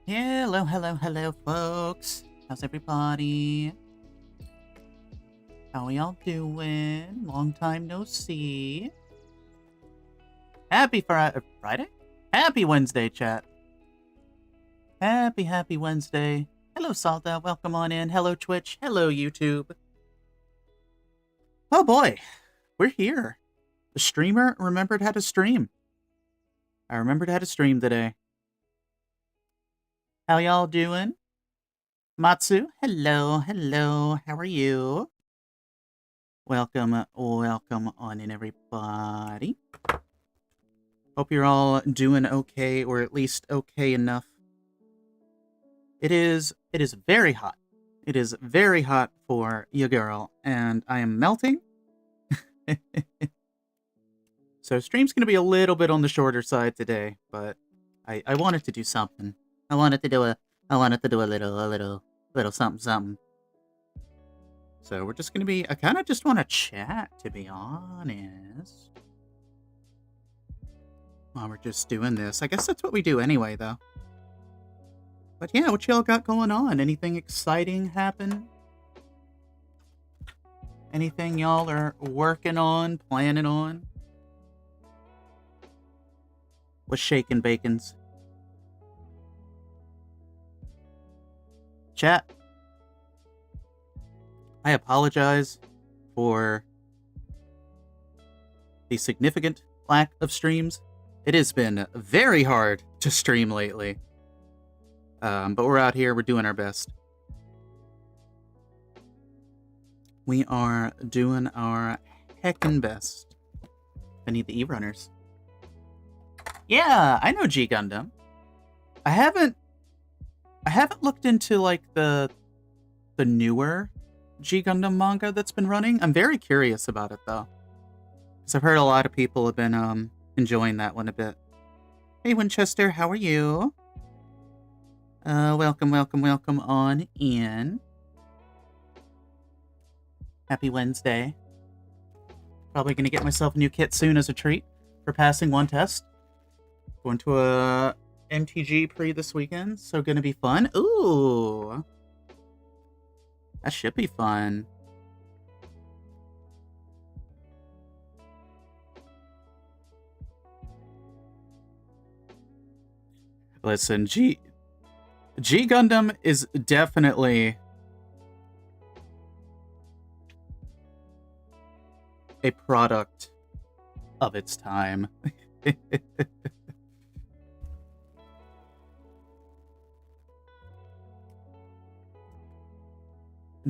Hello, hello, hello, folks. How's everybody? How y'all doing? Long time no see. Happy Friday? Happy Wednesday, chat. Happy Wednesday. Hello, Salta. Welcome on in. Hello, Twitch. Hello, YouTube. Oh boy, we're here. The streamer remembered how to stream. I remembered how to stream today. How y'all doing? Matsu, hello, hello. How are you? Welcome on in, everybody. Hope you're all doing okay, or at least okay enough. It is very hot. It is very hot for your girl, and I am melting. So stream's gonna be a little bit on the shorter side today, but I wanted to do something. I wanted to do a little something. So we're just gonna be, I kind of just want to chat, to be honest. While we're just doing this. I guess that's what we do anyway, though. But yeah, what y'all got going on? Anything exciting happen? Anything y'all are working on, planning on? What's shaking bacons? Chat. I apologize for the significant lack of streams. It has been very hard to stream lately. But we're out here, we're doing our best. We are doing our heckin' best. I need the E-runners. Yeah, I know G Gundam. I haven't looked into like the newer G Gundam manga that's been running. I'm very curious about it though, because I've heard a lot of people have been enjoying that one a bit. Hey Winchester, how are you? Welcome on in. Happy Wednesday. Probably gonna get myself a new kit soon as a treat for passing one test. Going to a MTG pre this weekend, so gonna be fun. Ooh, that should be fun. Listen, G Gundam is definitely a product of its time.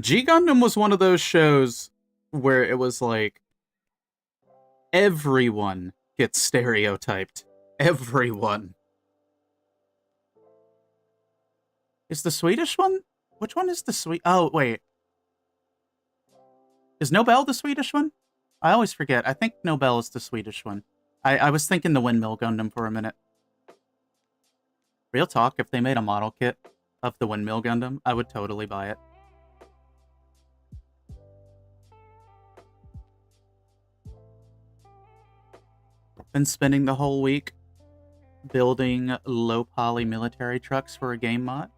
G Gundam was one of those shows where it was like everyone gets stereotyped. Everyone. Is the Swedish one? Which one is the Swedish? Oh, wait. Is Nobel the Swedish one? I always forget. I think Nobel is the Swedish one. I was thinking the Windmill Gundam for a minute. Real talk, if they made a model kit of the Windmill Gundam, I would totally buy it. Been spending the whole week building low poly military trucks for a game mod,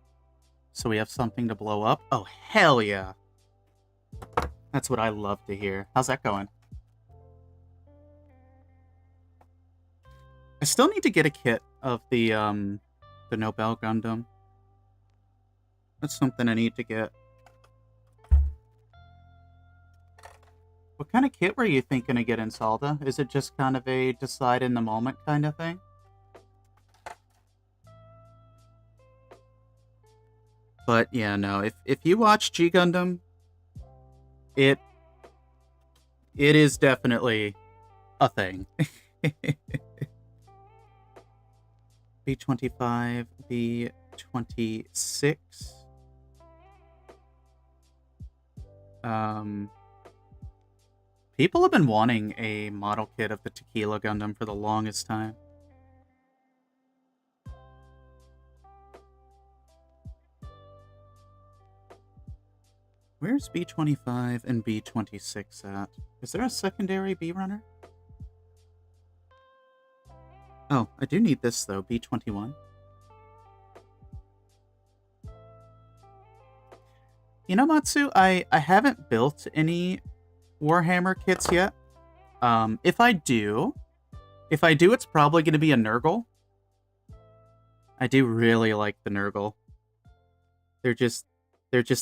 so we have something to blow up. Oh, hell yeah. That's what I love to hear. How's that going? I still need to get a kit of the Nobel Gundam. That's something I need to get. What kind of kit were you thinking of getting, Salda? Is it just kind of a decide in the moment kind of thing? But yeah, no, if you watch G Gundam, it is definitely a thing. B25, B26. People have been wanting a model kit of the Tequila Gundam for the longest time. Where's B25 and B26 at? Is there a secondary B runner? Oh, I do need this though, B21. You know, Matsu, I haven't built any Warhammer kits yet. If I do, it's probably going to be a Nurgle. I do really like the Nurgle. They're just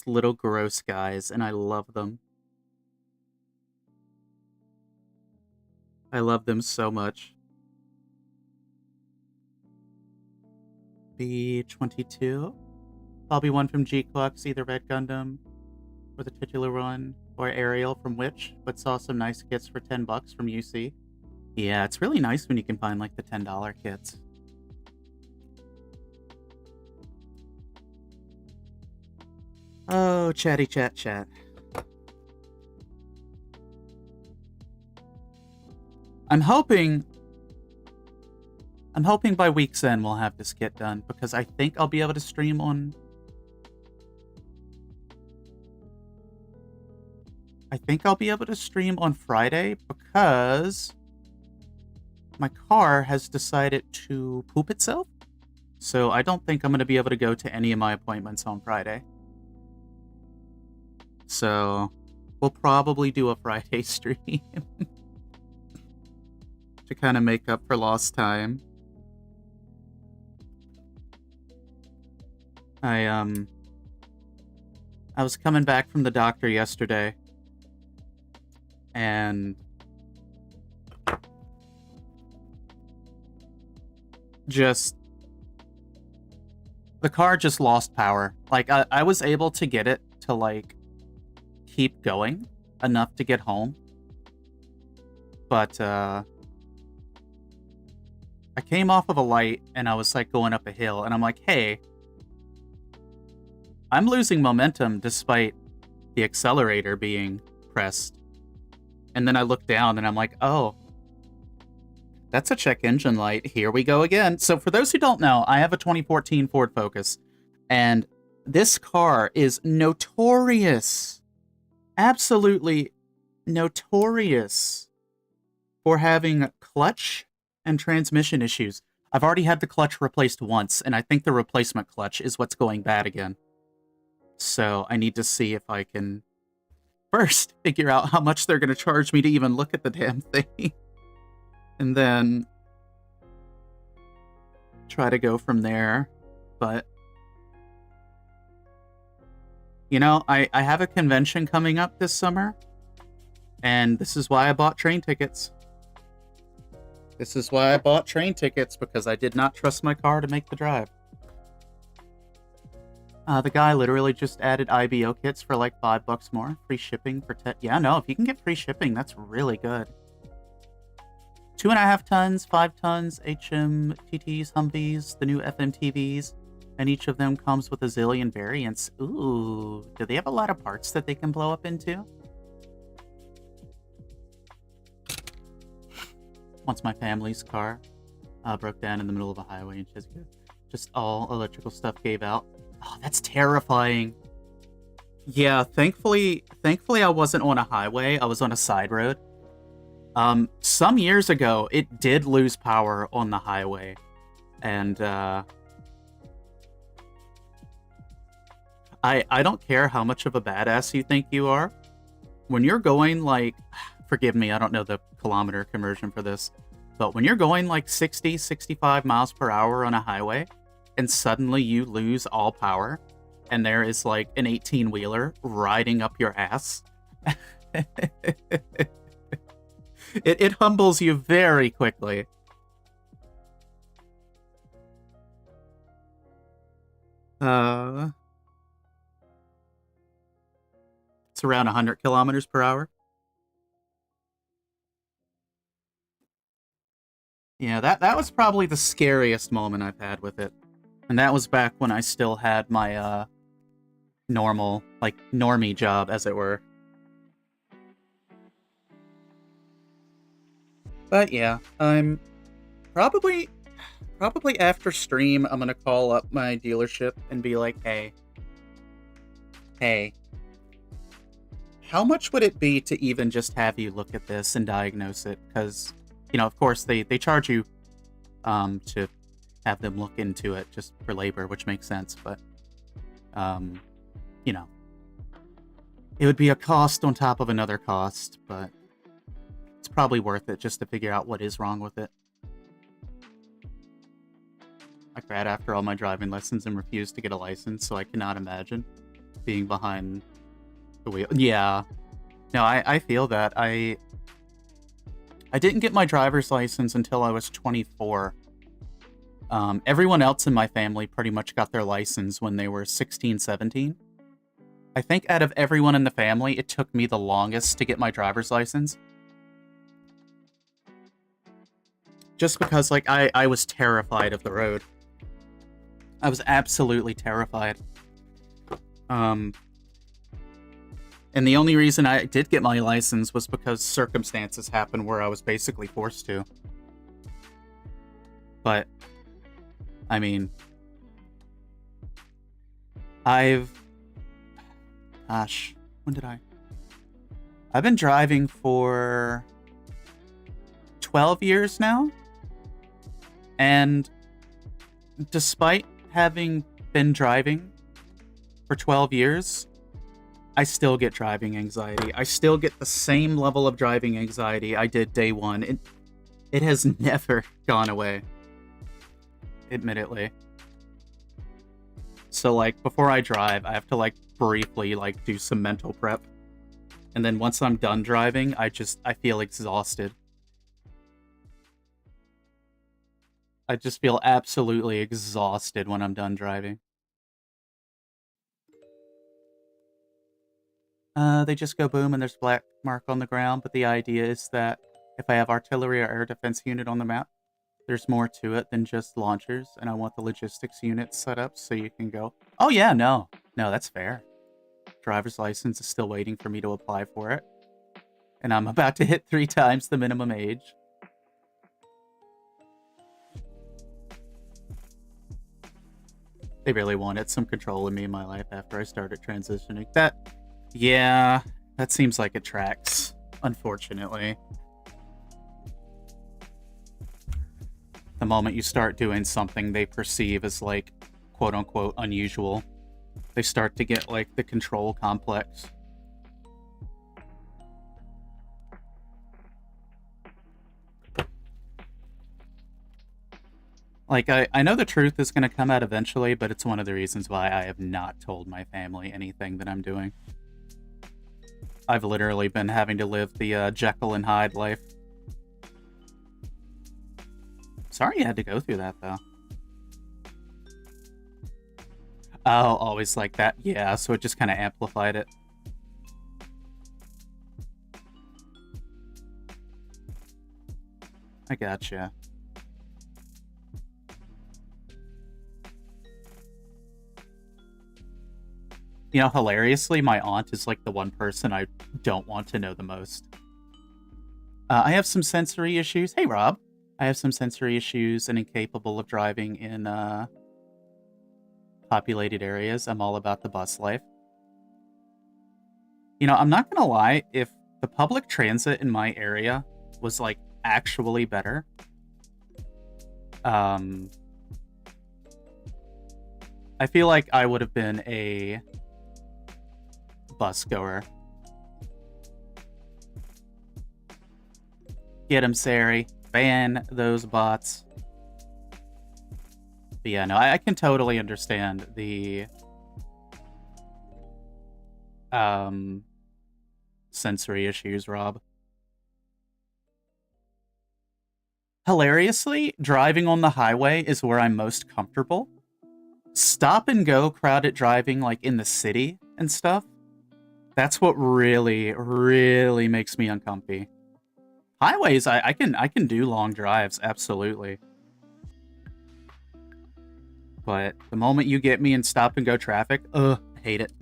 little gross guys, and I love them. I love them so much. B22. Probably one from Gquux, either Red Gundam, or the titular one, or Ariel from Witch, but saw some nice kits for $10 from UC. Yeah, it's really nice when you can find like the $10 kits. Oh, chatty chat. I'm hoping by week's end we'll have this kit done, because I think I'll be able to stream on... Friday, because my car has decided to poop itself. So I don't think I'm going to be able to go to any of my appointments on Friday. So we'll probably do a Friday stream to kind of make up for lost time. I was coming back from the doctor yesterday, and the car just lost power. Like, I was able to get it to, like, keep going enough to get home. But, I came off of a light, and I was, like, going up a hill, and I'm like, hey, I'm losing momentum despite the accelerator being pressed. And then I look down, and I'm like, oh, that's a check engine light. Here we go again. So for those who don't know, I have a 2014 Ford Focus, and this car is notorious, absolutely notorious, for having clutch and transmission issues. I've already had the clutch replaced once, and I think the replacement clutch is what's going bad again. So I need to see if I can first figure out how much they're going to charge me to even look at the damn thing. And then try to go from there. But, you know, I have a convention coming up this summer, and this is why I bought train tickets. Because I did not trust my car to make the drive. The guy literally just added IBO kits for like $5 more. Free shipping for 10. Yeah, no, if you can get free shipping, that's really good. 2.5 tons, 5 tons, HMTTs, Humvees, the new FMTVs, and each of them comes with a zillion variants. Ooh, do they have a lot of parts that they can blow up into? Once my family's car broke down in the middle of a highway in Chisholm, just all electrical stuff gave out. Oh, that's terrifying. Yeah, thankfully I wasn't on a highway. I was on a side road. Some years ago, it did lose power on the highway. And, I don't care how much of a badass you think you are. When you're going, like, forgive me, I don't know the kilometer conversion for this, but when you're going, like, 60, 65 miles per hour on a highway, and suddenly you lose all power, and there is, like, an 18-wheeler riding up your ass, it humbles you very quickly. It's around 100 kilometers per hour. Yeah, that was probably the scariest moment I've had with it. And that was back when I still had my, normal, like, normie job, as it were. But yeah, I'm probably after stream, I'm gonna call up my dealership and be like, hey, how much would it be to even just have you look at this and diagnose it? Because, you know, of course, they charge you to have them look into it just for labor, which makes sense, but, you know, It would be a cost on top of another cost, but it's probably worth it just to figure out what is wrong with it. I grad after all my driving lessons and refused to get a license, so I cannot imagine being behind the wheel. Yeah. No, I feel that. I didn't get my driver's license until I was 24. Everyone else in my family pretty much got their license when they were 16, 17. I think out of everyone in the family, it took me the longest to get my driver's license. Just because, like, I was terrified of the road. I was absolutely terrified. And the only reason I did get my license was because circumstances happened where I was basically forced to. But, I mean, gosh, when did I've been driving for 12 years now. And despite having been driving for 12 years, I still get driving anxiety. I still get the same level of driving anxiety I did day one. It has never gone away, admittedly. So, like, before I drive, I have to, like, briefly, like, do some mental prep. And then once I'm done driving, I feel exhausted. I just feel absolutely exhausted when I'm done driving. They just go boom and there's a black mark on the ground, but the idea is that if I have artillery or air defense unit on the map, there's more to it than just launchers, and I want the logistics unit set up so you can go, oh yeah, no, that's fair. Driver's license is still waiting for me to apply for it, and I'm about to hit 3 times the minimum age. They really wanted some control of me in my life after I started transitioning. Yeah, that seems like it tracks, unfortunately. The moment you start doing something they perceive as, like, quote-unquote unusual, they start to get, like, the control complex. Like, I know the truth is going to come out eventually, but it's one of the reasons why I have not told my family anything that I'm doing. I've literally been having to live the Jekyll and Hyde life. Sorry you had to go through that, though. Oh, always like that. Yeah, so it just kind of amplified it. I gotcha. You know, hilariously, my aunt is, like, the one person I don't want to know the most. I have some sensory issues. Hey, Rob. I have some sensory issues and incapable of driving in populated areas. I'm all about the bus life. You know, I'm not gonna lie, if the public transit in my area was, like, actually better, I feel like I would have been a bus goer. Get him, Sari. Ban those bots. But yeah, no, I can totally understand the sensory issues, Rob. Hilariously, driving on the highway is where I'm most comfortable. Stop and go crowded driving, like, in the city and stuff, that's what really, really makes me uncomfy. Highways, I can do long drives, absolutely. But the moment you get me in stop and go traffic, I hate it.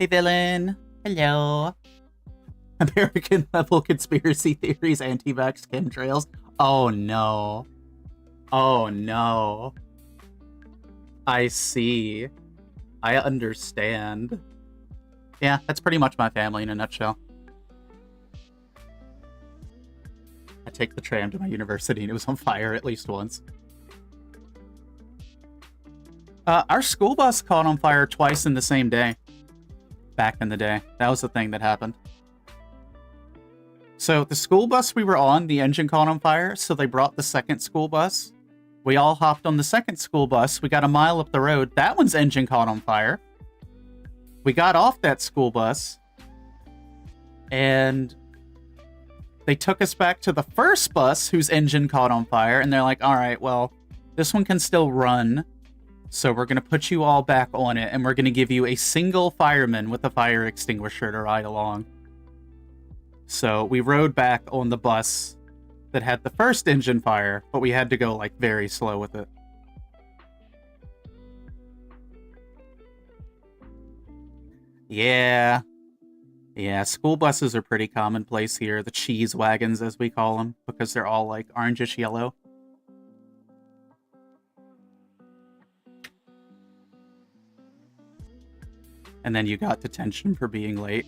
Hey, villain. Hello. American level conspiracy theories, anti-vax chemtrails. Oh no. Oh no. I see. I understand. Yeah, that's pretty much my family in a nutshell. I take the tram to my university and it was on fire at least once. Our school bus caught on fire twice in the same day. back in the day. That was the thing that happened. So the school bus we were on, the engine caught on fire, so they brought the second school bus. We all hopped on the second school bus. We got a mile up the road. That one's engine caught on fire. We got off that school bus, and they took us back to the first bus whose engine caught on fire, and they're like, all right, well, this one can still run, so we're going to put you all back on it, and we're going to give you a single fireman with a fire extinguisher to ride along. So we rode back on the bus that had the first engine fire, but we had to go, like, very slow with it. Yeah. Yeah, school buses are pretty commonplace here. The cheese wagons, as we call them, because they're all, like, orangish yellow. And then you got detention for being late.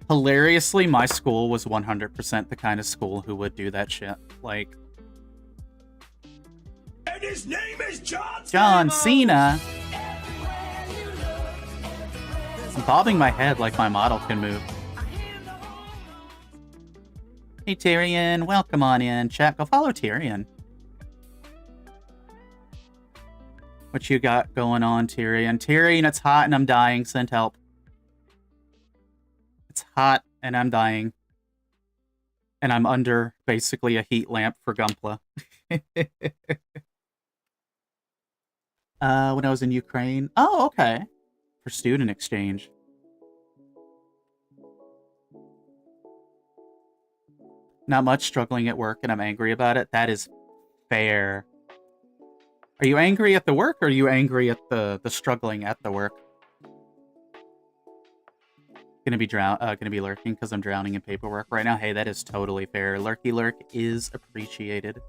Hilariously, my school was 100% the kind of school who would do that shit. Like... And his name is John Cena! I'm bobbing my head like my model can move. Hey Tyrion, welcome on in. Chat, go follow Tyrion. What you got going on, Tyrion? Tyrion, it's hot and I'm dying. Send help. It's hot and I'm dying. And I'm under, basically, a heat lamp for Gunpla. When I was in Ukraine. Oh, okay. For student exchange. Not much, struggling at work and I'm angry about it. That is fair. Are you angry at the work or are you angry at the struggling at the work? Gonna be lurking because I'm drowning in paperwork right now. Hey, that is totally fair. Lurky lurk is appreciated.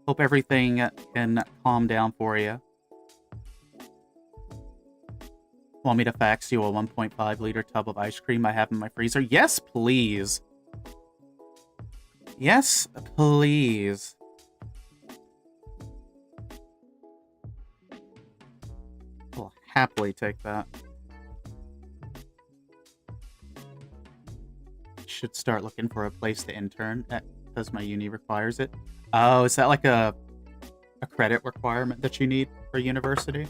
Hope everything can calm down for you. Want me to fax you a 1.5 liter tub of ice cream I have in my freezer? Yes, please. Yes, please. I'll happily take that. Should start looking for a place to intern because my uni requires it. Oh, is that like a credit requirement that you need for university?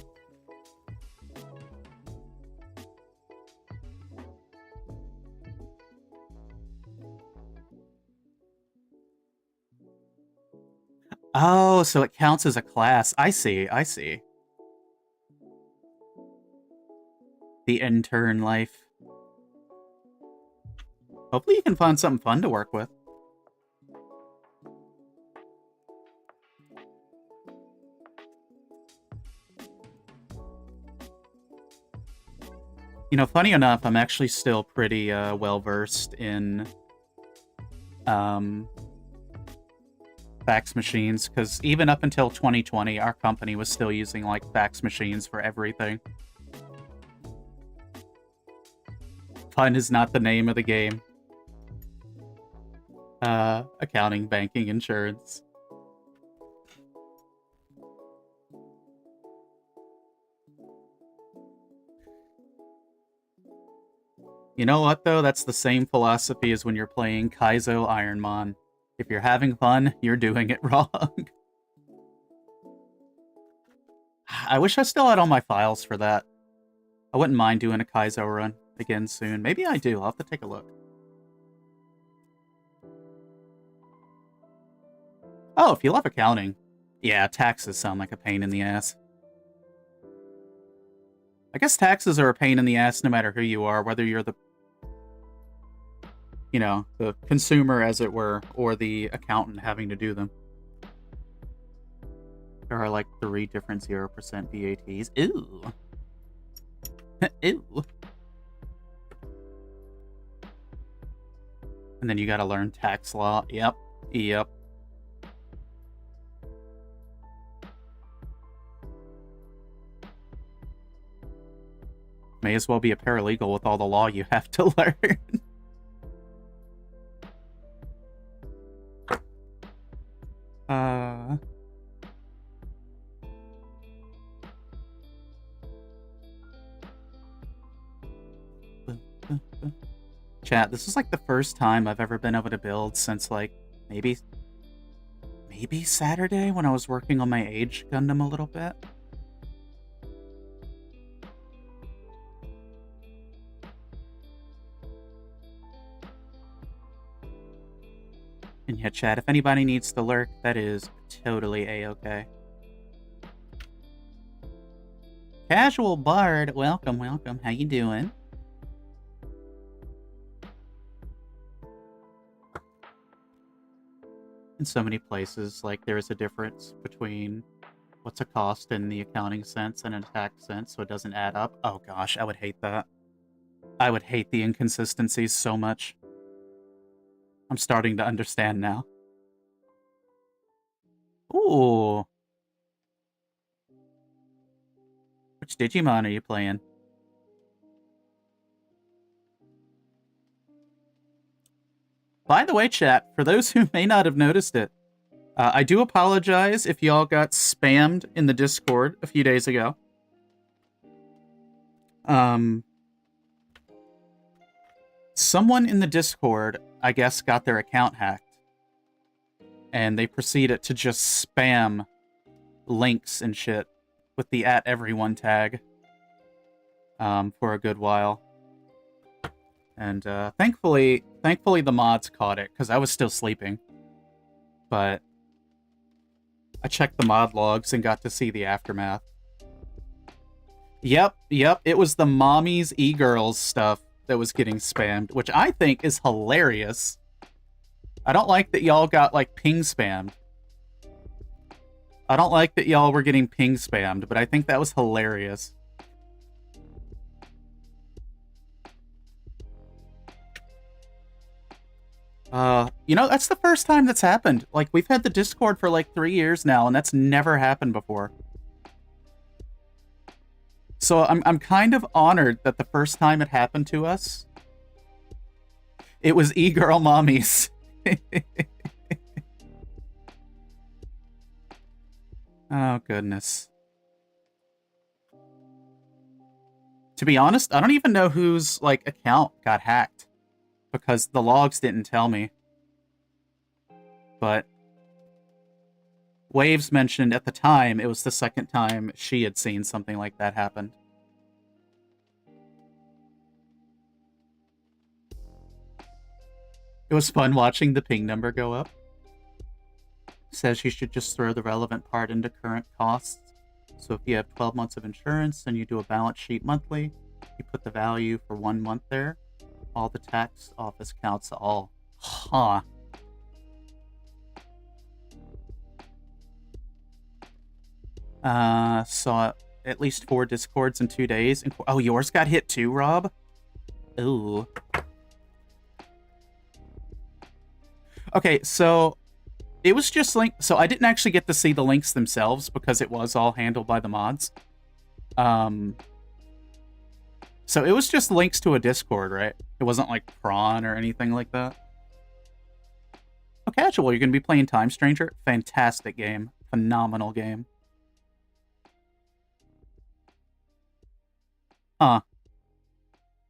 Oh, so it counts as a class. I see, I see. The intern life. Hopefully you can find something fun to work with. You know, funny enough, I'm actually still pretty well-versed in fax machines, because even up until 2020, our company was still using, like, fax machines for everything. Fun is not the name of the game. Accounting, banking, insurance. You know what, though? That's the same philosophy as when you're playing Kaizo Ironmon. If you're having fun, you're doing it wrong. I wish I still had all my files for that. I wouldn't mind doing a Kaizo run again soon. Maybe I do. I'll have to take a look. Oh, if you love accounting. Yeah, taxes sound like a pain in the ass. I guess taxes are a pain in the ass no matter who you are, whether you're the, you know, the consumer, as it were, or the accountant having to do them. There are like 3 different 0% VATs. Ew. Ew. And then you gotta learn tax law. Yep. Yep. May as well be a paralegal with all the law you have to learn. Chat, this is like the first time I've ever been able to build since like maybe Saturday when I was working on my HG Gundam a little bit. And yeah, chat, if anybody needs to lurk, that is totally a-okay. Casual Bard, welcome, welcome. How you doing? In so many places, like, there is a difference between what's a cost in the accounting sense and an tax sense, so it doesn't add up. Oh gosh, I would hate that. I would hate the inconsistencies so much. I'm starting to understand now. Ooh. Which Digimon are you playing? By the way, chat, for those who may not have noticed it, I do apologize if y'all got spammed in the Discord a few days ago. Someone in the Discord, I guess, got their account hacked. And they proceeded to just spam links and shit with the @everyone tag for a good while. And thankfully the mods caught it, because I was still sleeping. But I checked the mod logs and got to see the aftermath. Yep, it was the mommies e-girls stuff that was getting spammed, which I think is hilarious. I don't like that y'all got, like, ping spammed. I don't like that y'all were getting ping spammed, but I think that was hilarious. You know, that's the first time that's happened. Like, we've had the Discord for, like, 3 years now, and that's never happened before. So I'm kind of honored that the first time it happened to us, it was e-girl mommies. Oh, goodness. To be honest, I don't even know whose, like, account got hacked, because the logs didn't tell me. But Waves mentioned at the time it was the second time she had seen something like that happen. It was fun watching the ping number go up. Says you should just throw the relevant part into current costs. So if you have 12 months of insurance and you do a balance sheet monthly, you put the value for 1 month there. All the tax office counts all. Huh. Saw at least 4 discords in 2 days. Oh, yours got hit too, Rob? Ooh. Okay, so it was just so I didn't actually get to see the links themselves because it was all handled by the mods. So it was just links to a Discord, right? It wasn't like prawn or anything like that. Oh, casual, you're gonna be playing Time Stranger? Fantastic game. Phenomenal game. Huh.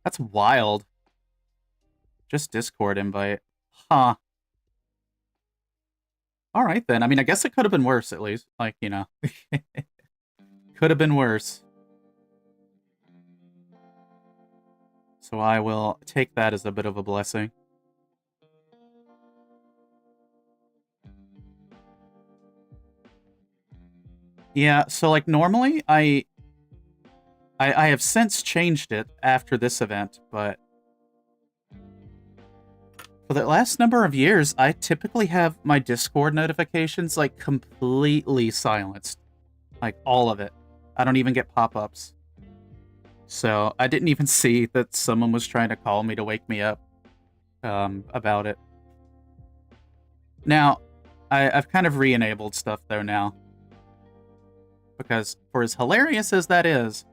That's wild. Just Discord invite. Huh. Alright then. I mean, I guess it could have been worse, at least. Like, you know. Could have been worse. So I will take that as a bit of a blessing. Yeah, so like normally I have since changed it after this event, but for the last number of years, I typically have my Discord notifications like completely silenced. Like all of it. I don't even get pop-ups. So I didn't even see that someone was trying to call me to wake me up about it. Now, I've kind of re-enabled stuff though now. Because for as hilarious as that is,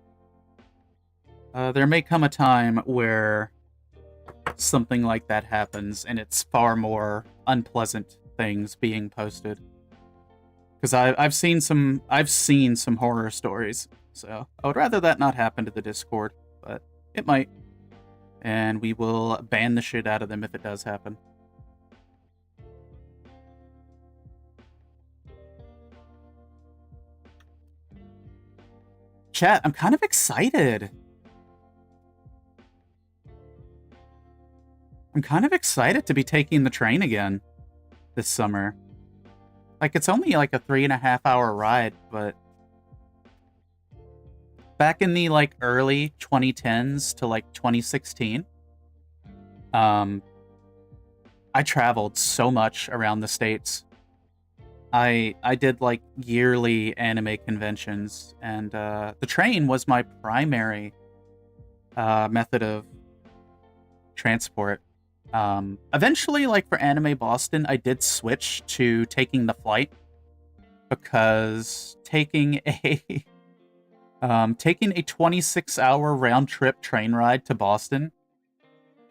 there may come a time where something like that happens and it's far more unpleasant things being posted. Because I've seen some horror stories, so I would rather that not happen to the Discord, but it might. And we will ban the shit out of them if it does happen. Chat, I'm kind of excited. I'm kind of excited to be taking the train again this summer. Like, it's only like a 3.5 hour ride, but back in the like early 2010s to like 2016, I traveled so much around the States. I did like yearly anime conventions, and the train was my primary method of transport. Eventually, like for Anime Boston, I did switch to taking the flight because taking a 26-hour round trip train ride to Boston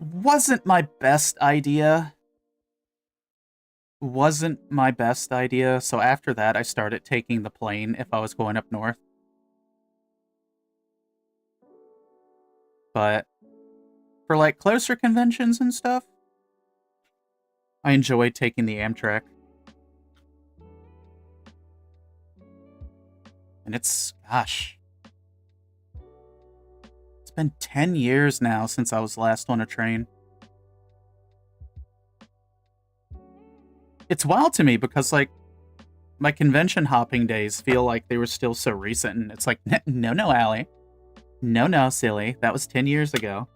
wasn't my best idea. So after that, I started taking the plane if I was going up north. But for like closer conventions and stuff, I enjoyed taking the Amtrak. And it's, gosh, it's been 10 years now since I was last on a train. It's wild to me because, like, my convention hopping days feel like they were still so recent. And it's like, no, Allie. No, silly. That was 10 years ago.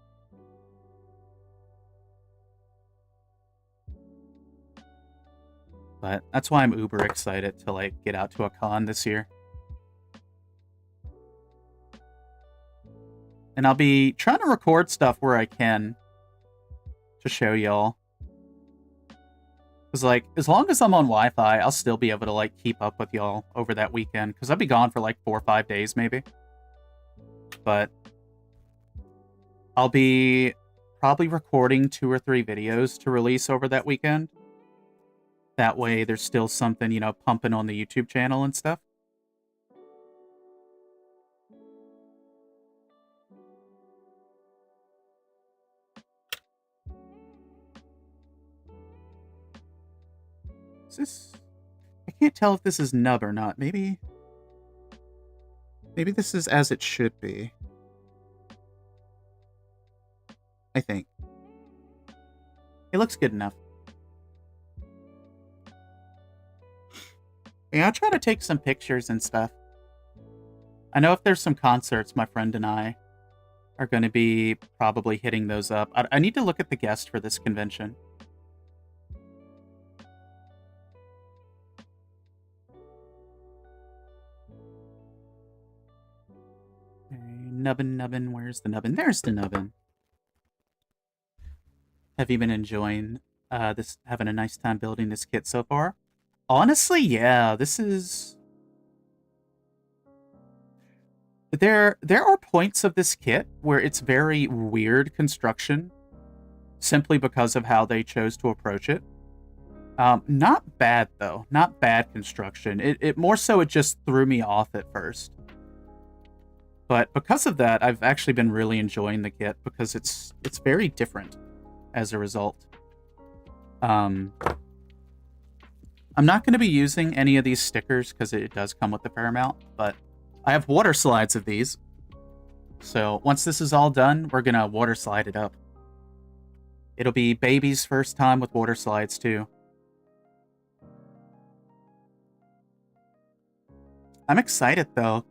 But that's why I'm uber excited to, like, get out to a con this year. And I'll be trying to record stuff where I can to show y'all. Because, like, as long as I'm on Wi-Fi, I'll still be able to, like, keep up with y'all over that weekend. Because I'll be gone for, like, 4 or 5 days, maybe. But I'll be probably recording 2 or 3 videos to release over that weekend. That way, there's still something, you know, pumping on the YouTube channel and stuff. Is this... I can't tell if this is nub or not. Maybe this is as it should be. I think. It looks good enough. Yeah, I'll try to take some pictures and stuff. I know if there's some concerts, my friend and I are going to be probably hitting those up. I need to look at the guest for this convention. Nubbin, where's the nubbin? There's the nubbin. Have you been enjoying having a nice time building this kit so far? Honestly, yeah, this is... There are points of this kit where it's very weird construction, simply because of how they chose to approach it. Not bad, though. Not bad construction. It more so, it just threw me off at first. But because of that, I've actually been really enjoying the kit, because it's very different as a result. I'm not going to be using any of these stickers, because it does come with a fair amount, but I have water slides of these. So once this is all done, we're going to water slide it up. It'll be baby's first time with water slides, too. I'm excited, though.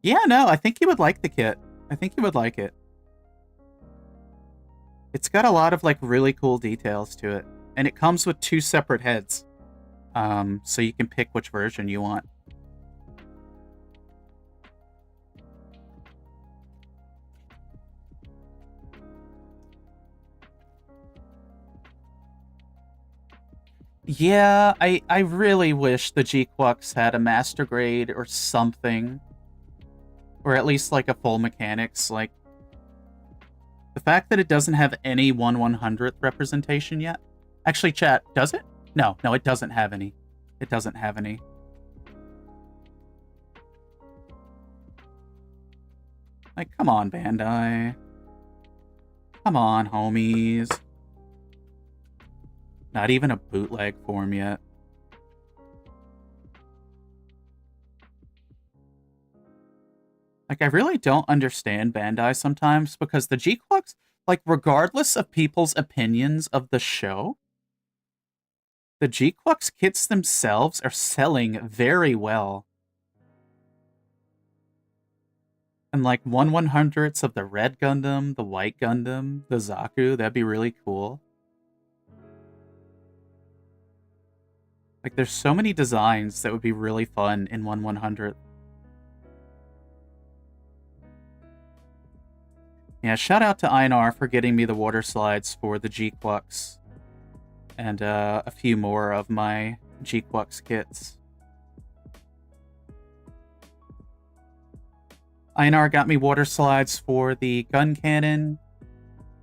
Yeah, no, I think you would like the kit. I think you would like it. It's got a lot of, like, really cool details to it. And it comes with 2 separate heads. So you can pick which version you want. Yeah, I really wish the Gquux had a master grade or something. Or at least, like, a full mechanics. Like, the fact that it doesn't have any 1/100th representation yet. Actually, chat, does it? No, it doesn't have any. It doesn't have any. Like, come on, Bandai. Come on, homies. Not even a bootleg form yet. Like, I really don't understand Bandai sometimes, because the Gquux, like, regardless of people's opinions of the show, the Gquux kits themselves are selling very well. And like 1/100ths of the red Gundam, the white Gundam, the Zaku, that'd be really cool. Like, there's so many designs that would be really fun in 1/100th. Yeah, shout out to Einar for getting me the water slides for the Gquux. And a few more of my Gquux kits. Einar got me water slides for the gun cannon,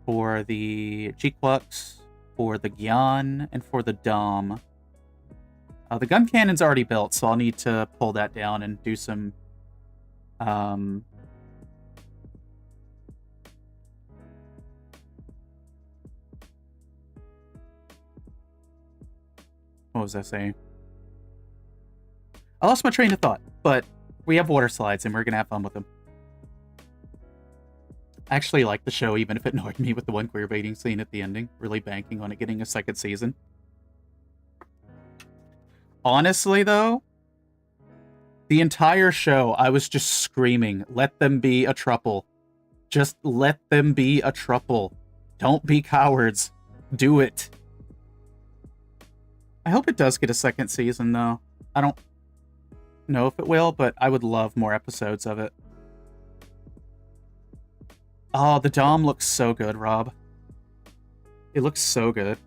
for the Gquux, for the Gyan, and for the Dom. The gun cannon's already built, so I'll need to pull that down and do some... What was I saying? I lost my train of thought, but we have water slides and we're going to have fun with them. I actually like the show, even if it annoyed me with the one queer baiting scene at the ending. Really banking on it getting a second season. Honestly, though, the entire show, I was just screaming, let them be a trouple. Just let them be a trouple. Don't be cowards. Do it. I hope it does get a second season, though. I don't know if it will, but I would love more episodes of it. Oh, the Dom looks so good, Rob. It looks so good.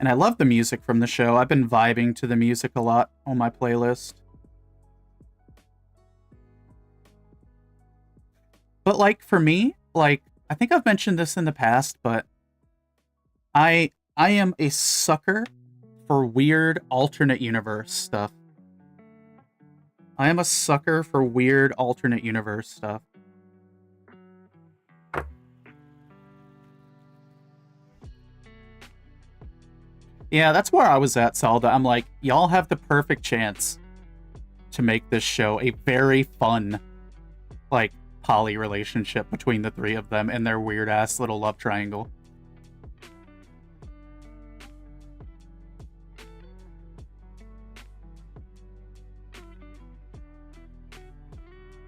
And I love the music from the show. I've been vibing to the music a lot on my playlist. But, like, for me, like, I think I've mentioned this in the past, but I am a sucker for weird alternate universe stuff. I am a sucker for weird alternate universe stuff. Yeah, that's where I was at, Salda. I'm like, y'all have the perfect chance to make this show a very fun, like, poly relationship between the three of them and their weird-ass little love triangle.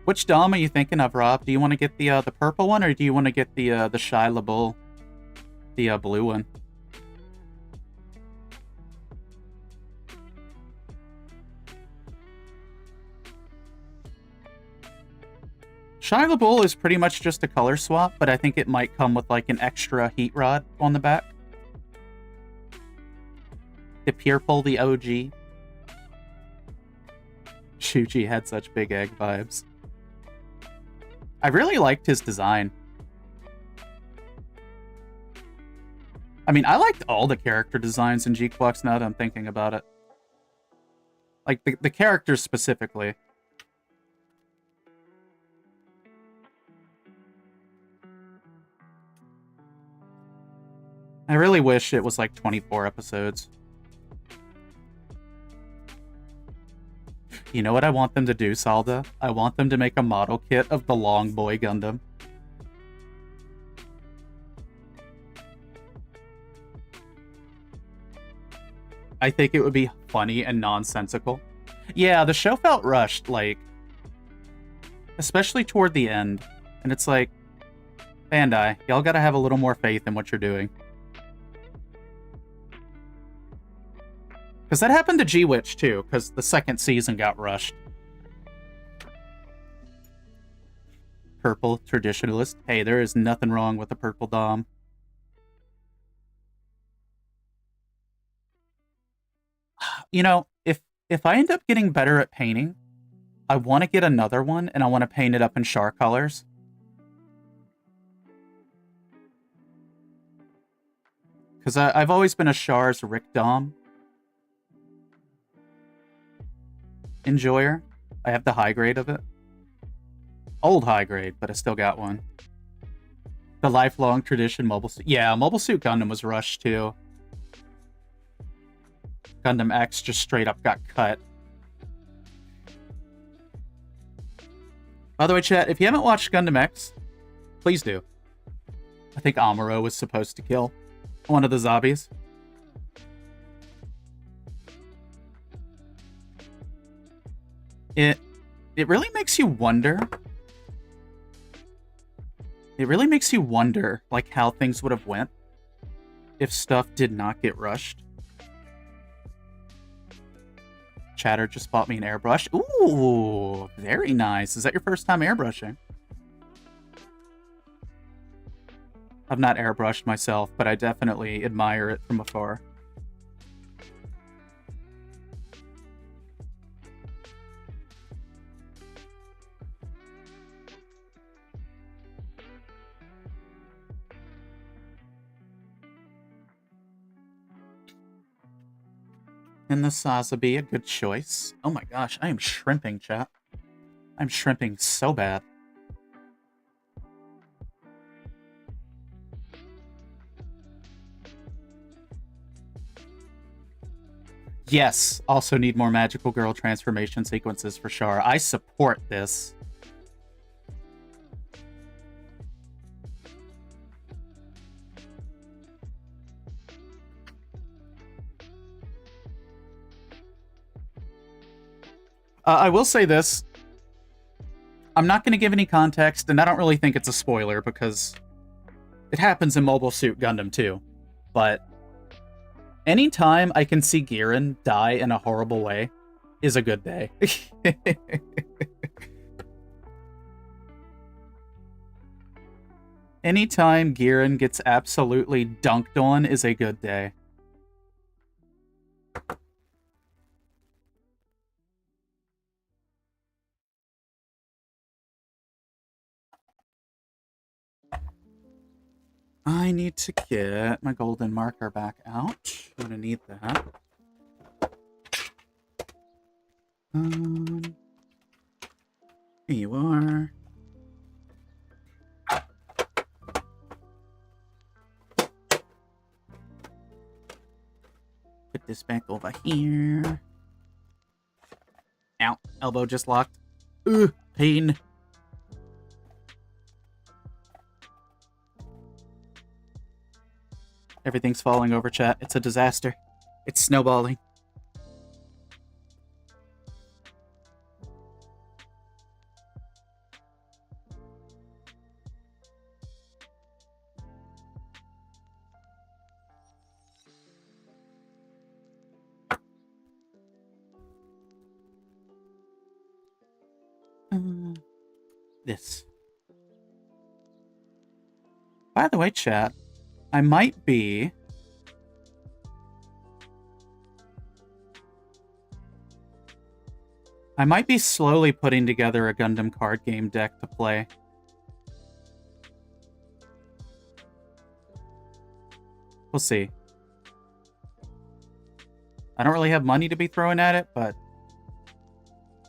Which Dom are you thinking of, Rob? Do you want to get the purple one, or do you want to get the Shia LaBeouf, the blue one? Shia LaBeouf is pretty much just a color swap, but I think it might come with like an extra heat rod on the back. The Purple, the OG. Shuji had such big egg vibes. I really liked his design. I mean, I liked all the character designs in Gquux now that I'm thinking about it. Like, the characters specifically. I really wish it was like 24 episodes. You know what I want them to do, Salda? I want them to make a model kit of the Long Boy Gundam. I think it would be funny and nonsensical. Yeah, the show felt rushed, like, especially toward the end. And it's like, Bandai, y'all gotta have a little more faith in what you're doing. Because that happened to Gquux too, because the second season got rushed. Purple traditionalist. Hey, there is nothing wrong with a purple Dom. You know, if I end up getting better at painting, I want to get another one, and I want to paint it up in Char colors. Because I've always been a Char's Rick Dom enjoyer. I have the high grade of it. Old high grade, but I still got one. The lifelong tradition Mobile Suit. Yeah, Mobile Suit Gundam was rushed too. Gundam X just straight up got cut. By the way, chat, if you haven't watched Gundam X, please do. I think Amuro was supposed to kill one of the zombies. It really makes you wonder. It really makes you wonder, like, how things would have went if stuff did not get rushed. Chatter just bought me an airbrush. Ooh, very nice. Is that your first time airbrushing? I've not airbrushed myself, but I definitely admire it from afar. And the Sazabi, a good choice. Oh my gosh, I am shrimping, chat. I'm shrimping so bad. Yes, also need more magical girl transformation sequences for sure. I support this. I will say this. I'm not going to give any context, and I don't really think it's a spoiler, because it happens in Mobile Suit Gundam too. But anytime I can see Giran die in a horrible way is a good day. Anytime Giran gets absolutely dunked on is a good day. I need to get my golden marker back out. I'm gonna need that. Here you are. Put this back over here. Ow, elbow just locked. Ugh, pain. Everything's falling over, chat. It's a disaster. It's snowballing. This. By the way, chat, I might be slowly putting together a Gundam card game deck to play. We'll see. I don't really have money to be throwing at it, but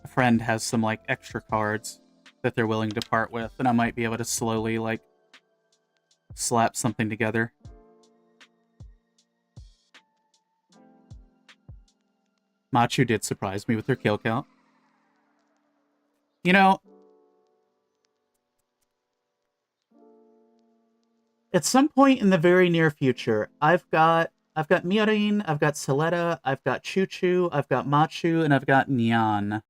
a friend has some, like, extra cards that they're willing to part with, and I might be able to slowly, like, slap something together. Machu did surprise me with her kill count. You know, at some point in the very near future, I've got Mirin, I've got Soletta, I've got Choo-Choo, I've got Machu, and I've got Nyan.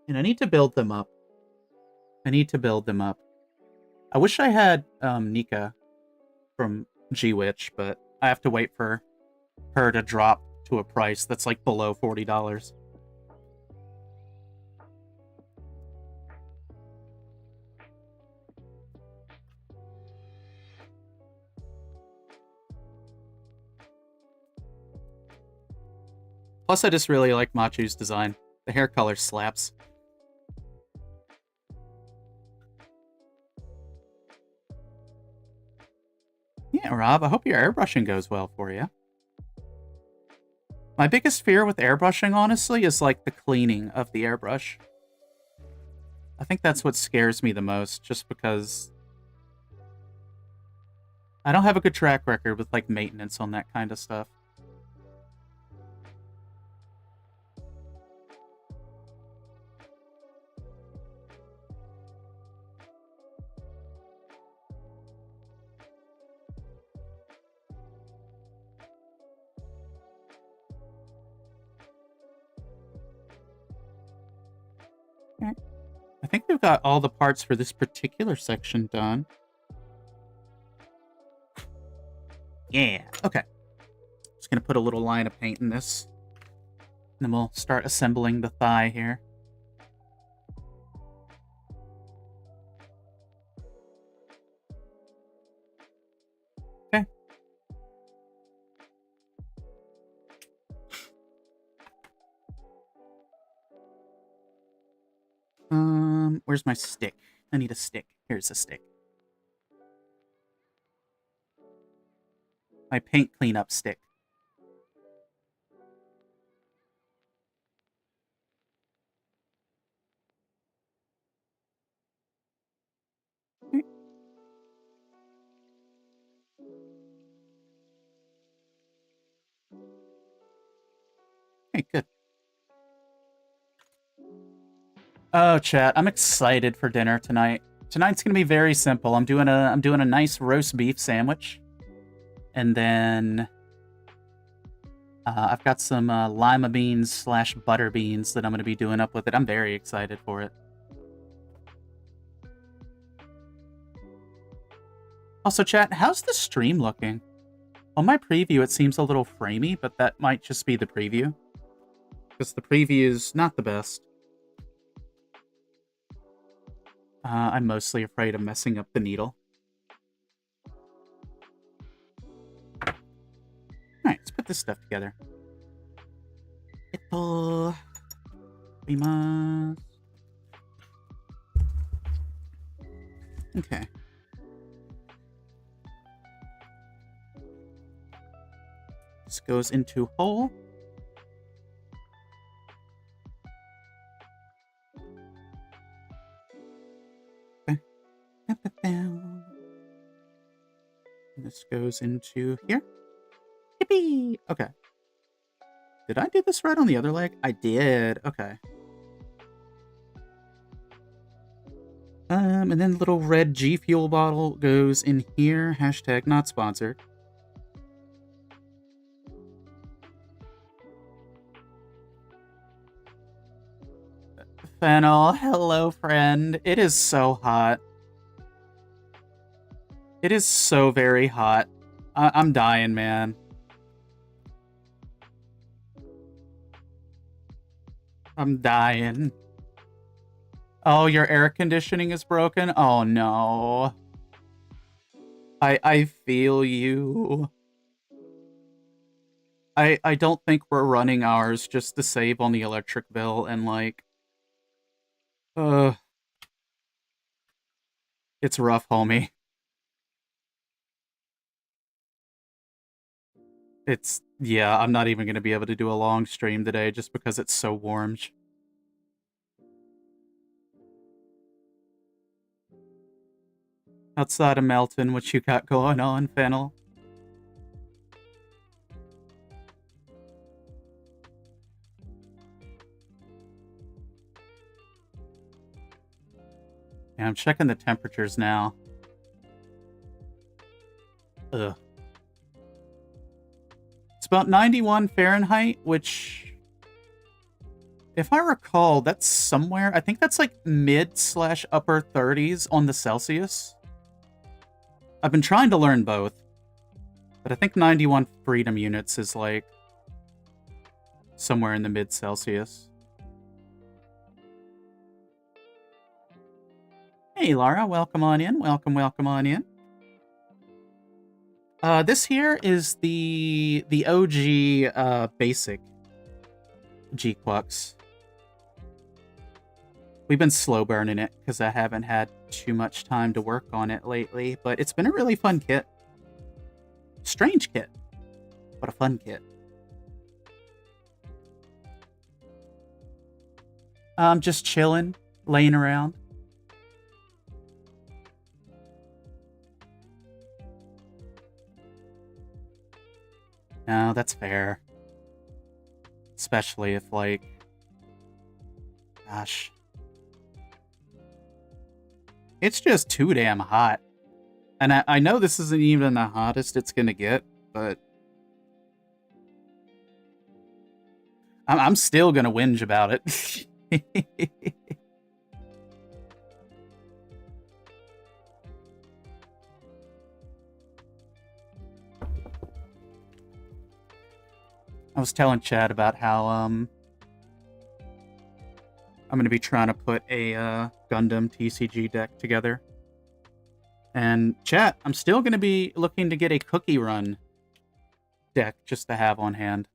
And I need to build them up. I wish I had Nika from Gquux, but I have to wait for her to drop to a price that's like below $40. Plus, I just really like Machu's design. The hair color slaps. Hey, Rob, I hope your airbrushing goes well for you. My biggest fear with airbrushing, honestly, is like the cleaning of the airbrush. I think that's what scares me the most, just because I don't have a good track record with like maintenance on that kind of stuff. Okay. I think we've got all the parts for this particular section done. Yeah, okay. Just gonna put a little line of paint in this. And then we'll start assembling the thigh here. Okay. Where's my stick? I need a stick. Here's a stick. My paint cleanup stick. Okay, good. Oh, chat, I'm excited for dinner tonight. Tonight's gonna be very simple. I'm doing a nice roast beef sandwich, and then I've got some lima beans / butter beans that I'm gonna be doing up with it. I'm very excited for it. Also, chat, how's the stream looking? On my preview, it seems a little framey, but that might just be the preview, because the preview is not the best. I'm mostly afraid of messing up the needle. Alright, let's put this stuff together. Okay. This goes into hole. This goes into here. Yippee! Okay. Did I do this right on the other leg? I did. Okay. And then the little red G Fuel bottle goes in here. Hashtag not sponsored. Fennel, hello, friend. It is so hot. It is so very hot. I'm dying, man. I'm dying. Oh, your air conditioning is broken? Oh, no. I feel you. I don't think we're running ours just to save on the electric bill, and like... It's rough, homie. Yeah, I'm not even going to be able to do a long stream today just because it's so warm. Outside of Melton, what you got going on, Fennel? Yeah, I'm checking the temperatures now. Ugh. It's about 91 Fahrenheit, which, if I recall, that's somewhere... I think that's like mid / upper 30s on the Celsius. I've been trying to learn both, but I think 91 freedom units is like somewhere in the mid Celsius. Hey, Lara, welcome on in. Welcome on in. This here is the OG basic Gquux. We've been slow burning it because I haven't had too much time to work on it lately, but it's been a really fun kit. Strange kit, but a fun kit. I'm just chilling, laying around. No, that's fair. Especially if, like... Gosh. It's just too damn hot. And I know this isn't even the hottest it's gonna get, but... I'm still gonna whinge about it. I was telling Chad about how, I'm going to be trying to put a Gundam TCG deck together. And chat, I'm still going to be looking to get a cookie run deck just to have on hand.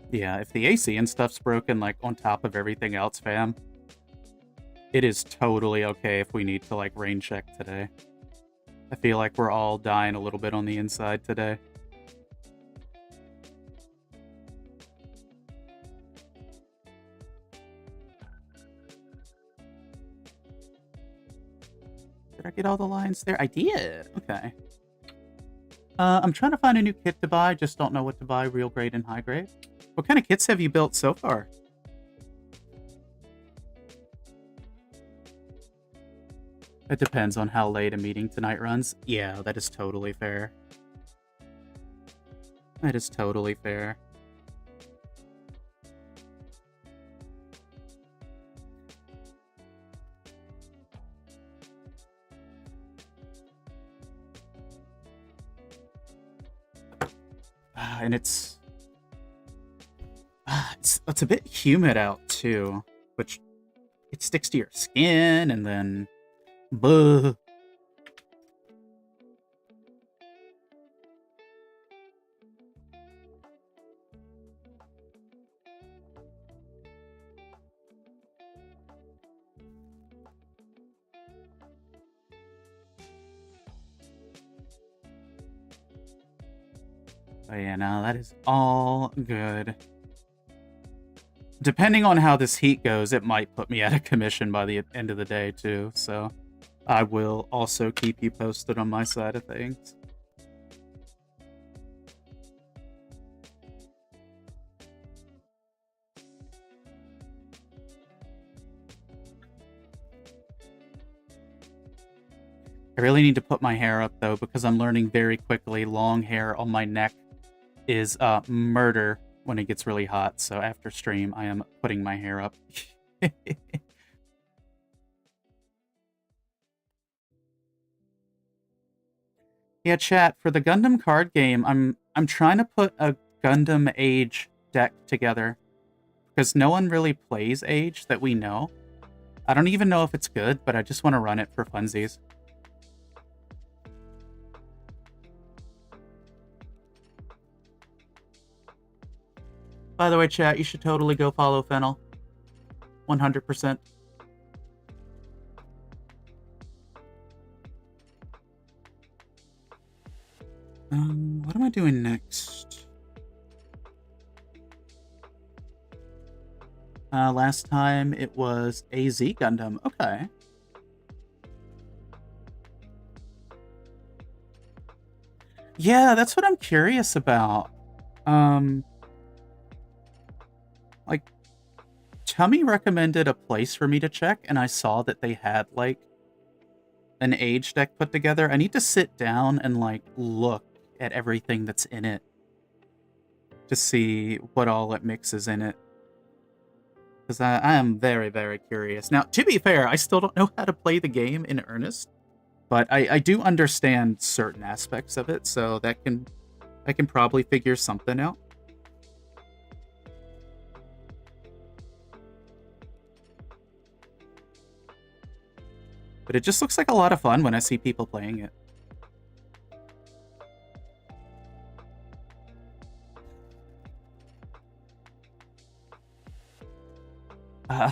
Yeah, if the AC and stuff's broken, like, on top of everything else, fam, it is totally okay if we need to, like, rain check today. I feel like we're all dying a little bit on the inside today. Did I get all the lines there? I did! Okay. I'm trying to find a new kit to buy, just don't know what to buy, real grade and high grade. What kind of kits have you built so far? It depends on how late a meeting tonight runs. Yeah, that is totally fair. That is totally fair. And it's a bit humid out too, which it sticks to your skin and then buh. Oh yeah, no, that is all good. Depending on how this heat goes, it might put me out of commission by the end of the day, too, so I will also keep you posted on my side of things. I really need to put my hair up, though, because I'm learning very quickly long hair on my neck is murder when it gets really hot. So after stream, I am putting my hair up. Yeah, chat, for the Gundam card game, I'm trying to put a Gundam Age deck together because no one really plays Age that we know. I don't even know if it's good, but I just want to run it for funsies. By the way, chat, you should totally go follow Fennel. 100%. What am I doing next? Last time it was AZ Gundam. Okay. Yeah, that's what I'm curious about. Like, Tummy recommended a place for me to check, and I saw that they had, like, an Age deck put together. I need to sit down and, like, look at everything that's in it to see what all it mixes in it. Because I am very, very curious. Now, to be fair, I still don't know how to play the game in earnest, but I do understand certain aspects of it, so I can probably figure something out. But it just looks like a lot of fun when I see people playing it.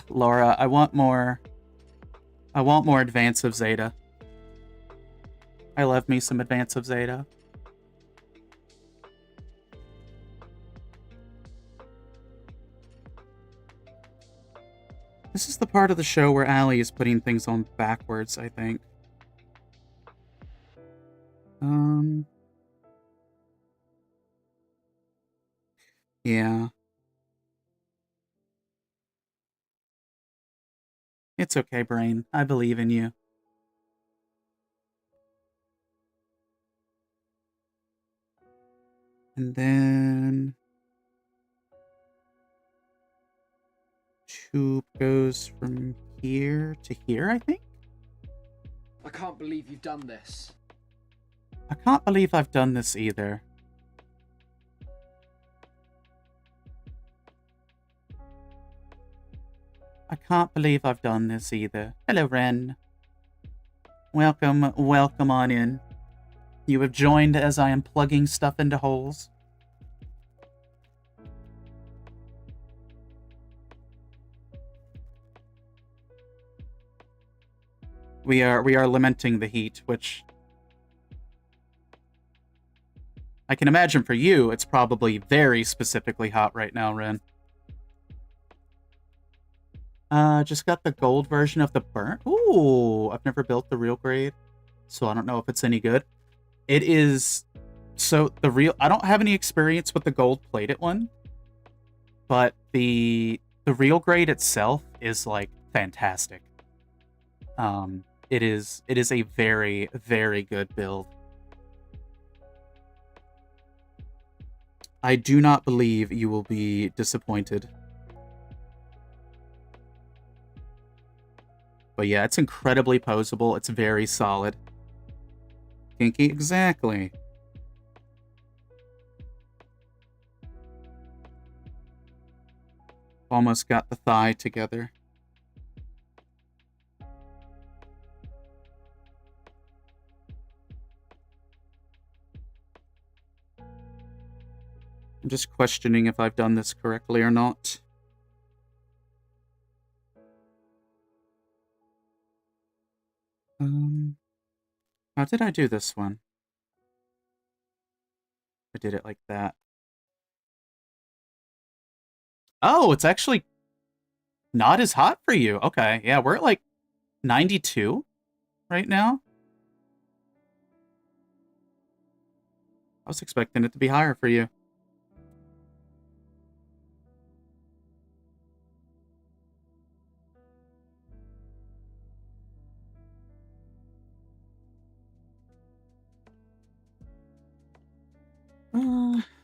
Laura, I want more Advance of Zeta. I love me some Advance of Zeta. This is the part of the show where Allie is putting things on backwards, I think. Yeah. It's okay, brain. I believe in you. And then tube goes from here to here, I think? I can't believe you've done this. I can't believe I've done this either. I can't believe I've done this either. Hello, Ren. Welcome, welcome on in. You have joined as I am plugging stuff into holes. We are lamenting the heat, which I can imagine for you, it's probably very specifically hot right now, Ren. Just got the gold version of the burnt. Ooh, I've never built the real grade, so I don't know if it's any good. It is, so the real, I don't have any experience with the gold plated one, but the real grade itself is like fantastic. It is a very, very good build. I do not believe you will be disappointed. But yeah, it's incredibly posable. It's very solid. Kinky, exactly. Almost got the thigh together. I'm just questioning if I've done this correctly or not. How did I do this one? I did it like that. Oh, it's actually not as hot for you. Okay, yeah, we're at like 92 right now. I was expecting it to be higher for you.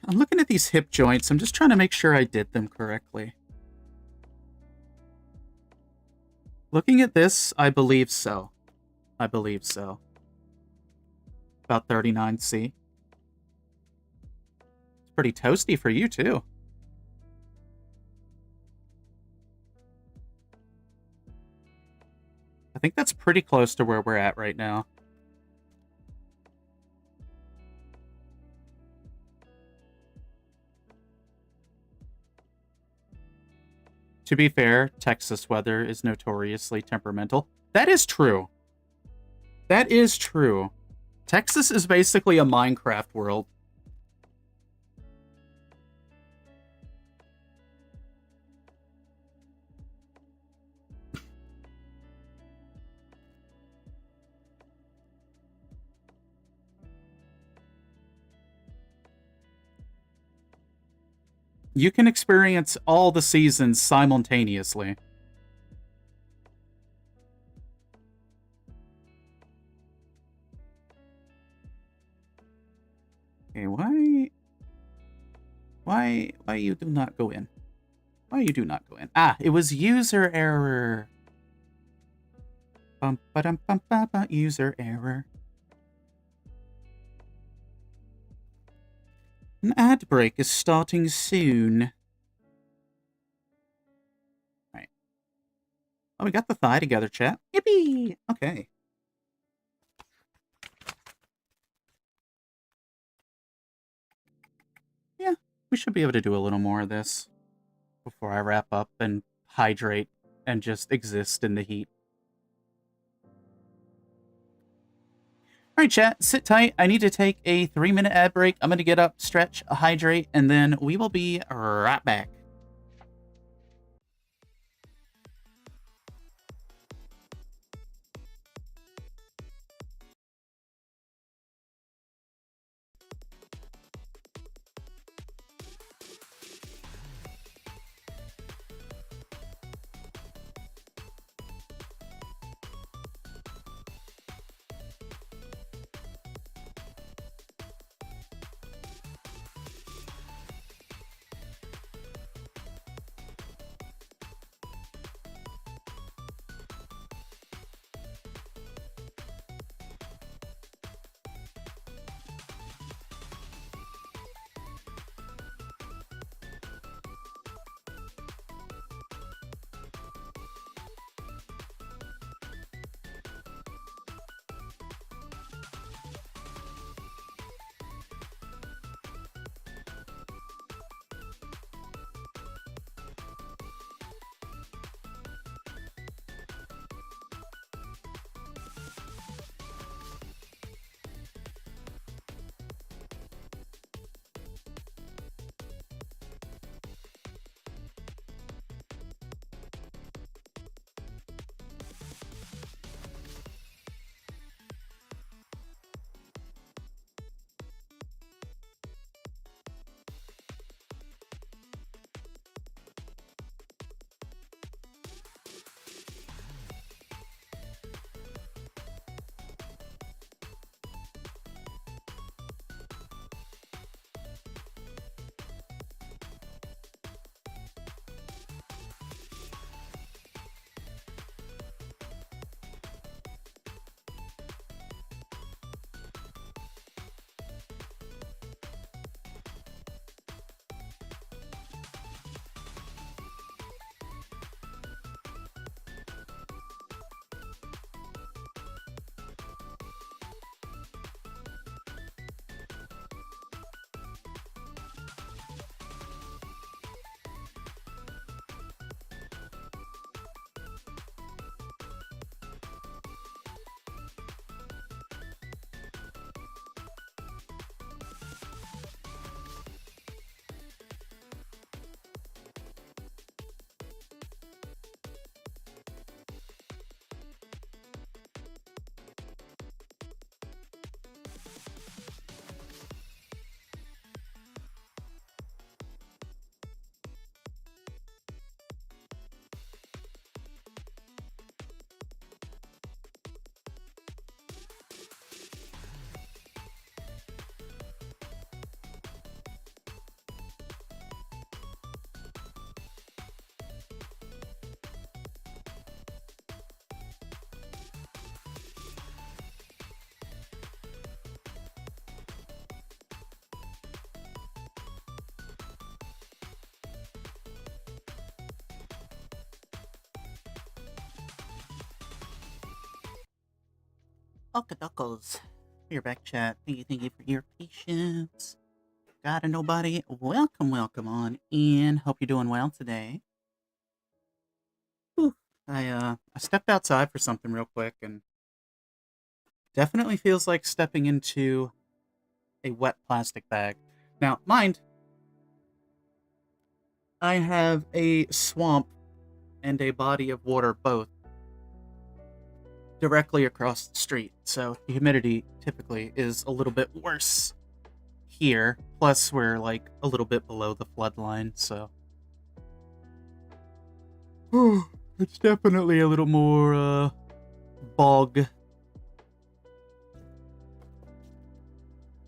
I'm looking at these hip joints. I'm just trying to make sure I did them correctly. Looking at this, I believe so. I believe so. About 39C. It's pretty toasty for you, too. I think that's pretty close to where we're at right now. To be fair, Texas weather is notoriously temperamental. That is true. That is true. Texas is basically a Minecraft world. You can experience all the seasons simultaneously. Okay, why you do not go in? Why you do not go in? Ah, it was user error. Bum ba dum bum ba ba, user error. An ad break is starting soon. Right. Oh, we got the thigh together, chat. Yippee! Okay. Yeah, we should be able to do a little more of this before I wrap up and hydrate and just exist in the heat. All right, chat, sit tight. I need to take a 3-minute ad break. I'm going to get up, stretch, hydrate, and then we will be right back. Okadokkos. You're back, chat. Thank you for your patience. Got a nobody. Welcome on in. Hope you're doing well today. Whew. I stepped outside for something real quick, and definitely feels like stepping into a wet plastic bag. Now, mind, I have a swamp and a body of water both directly across the street, so the humidity typically is a little bit worse here. Plus, we're like a little bit below the flood line, so it's definitely a little more bog.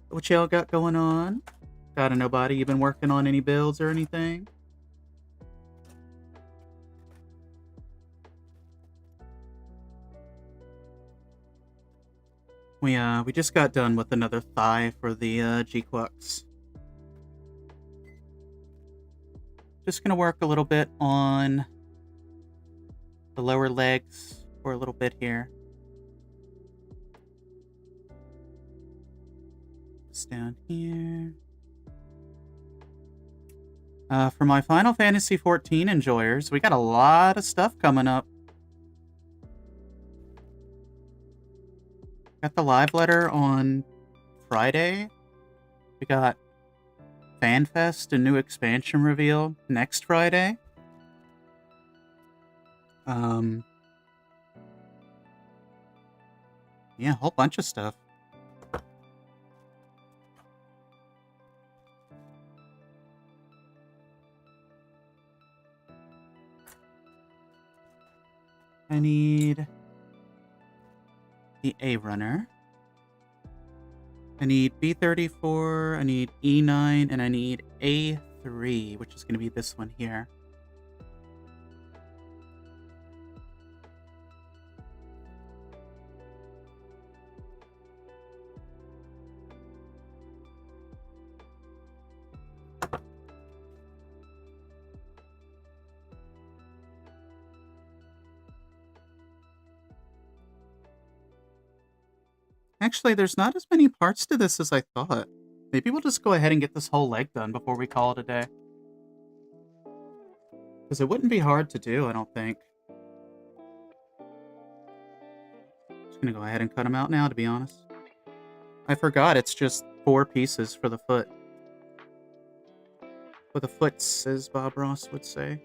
What y'all got going on? Got a nobody? You been working on any builds or anything? We just got done with another thigh for the Gquux. Just gonna work a little bit on the lower legs for a little bit here. This down here. For my Final Fantasy XIV enjoyers, we got a lot of stuff coming up. Got the live letter on Friday. We got FanFest, a new expansion reveal next Friday. Yeah, a whole bunch of stuff. I need the A runner. I need B34, I need E9, and I need A3, which is going to be this one here. Actually, there's not as many parts to this as I thought. Maybe we'll just go ahead and get this whole leg done before we call it a day. Because it wouldn't be hard to do, I don't think. Just gonna go ahead and cut them out now, to be honest. I forgot it's just 4 pieces for the foot. For the foots, as Bob Ross would say.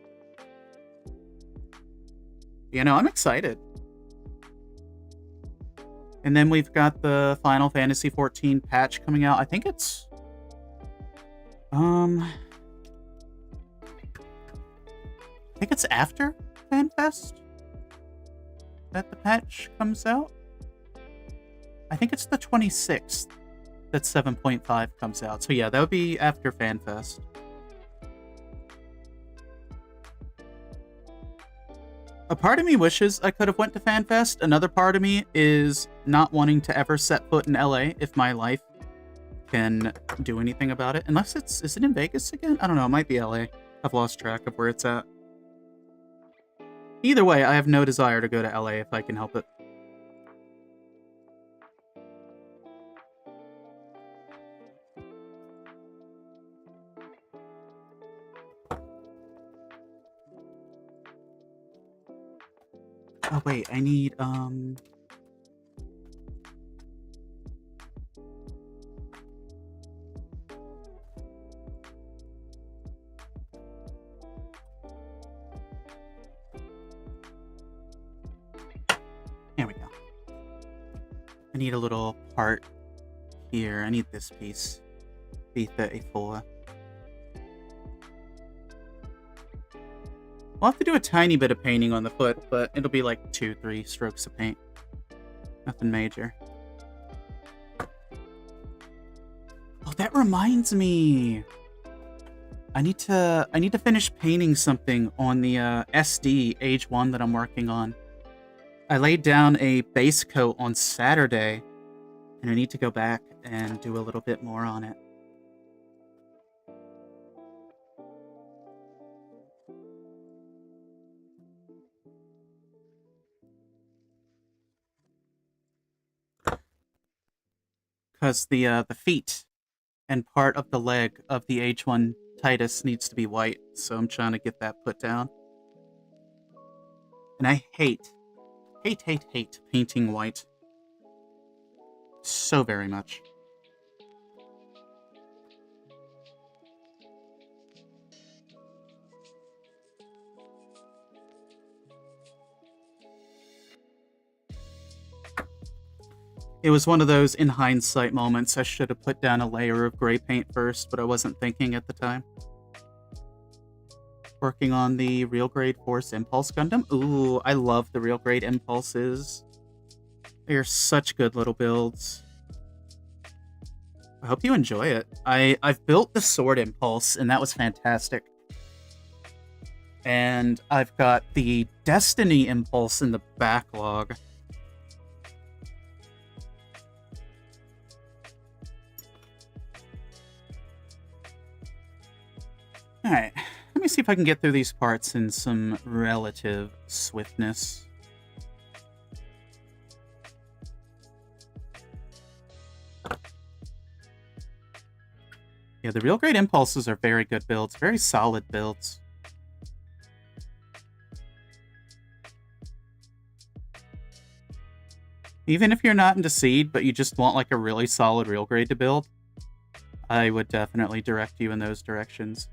You know, I'm excited. And then we've got the Final Fantasy XIV patch coming out. I think it's... I think it's after FanFest that the patch comes out. I think it's the 26th that 7.5 comes out. So yeah, that would be after FanFest. A part of me wishes I could have went to FanFest. Another part of me is not wanting to ever set foot in LA if my life can do anything about it. Unless it's... Is it in Vegas again? I don't know. It might be LA. I've lost track of where it's at. Either way, I have no desire to go to LA if I can help it. Oh, wait, I need, There we go. I need a little part here. I need this piece. B34. We'll have to do a tiny bit of painting on the foot, but it'll be like 2-3 strokes of paint. Nothing major. Oh, that reminds me. I need to finish painting something on the SD Age 1 that I'm working on. I laid down a base coat on Saturday, and I need to go back and do a little bit more on it. Because the feet and part of the leg of the H1 Titus needs to be white, so I'm trying to get that put down. And I hate painting white. So very much. It was one of those, in hindsight, moments. I should have put down a layer of gray paint first, but I wasn't thinking at the time. Working on the Real Grade Force Impulse Gundam. Ooh, I love the Real Grade Impulses. They are such good little builds. I hope you enjoy it. I've built the Sword Impulse, and that was fantastic. And I've got the Destiny Impulse in the backlog. Alright, let me see if I can get through these parts in some relative swiftness. Yeah, the real great impulses are very good builds, very solid builds. Even if you're not into seed, but you just want like a really solid real grade to build, I would definitely direct you in those directions.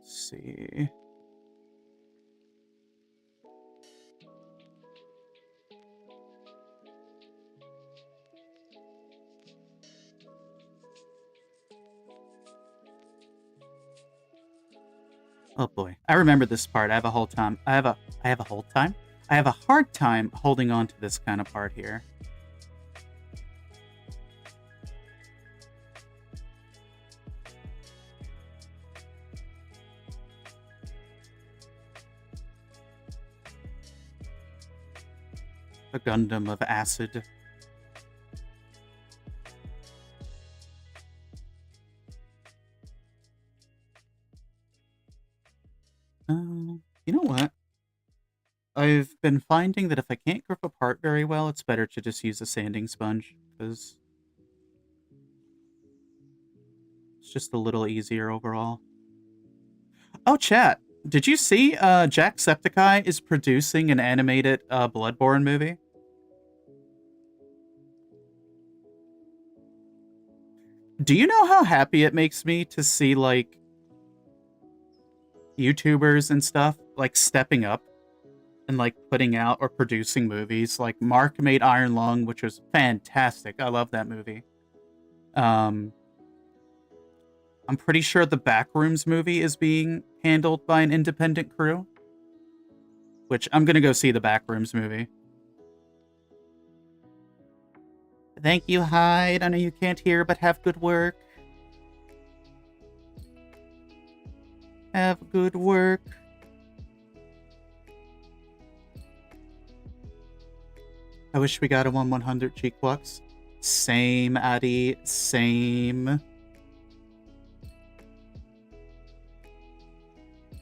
Let's see. Oh boy, I remember this part. I have a hard time holding on to this kind of part here. A Gundam of acid. You know what? I've been finding that if I can't grip a part very well, it's better to just use a sanding sponge, because it's just a little easier overall. Oh, chat! Did you see Jacksepticeye is producing an animated Bloodborne movie? Do you know how happy it makes me to see, like, YouTubers and stuff, like, stepping up and, like, putting out or producing movies? Like, Mark made Iron Lung, which was fantastic. I love that movie. I'm pretty sure the Backrooms movie is being handled by an independent crew, which I'm gonna go see the Backrooms movie. Thank you, Hyde. I know you can't hear, but have good work. Have good work. I wish we got a 1/100 HG Gquux. Same, Addy. Same.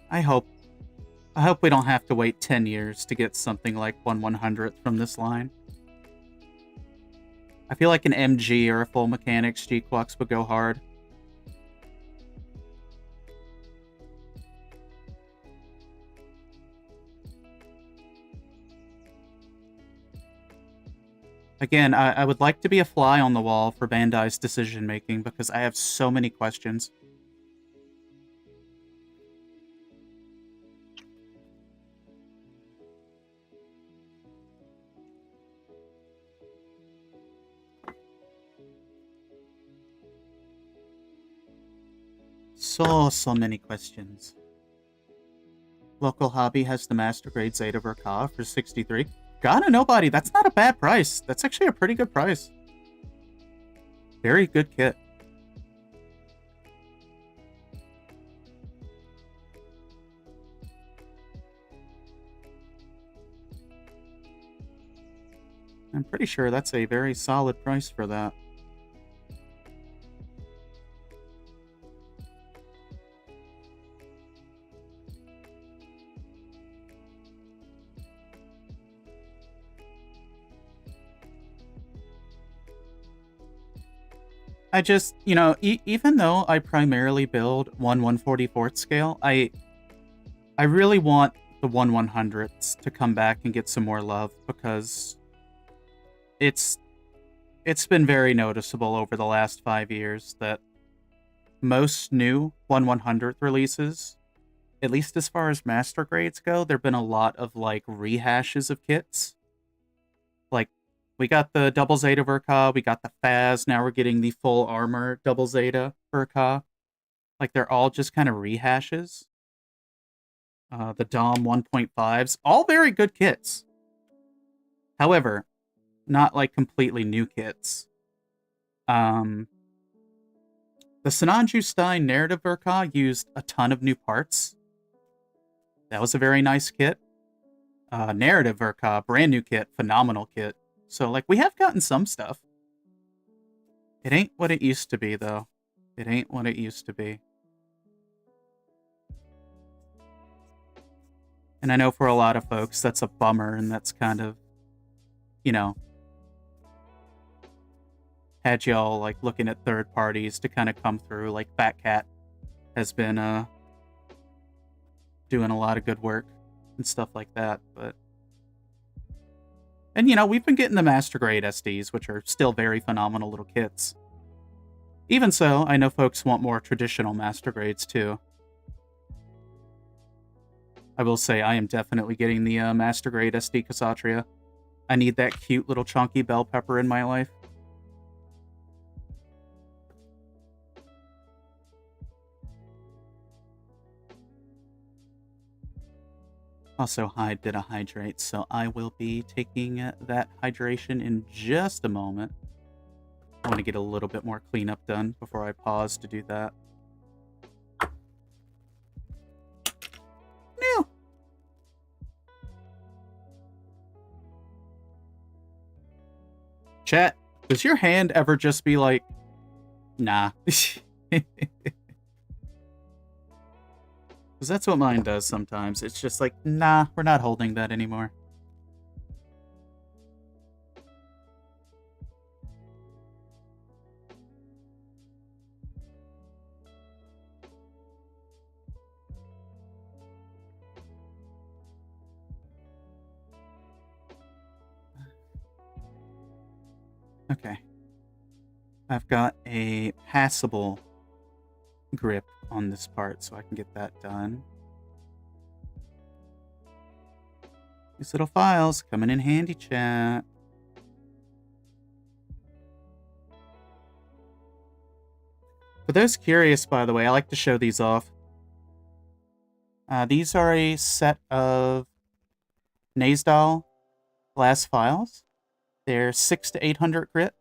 I hope we don't have to wait 10 years to get something like 1/100th from this line. I feel like an MG or a full mechanics HG Gquux would go hard. Again, I would like to be a fly on the wall for Bandai's decision-making because I have so many questions. So many questions. Local Hobby has the Master Grade Zeta Verka for 63. Gotta nobody. That's not a bad price. That's actually a pretty good price. Very good kit. I'm pretty sure that's a very solid price for that. I just, you know, even though I primarily build 1/144th scale, I really want the 1/100ths to come back and get some more love because it's been very noticeable over the last 5 years that most new 1/100th releases, at least as far as master grades go, there've been a lot of like rehashes of kits. Like, we got the double Zeta Verka, we got the Faz, now we're getting the full armor double Zeta Verka. Like, they're all just kind of rehashes. The Dom 1.5s, all very good kits. However, not like completely new kits. The Sananju Stein Narrative Verka used a ton of new parts. That was a very nice kit. Narrative Verka, brand new kit, phenomenal kit. So, like, we have gotten some stuff. It ain't what it used to be, though. It ain't what it used to be. And I know for a lot of folks that's a bummer, and that's kind of, you know, had y'all like looking at third parties to kind of come through. Like Fat Cat has been doing a lot of good work and stuff like that. But and you know, we've been getting the master grade SDs, which are still very phenomenal little kits. Even so, I know folks want more traditional master grades too. I will say I am definitely getting the master grade SD Kshatriya. I need that cute little chunky bell pepper in my life. Also, Hyde did a hydrate, so I will be taking that hydration in just a moment. I want to get a little bit more cleanup done before I pause to do that. No. Chat, does your hand ever just be like, nah? Because that's what mine does sometimes. It's just like, nah, we're not holding that anymore. Okay. I've got a passable grip on this part, so I can get that done. These little files coming in handy, chat. For those curious, by the way, I like to show these off. These are a set of Nazdal glass files. They're 600 to 800 grit.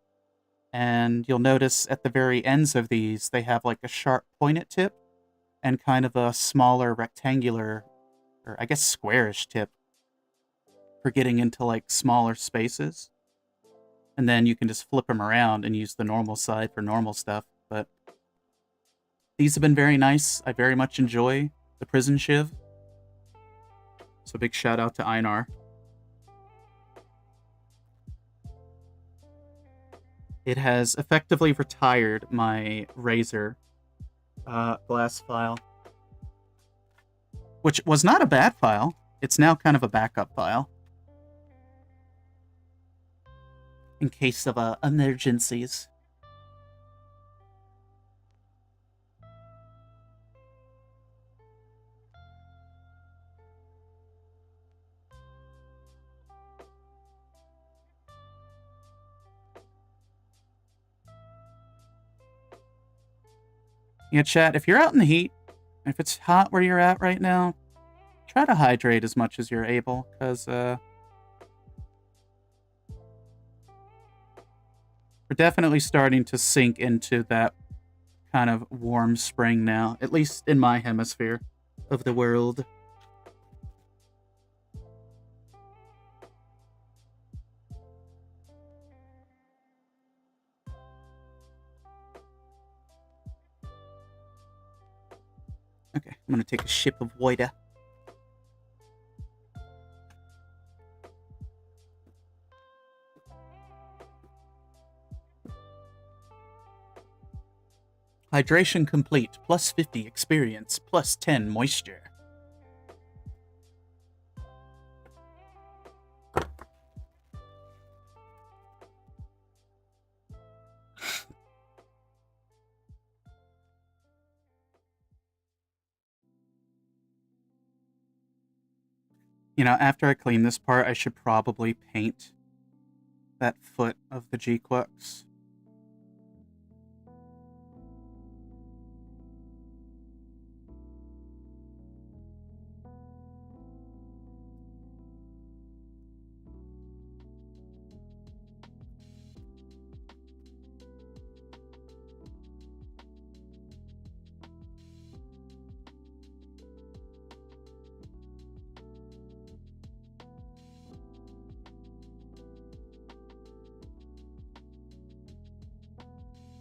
And you'll notice at the very ends of these, they have like a sharp pointed tip and kind of a smaller rectangular, or I guess squarish tip for getting into like smaller spaces. And then you can just flip them around and use the normal side for normal stuff. But these have been very nice. I very much enjoy the Prison Shiv. So big shout out to Einar. It has effectively retired my Razor glass file, which was not a bad file. It's now kind of a backup file in case of emergencies. Yeah, chat, if you're out in the heat, if it's hot where you're at right now, try to hydrate as much as you're able, because we're definitely starting to sink into that kind of warm spring now, at least in my hemisphere of the world. Okay, I'm going to take a sip of water. Hydration complete, plus 50 experience, plus 10 moisture. You know, after I clean this part, I should probably paint that foot of the Gquux.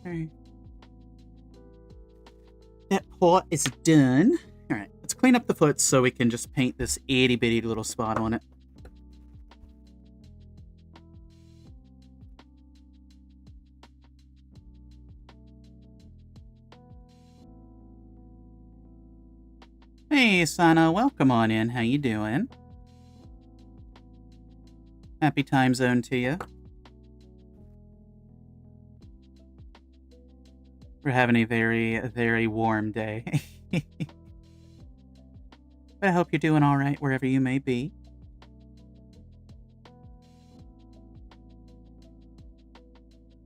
Okay. That part is done. Alright, Let's clean up the foot so we can just paint this itty bitty little spot on it. Hey, Sana, welcome on in. How you doing? Happy time zone to you. We're having a very, very warm day. But I hope you're doing all right wherever you may be.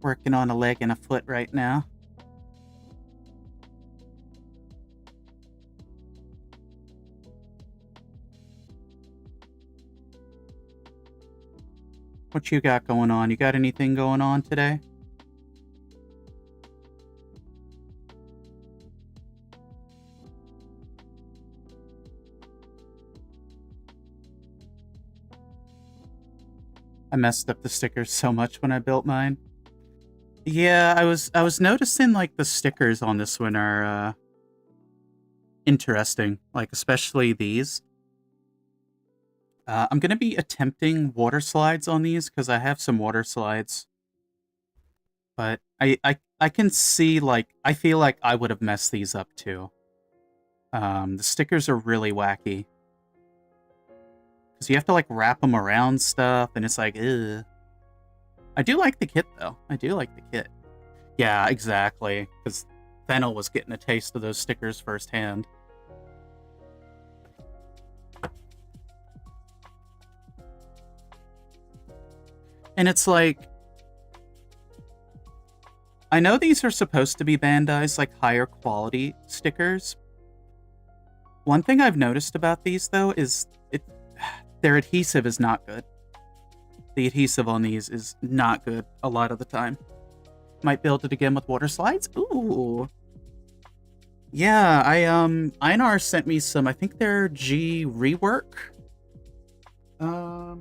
Working on a leg and a foot right now. What you got going on? You got anything going on today? I messed up the stickers so much when I built mine. Yeah, I was noticing like the stickers on this one are interesting, like especially these. I'm gonna be attempting water slides on these because I have some water slides. But I can see, like, I feel like I would have messed these up too. The stickers are really wacky. Because you have to, like, wrap them around stuff, and it's like, ugh. I do like the kit, though. I do like the kit. Yeah, exactly. Because Fennel was getting a taste of those stickers firsthand. And it's like, I know these are supposed to be Bandai's, like, higher quality stickers. One thing I've noticed about these, though, is their adhesive is not good. The adhesive on these is not good a lot of the time. Might build it again with water slides. Ooh. Yeah, Einar sent me some, I think they're G rework. I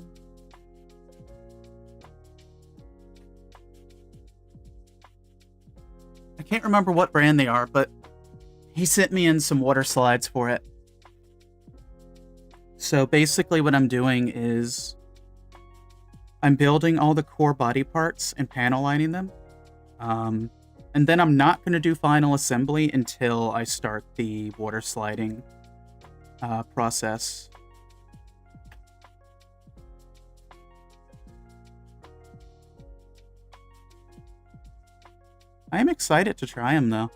can't remember what brand they are, but he sent me in some water slides for it. So basically what I'm doing is I'm building all the core body parts and panel lining them. And then I'm not going to do final assembly until I start the water sliding process. I am excited to try them, though.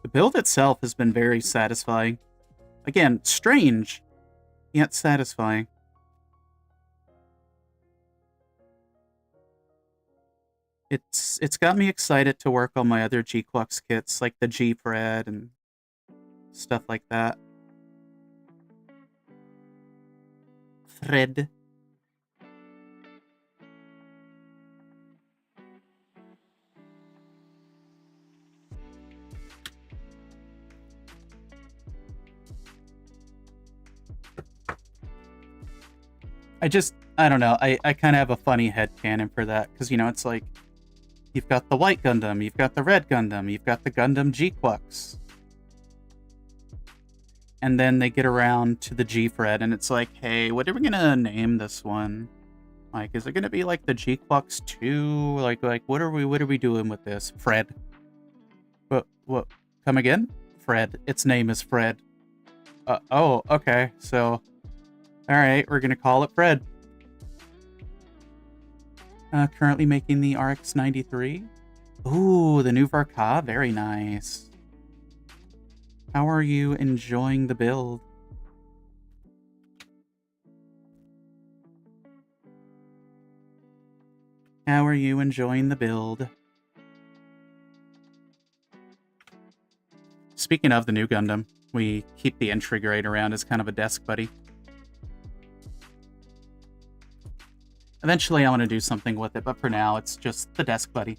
The build itself has been very satisfying. Again, strange, yet satisfying. It's got me excited to work on my other Gquux kits, like the G-Fred and stuff like that. Fred. I don't know, I kind of have a funny headcanon for that, because, you know, it's like, you've got the white Gundam, you've got the red Gundam, you've got the Gundam Gquux. And then they get around to the G-Fred, and it's like, hey, what are we gonna name this one? Like, is it gonna be like the Gquux 2? Like, what are we doing with this? Fred. What? Come again? Fred. Its name is Fred. Oh, okay, so... Alright, we're gonna call it Fred. Currently making the RX-93. Ooh, the new Varka, very nice. How are you enjoying the build? How are you enjoying the build? Speaking of the new Gundam, we keep the entry grade around as kind of a desk buddy. Eventually I want to do something with it, but for now it's just the desk buddy.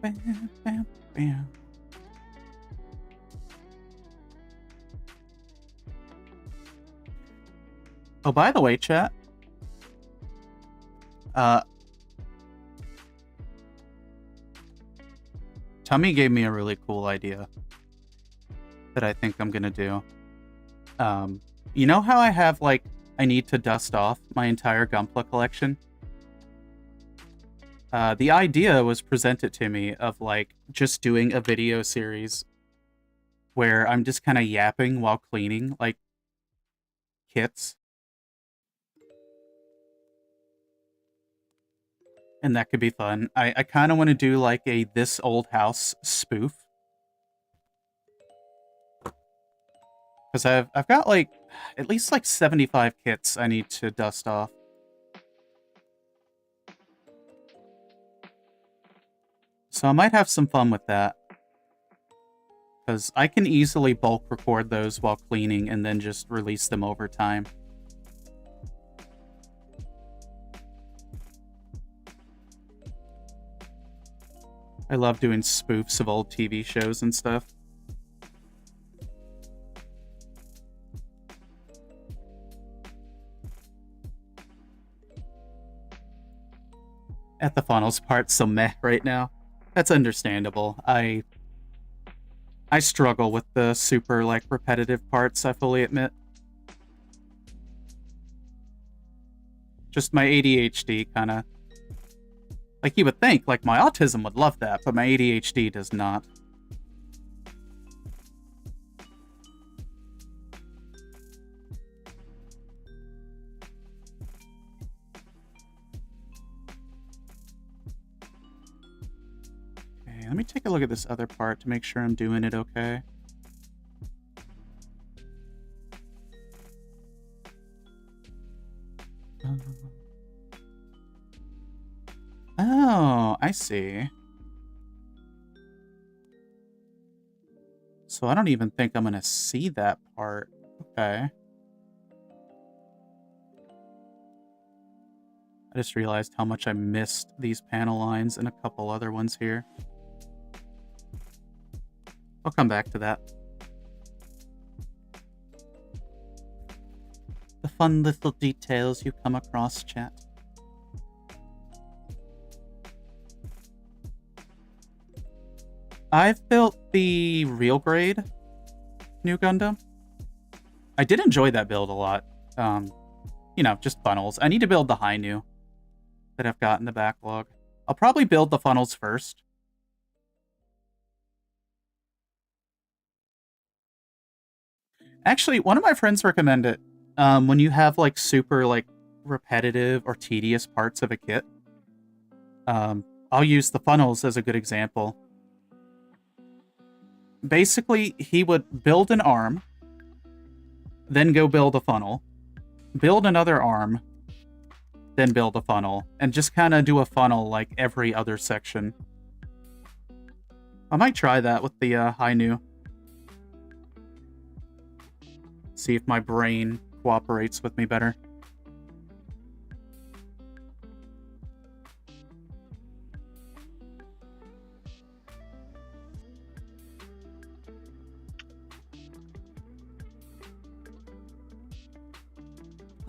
Bam, bam, bam. Oh, by the way, chat. Tummy gave me a really cool idea that I think I'm gonna do. You know how I have, like, I need to dust off my entire Gunpla collection? The idea was presented to me of, like, just doing a video series where I'm just kind of yapping while cleaning, like, kits. And that could be fun. I kind of want to do, like, a This Old House spoof. Because I've got, like, at least, like, 75 kits I need to dust off. So I might have some fun with that. Because I can easily bulk record those while cleaning and then just release them over time. I love doing spoofs of old TV shows and stuff. At the funnels part, so meh right now. That's understandable. I struggle with the super, like, repetitive parts, I fully admit. Just my ADHD kind of... Like, you would think, like, my autism would love that, but my ADHD does not. Okay, let me take a look at this other part to make sure I'm doing it okay. Oh, I see. So I don't even think I'm gonna see that part. Okay. I just realized how much I missed these panel lines and a couple other ones here. I'll come back to that. The fun little details you come across, chat. I've built the real grade new Gundam. I did enjoy that build a lot. You know, just funnels. I need to build the high new that I've got in the backlog. I'll probably build the funnels first. Actually, one of my friends recommended when you have, like, super, like, repetitive or tedious parts of a kit. I'll use the funnels as a good example. Basically, he would build an arm, then go build a funnel, build another arm, then build a funnel, and just kind of do a funnel like every other section. I might try that with the high new. See if my brain cooperates with me better.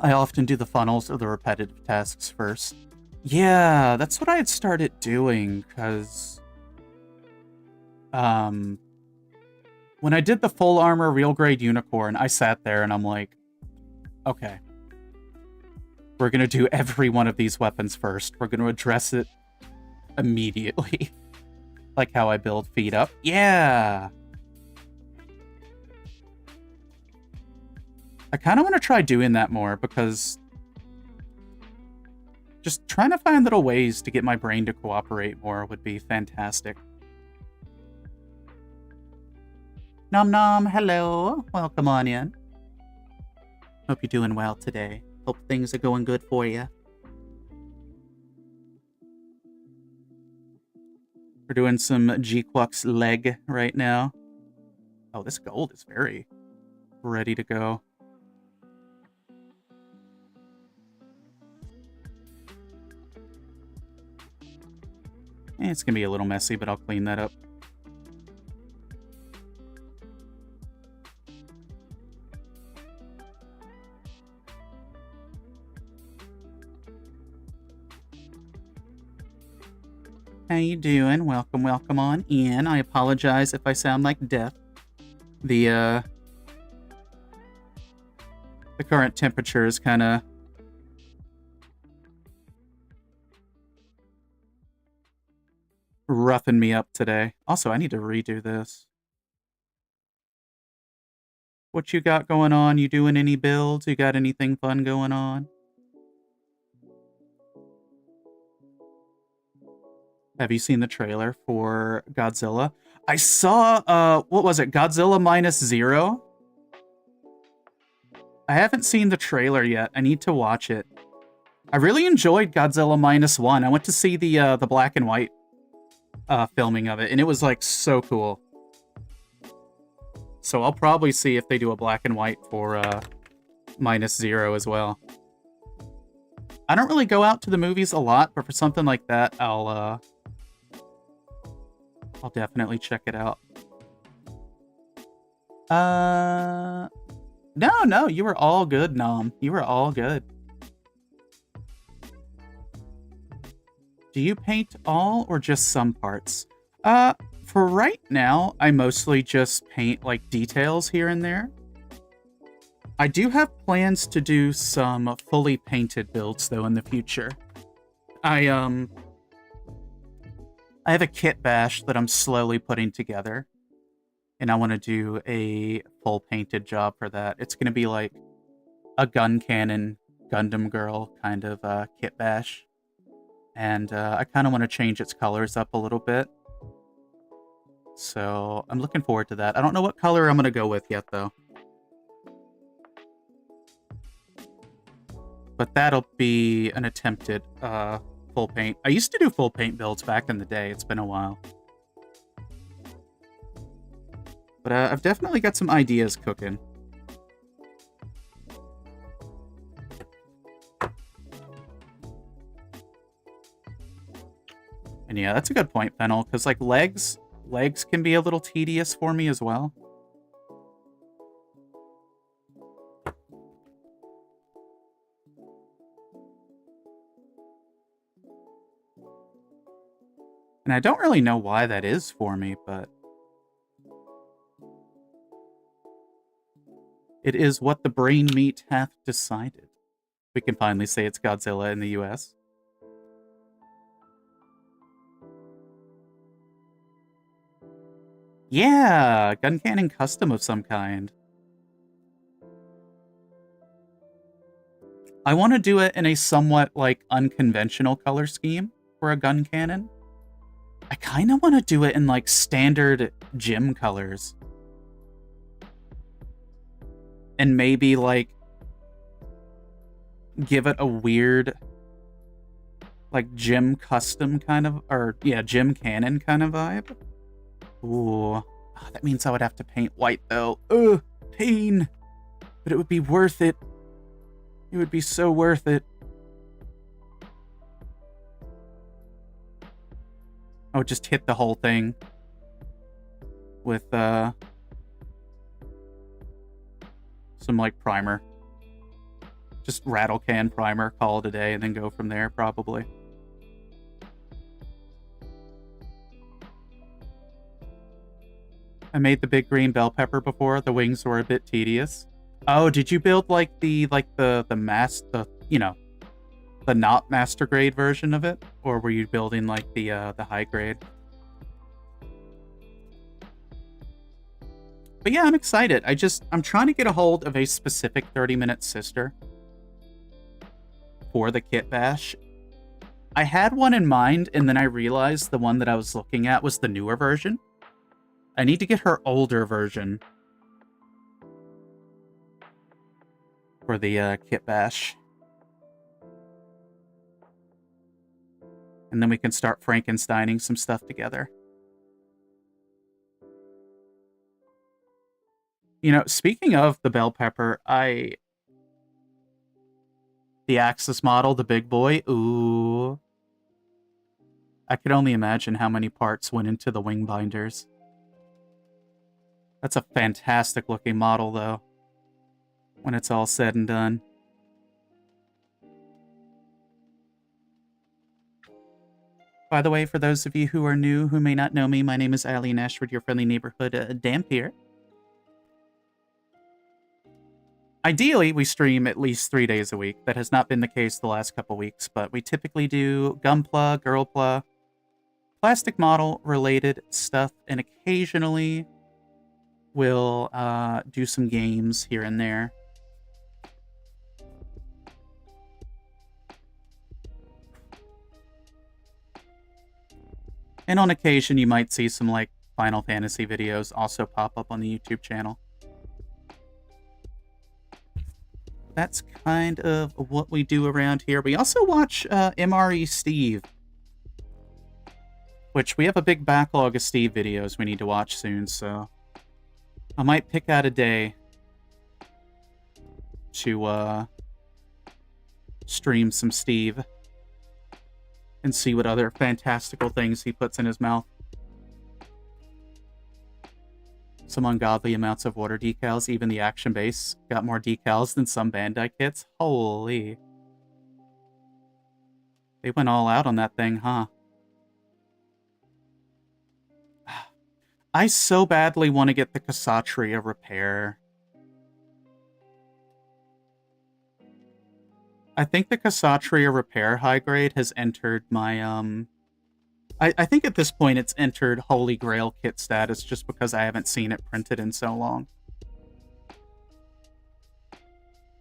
I often do the funnels or the repetitive tasks first. Yeah, that's what I had started doing, because... when I did the full armor real grade unicorn, I sat there and I'm like, okay. We're gonna do every one of these weapons first. We're gonna address it immediately. Like how I build feet up. Yeah! I kind of want to try doing that more, because just trying to find little ways to get my brain to cooperate more would be fantastic. Nom nom, hello. Welcome on in. Hope you're doing well today. Hope things are going good for you. We're doing some Gquux leg right now. Oh, this gold is very ready to go. It's gonna be a little messy, but I'll clean that up. How you doing? Welcome, welcome on in. I apologize if I sound like death. The current temperature is kind of roughing me up today. Also, I need to redo this. What you got going on? You doing any builds? You got anything fun going on? Have you seen the trailer for Godzilla? I saw, what was it? Godzilla Minus Zero? I haven't seen the trailer yet. I need to watch it. I really enjoyed Godzilla Minus One. I went to see the black and white filming of it, and it was like so cool. So I'll probably see if they do a black and white for Minus Zero as well. I don't really go out to the movies a lot, but for something like that, I'll definitely check it out. No, you were all good, Nom. You were all good. Do you paint all or just some parts? For right now, I mostly just paint like details here and there. I do have plans to do some fully painted builds though in the future. I have a kit bash that I'm slowly putting together, and I want to do a full painted job for that. It's going to be like a gun cannon Gundam girl kind of kit bash, and I kind of want to change its colors up a little bit. So I'm looking forward to that. I don't know what color I'm going to go with yet though. But that'll be an attempted full paint. I used to do full paint builds back in the day. It's been a while. But I've definitely got some ideas cooking. And yeah, that's a good point, Fennel, because like legs can be a little tedious for me as well. And I don't really know why that is for me, but it is what the brain meat hath decided. We can finally say it's Godzilla in the US. Yeah, gun cannon custom of some kind. I want to do it in a somewhat like unconventional color scheme for a gun cannon. I kind of want to do it in like standard gym colors. And maybe like give it a weird like gym custom kind of, or yeah, gym cannon kind of vibe. Ooh, oh, that means I would have to paint white though. Ugh, pain. But it would be worth it. It would be so worth it. I would just hit the whole thing with some like primer. Just rattle can primer, call it a day, and then go from there probably. I made the big green bell pepper before. The wings were a bit tedious. Oh, did you build like the you know, the not master grade version of it, or were you building like the high grade? But yeah, I'm excited. I'm trying to get a hold of a specific 30-minute sister for the kit bash. I had one in mind, and then I realized the one that I was looking at was the newer version. I need to get her older version for the kit bash. And then we can start Frankensteining some stuff together. You know, speaking of the bell pepper, the Axis model, the big boy, ooh. I could only imagine how many parts went into the wing binders. That's a fantastic looking model, though, when it's all said and done. By the way, for those of you who are new, who may not know me, my name is Alien Ashford, your friendly neighborhood Dampier. Ideally, we stream at least 3 days a week. That has not been the case the last couple weeks, but we typically do Gunpla, Girlpla, plastic model related stuff, and occasionally we'll do some games here and there. And on occasion, you might see some, like, Final Fantasy videos also pop up on the YouTube channel. That's kind of what we do around here. We also watch MRE Steve, which we have a big backlog of Steve videos we need to watch soon, so I might pick out a day to stream some Steve and see what other fantastical things he puts in his mouth. Some ungodly amounts of water decals. Even the action base got more decals than some Bandai kits. Holy. They went all out on that thing, huh? I so badly want to get the Kshatriya repair. I think the Kshatriya repair high grade has entered my, I think at this point it's entered Holy Grail kit status just because I haven't seen it printed in so long.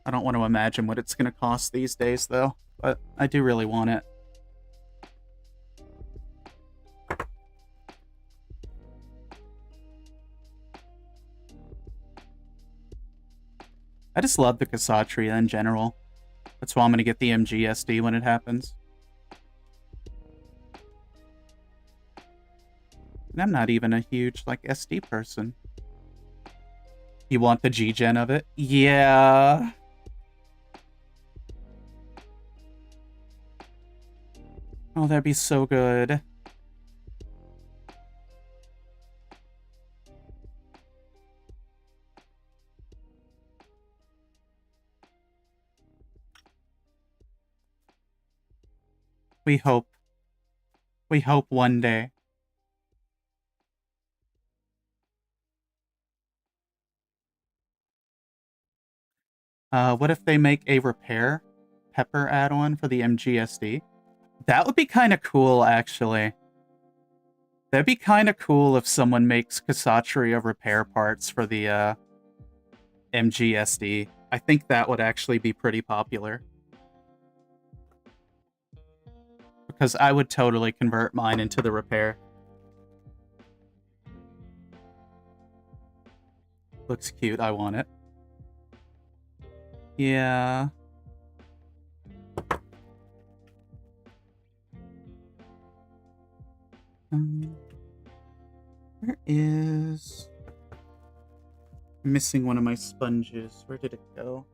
I don't want to imagine what it's going to cost these days, though, but I do really want it. I just love the Kshatriya in general. That's why I'm going to get the MGSD when it happens. And I'm not even a huge, like, SD person. You want the G-Gen of it? Yeah. Oh, that'd be so good. We hope. We hope one day. What if they make a repair pepper add-on for the MGSD? That would be kind of cool, actually. That'd be kind of cool if someone makes Kshatriya repair parts for the MGSD. I think that would actually be pretty popular. Because I would totally convert mine into the repair. Looks cute, I want it. Yeah. Where is... I'm missing one of my sponges. Where did it go?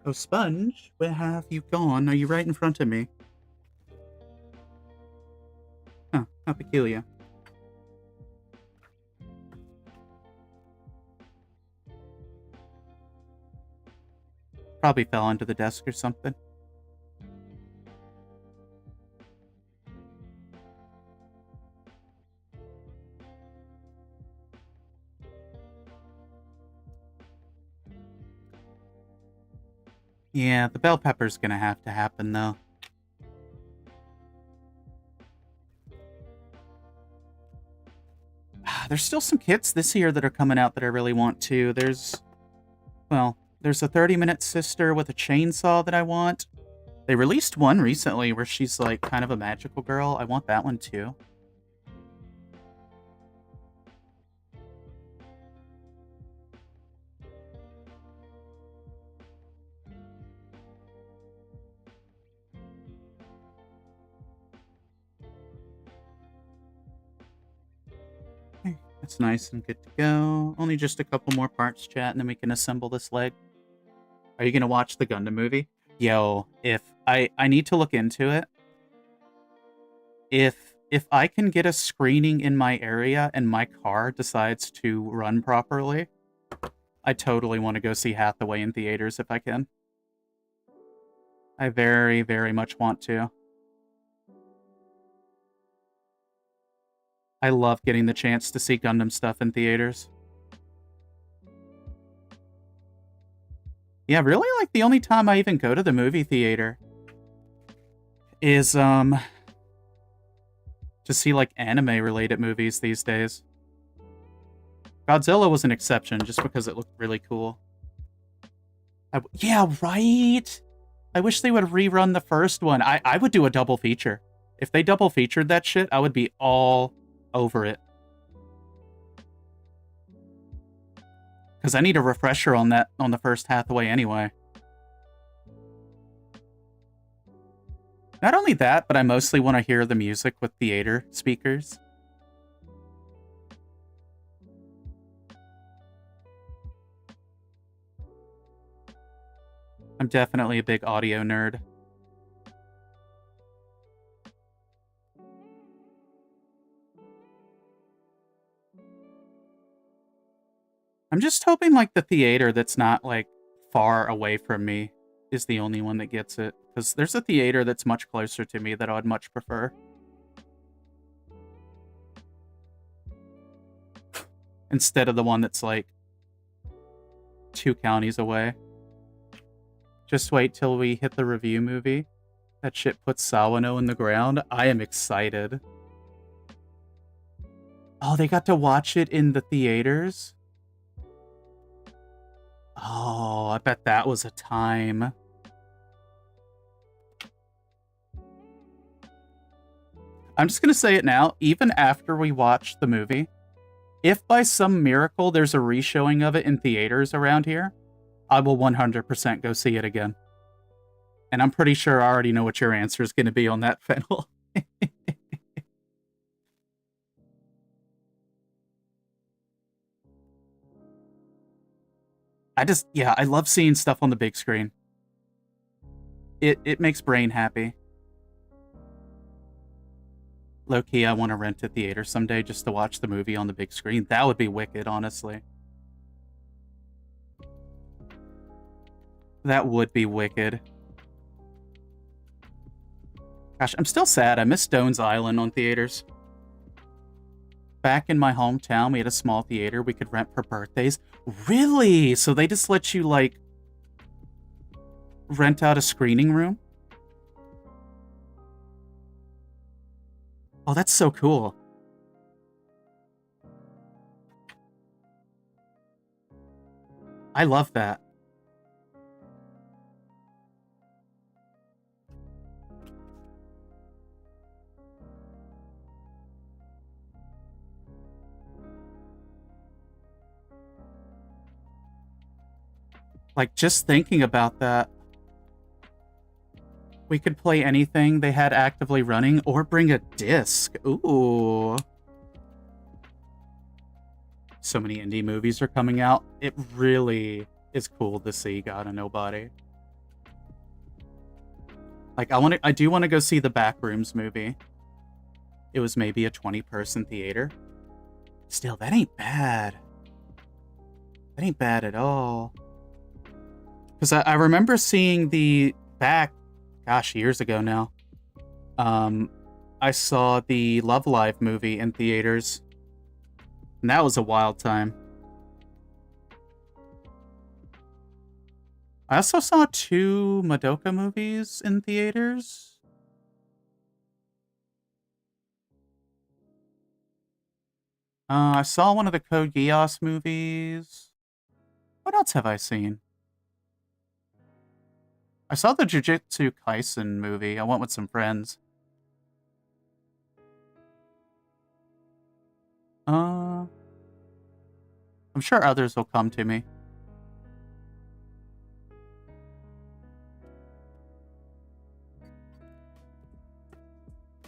Oh, sponge? Where have you gone? Are you right in front of me? Huh, how peculiar. Probably fell onto the desk or something. Yeah, the bell pepper's gonna have to happen, though. There's still some kits this year that are coming out that I really want to. There's a 30-minute sister with a chainsaw that I want. They released one recently where she's, like, kind of a magical girl. I want that one, too. That's nice and good to go. Only just a couple more parts, chat, and then we can assemble this leg. Are you going to watch the Gundam movie? Yo, if I need to look into it. if I can get a screening in my area and my car decides to run properly, I totally want to go see Hathaway in theaters if I can. I very, very much want to. I love getting the chance to see Gundam stuff in theaters. Yeah, really, like, the only time I even go to the movie theater is, to see, like, anime-related movies these days. Godzilla was an exception, just because it looked really cool. Yeah, right? I wish they would rerun the first one. I would do a double feature. If they double featured that shit, I would be all over it. Because I need a refresher on that, on the first Hathaway anyway. Not only that, but I mostly want to hear the music with theater speakers. I'm definitely a big audio nerd. I'm just hoping, like, the theater that's not, like, far away from me is the only one that gets it. Because there's a theater that's much closer to me that I would much prefer. Instead of the one that's, like, 2 counties away. Just wait till we hit the review movie. That shit puts Sawano in the ground. I am excited. Oh, they got to watch it in the theaters? Oh, I bet that was a time. I'm just going to say it now. Even after we watch the movie, if by some miracle there's a re-showing of it in theaters around here, I will 100% go see it again. And I'm pretty sure I already know what your answer is going to be on that, Fennel. I love seeing stuff on the big screen. It makes brain happy. Low-key, I want to rent a theater someday just to watch the movie on the big screen. That would be wicked, honestly. That would be wicked. Gosh, I'm still sad. I miss Stone's Island on theaters. Back in my hometown, we had a small theater we could rent for birthdays. Really? So they just let you, like, rent out a screening room? Oh, that's so cool. I love that. Like, just thinking about that. We could play anything they had actively running, or bring a disc. Ooh. So many indie movies are coming out. It really is cool to see God of Nobody. Like, I do want to go see the Backrooms movie. It was maybe a 20-person theater. Still, that ain't bad. That ain't bad at all. Because I remember seeing the back, gosh, years ago now. I saw the Love Live movie in theaters. And that was a wild time. I also saw 2 Madoka movies in theaters. I saw one of the Code Geass movies. What else have I seen? I saw the Jujutsu Kaisen movie. I went with some friends. I'm sure others will come to me.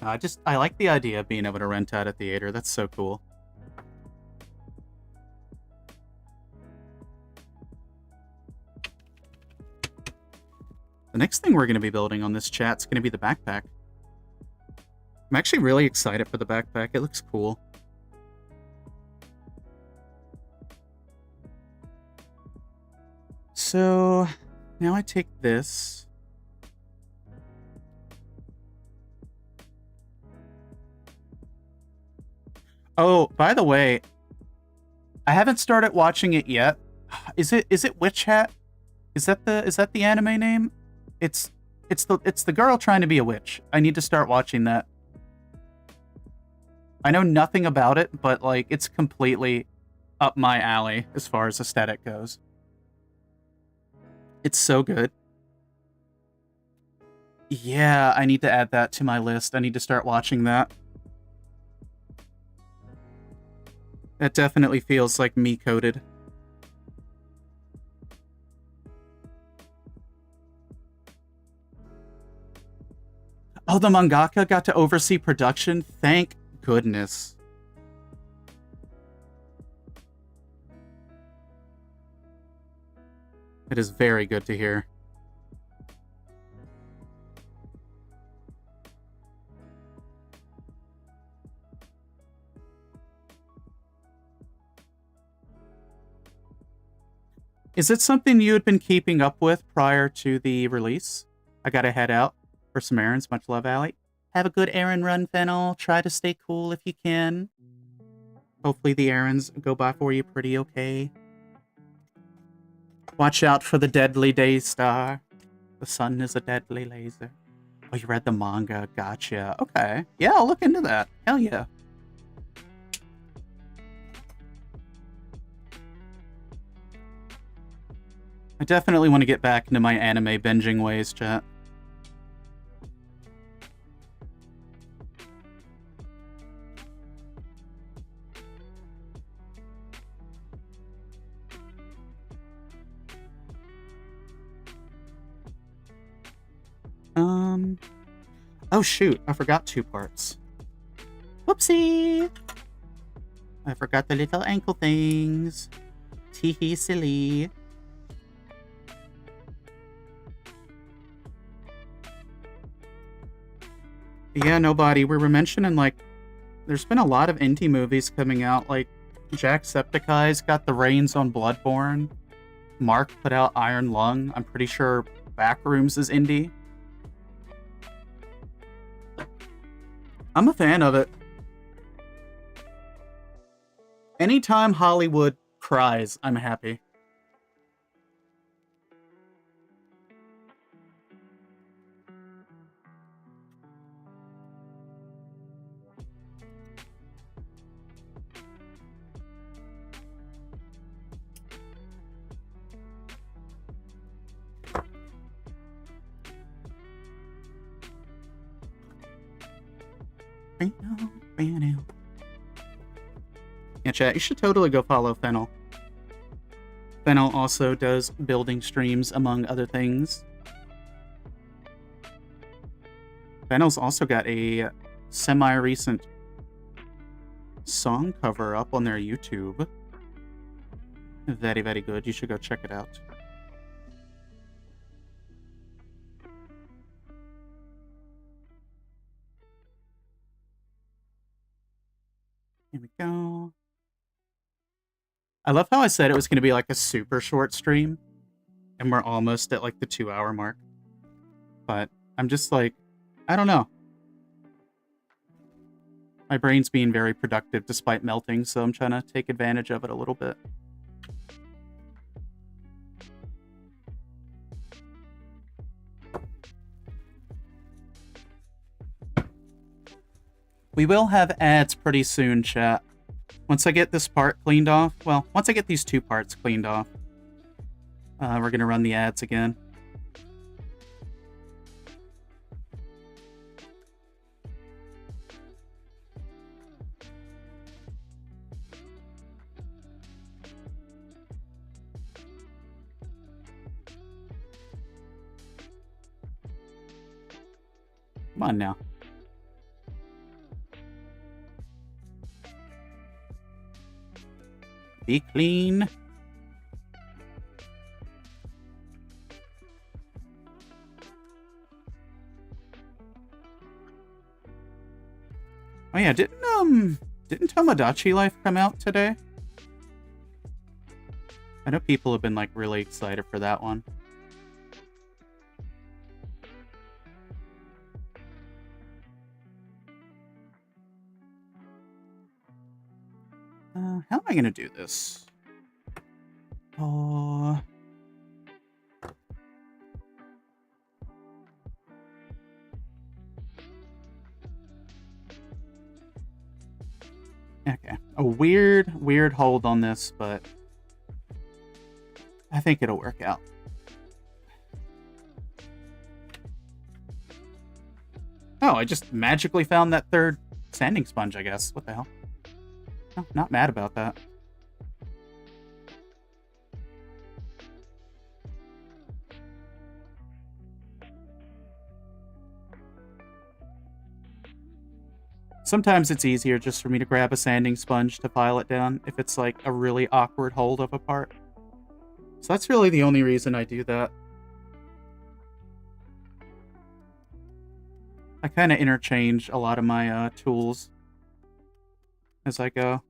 I like the idea of being able to rent out a theater. That's so cool. The next thing we're going to be building on this chat's going to be the backpack. I'm actually really excited for the backpack. It looks cool. So now I take this. Oh, by the way, I haven't started watching it yet. Is it Witch Hat? Is that the anime name? It's the girl trying to be a witch. I need to start watching that. I know nothing about it, but like it's completely up my alley as far as aesthetic goes. It's so good. Yeah, I need to add that to my list. I need to start watching that. That definitely feels like me coded. Oh, the mangaka got to oversee production? Thank goodness. It is very good to hear. Is it something you had been keeping up with prior to the release? I gotta head out for some errands. Much love, Allie. Have a good errand run, Fennel. Try to stay cool if you can. Hopefully the errands go by for you pretty okay. Watch out for the deadly day star. The sun is a deadly laser. Oh, you read the manga. Gotcha. Okay. Yeah, I'll look into that. Hell yeah. I definitely want to get back into my anime binging ways, chat. Oh shoot, I forgot 2 parts. Whoopsie! I forgot the little ankle things. Tee-hee, silly. Yeah, nobody. We were mentioning, like, there's been a lot of indie movies coming out. Like, Jacksepticeye's got the reins on Bloodborne. Mark put out Iron Lung. I'm pretty sure Backrooms is indie. I'm a fan of it. Anytime Hollywood cries, I'm happy. Yeah, chat, you should totally go follow Fennel. Fennel also does building streams, among other things. Fennel's also got a semi-recent song cover up on their YouTube. Very, very good. You should go check it out. Here we go. I love how I said it was going to be like a super short stream, and we're almost at like the 2-hour mark. But I'm just like, I don't know. My brain's being very productive despite melting, so I'm trying to take advantage of it a little bit. We will have ads pretty soon, chat. Once I get this part cleaned off, well, once I get these 2 parts cleaned off, we're going to run the ads again. Come on now. Be clean. Oh yeah, didn't Tomodachi Life come out today? I know people have been like really excited for that one. How am I gonna do this? Oh. Okay. A weird hold on this, but I think it'll work out. Oh, I just magically found that third sanding sponge, I guess. What the hell? No, not mad about that. Sometimes it's easier just for me to grab a sanding sponge to file it down if it's like a really awkward hold of a part. So that's really the only reason I do that. I kind of interchange a lot of my tools as I go.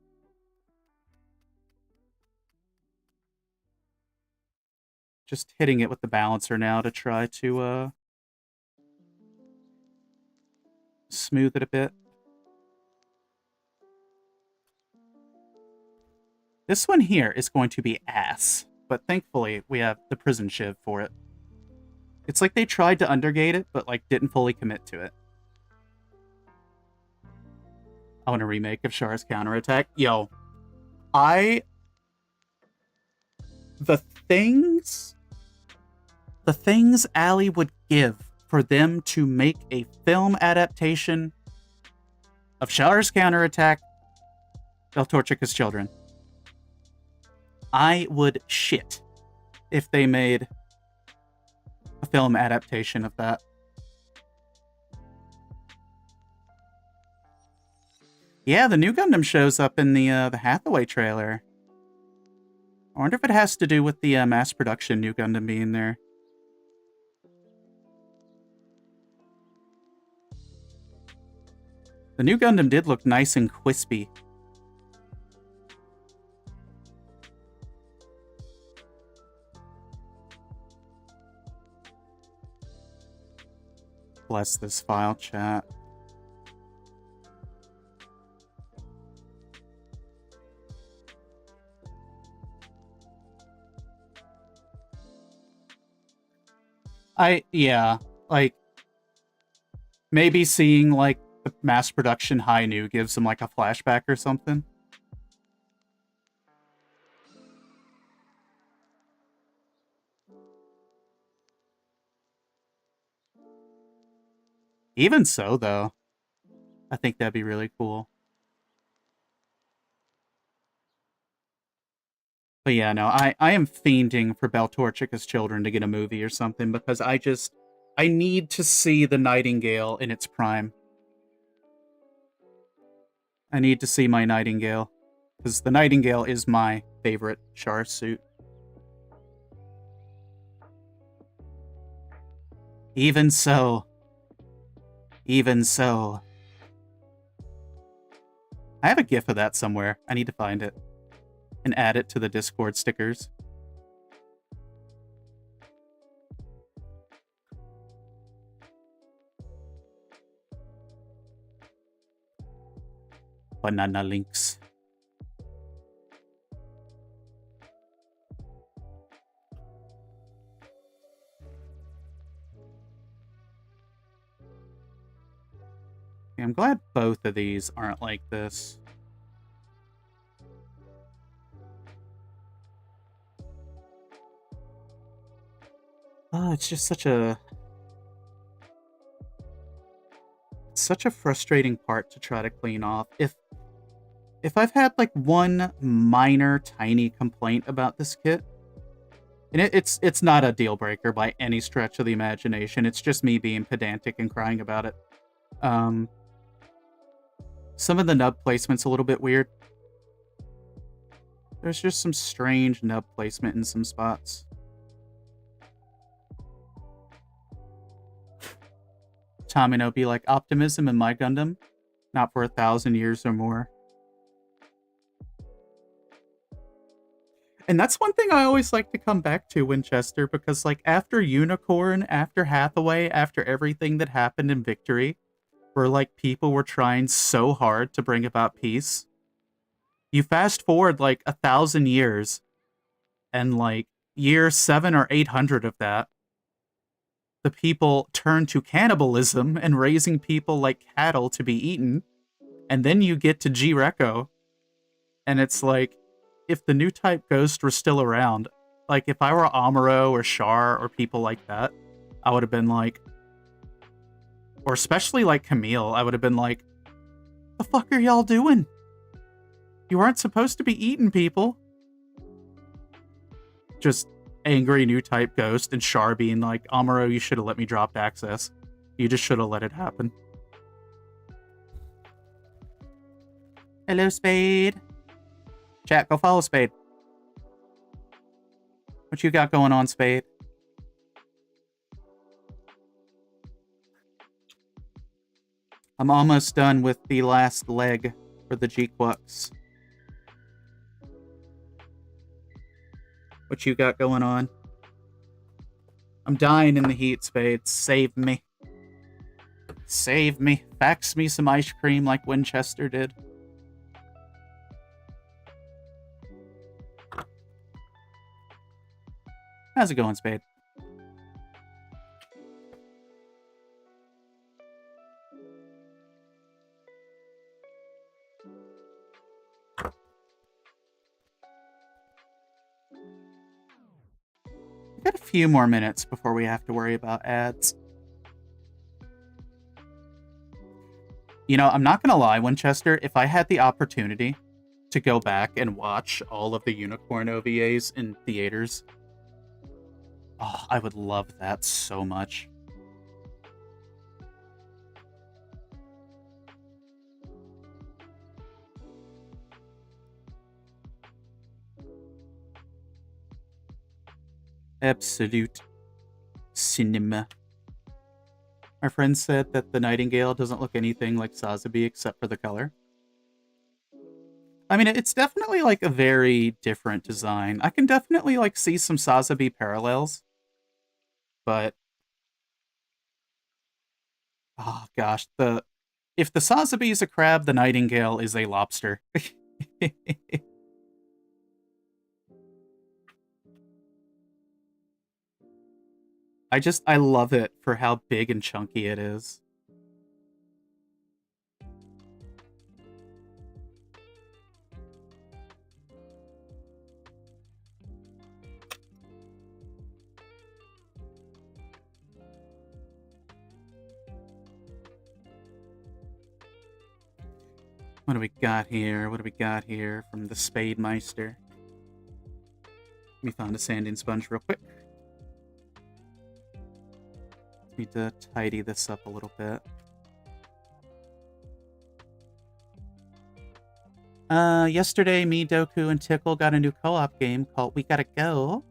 Just hitting it with the balancer now to try to smooth it a bit. This one here is going to be ass, but thankfully we have the prison shiv for it. It's like they tried to undergate it, but like didn't fully commit to it. I want a remake of Char's counterattack. Yo, the things Ali would give for them to make a film adaptation of Char's counterattack, Beltorchika's Children. I would shit if they made a film adaptation of that. Yeah, the new Gundam shows up in the Hathaway trailer. I wonder if it has to do with the mass production new Gundam being there. The new Gundam did look nice and crispy. Bless this file chat. Yeah, like, maybe seeing, like, the mass production High Nu gives them, like, a flashback or something. Even so, though, I think that'd be really cool. But yeah, no, I am fiending for Beltorchika's Children to get a movie or something, because I need to see the Nightingale in its prime. I need to see my Nightingale, because the Nightingale is my favorite Char suit. Even so. Even so. I have a GIF of that somewhere. I need to find it and add it to the Discord stickers. Banana links. Okay, I'm glad both of these aren't like this. Oh, it's just such a frustrating part to try to clean off. If I've had like one minor tiny complaint about this kit, and it's not a deal breaker by any stretch of the imagination, it's just me being pedantic and crying about it. Some of the nub placement's a little bit weird. There's just some strange nub placement in some spots. Tomino be like, optimism in my Gundam? Not for 1,000 years or more. And that's one thing I always like to come back to, Winchester, because, like, after Unicorn, after Hathaway, after everything that happened in Victory, where, like, people were trying so hard to bring about peace, you fast forward, like, 1,000 years, and, like, year 7 or 800 of that, the people turn to cannibalism and raising people like cattle to be eaten, and then you get to Gquux, and it's like, if the new type Ghost were still around, like, if I were Amuro or Char or people like that, I would have been like, or especially like Camille, I would have been like, the fuck are y'all doing? You aren't supposed to be eating people. Just angry new type Ghost, and Char being like, Amuro, you should have let me drop access. You just should have let it happen. Hello, Spade. Chat, go follow Spade. What you got going on, Spade? I'm almost done with the last leg for the Gquux. What you got going on? I'm dying in the heat, Spade. Save me. Save me. Fax me some ice cream like Winchester did. How's it going, Spade? We've got a few more minutes before we have to worry about ads. You know, I'm not going to lie, Winchester, if I had the opportunity to go back and watch all of the Unicorn OVAs in theaters, oh, I would love that so much. Absolute cinema. My friend said that the Nightingale doesn't look anything like Sazabi except for the color. I mean, it's definitely like a very different design. I can definitely like see some Sazabi parallels. But oh gosh, if the Sazabi is a crab, the Nightingale is a lobster. I love it for how big and chunky it is. What do we got here? What do we got here from the Spade Meister? Let me find a sanding sponge real quick. Need to tidy this up a little bit. Yesterday, me, Doku, and Tickle got a new co-op game called We Gotta Go,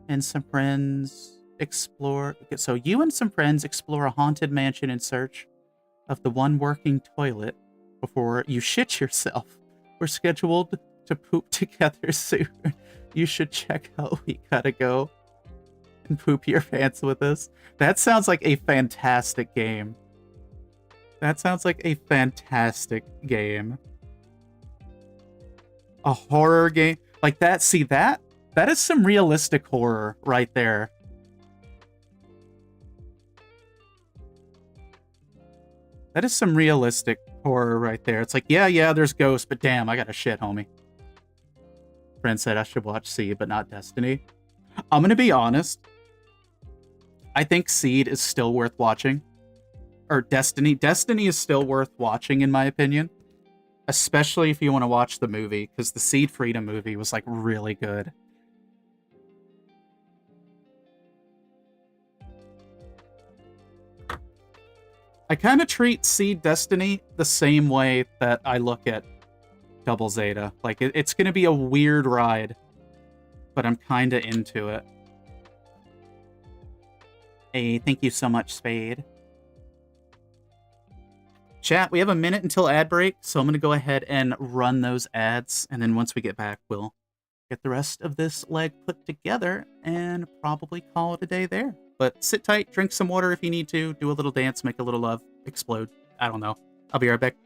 and some friends explore... So you and some friends explore a haunted mansion in search of the one working toilet before you shit yourself. We're scheduled to poop together soon. You should check out We Gotta Go and poop your pants with us. That sounds like a fantastic game. That sounds like a fantastic game. A horror game like that. See, that is some realistic horror right there. That is some realistic horror right there. It's like, yeah, there's ghosts, but damn, I got a shit, homie. Friend said I should watch Seed, but not Destiny. I'm gonna be honest. I think Seed is still worth watching. Or Destiny. Destiny is still worth watching, in my opinion. Especially if you want to watch the movie, because the Seed Freedom movie was, like, really good. I kind of treat Seed Destiny the same way that I look at Double Zeta. Like, it's going to be a weird ride, but I'm kind of into it. Hey, thank you so much, Spade. Chat, we have a minute until ad break, so I'm going to go ahead and run those ads, and then once we get back, we'll get the rest of this leg put together and probably call it a day there. But sit tight, drink some water if you need to, do a little dance, make a little love, explode. I don't know. I'll be right back.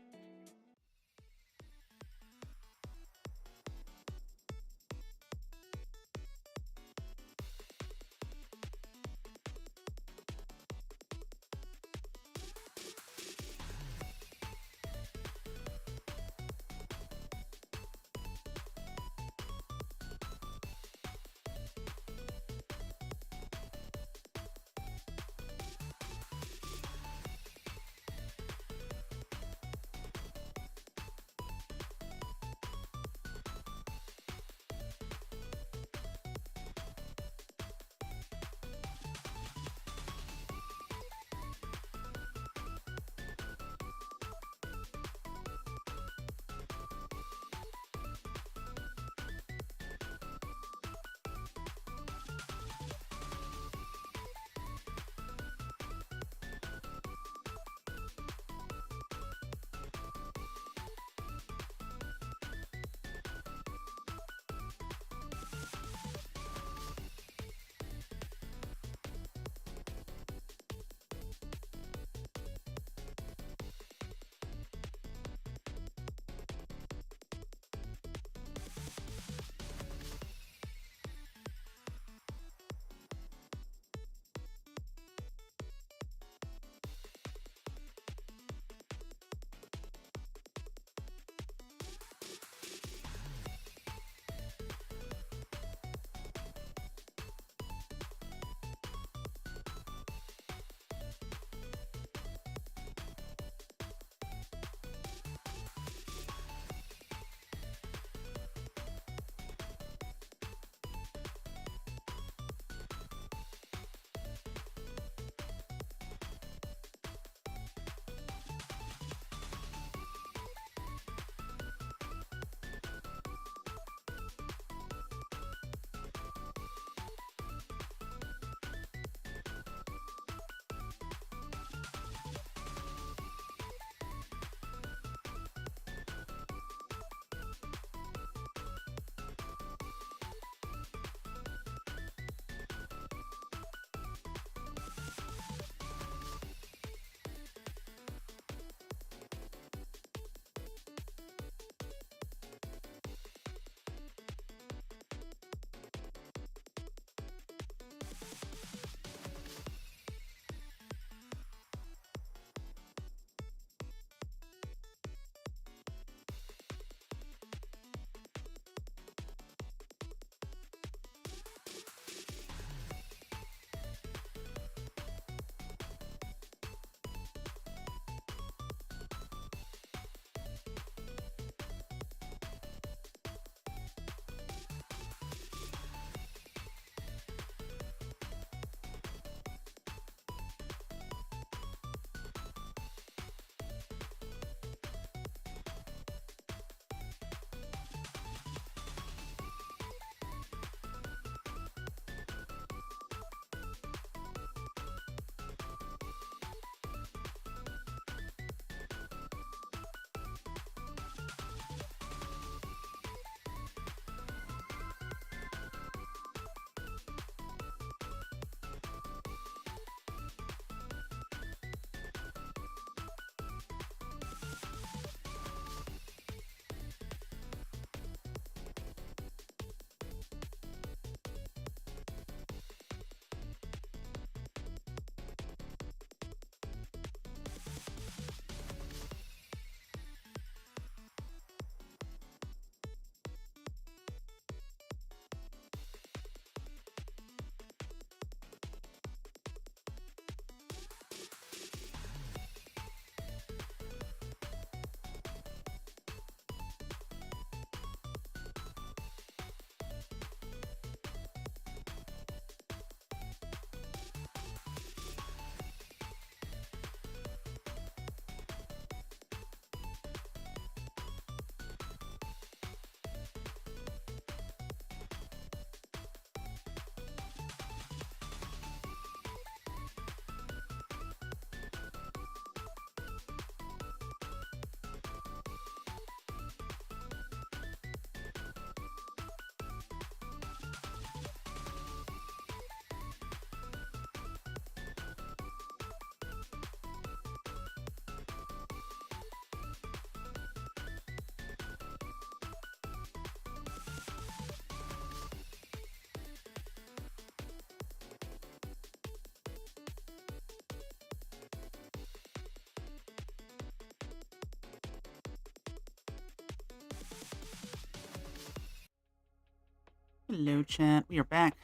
Hello, chat. We are back.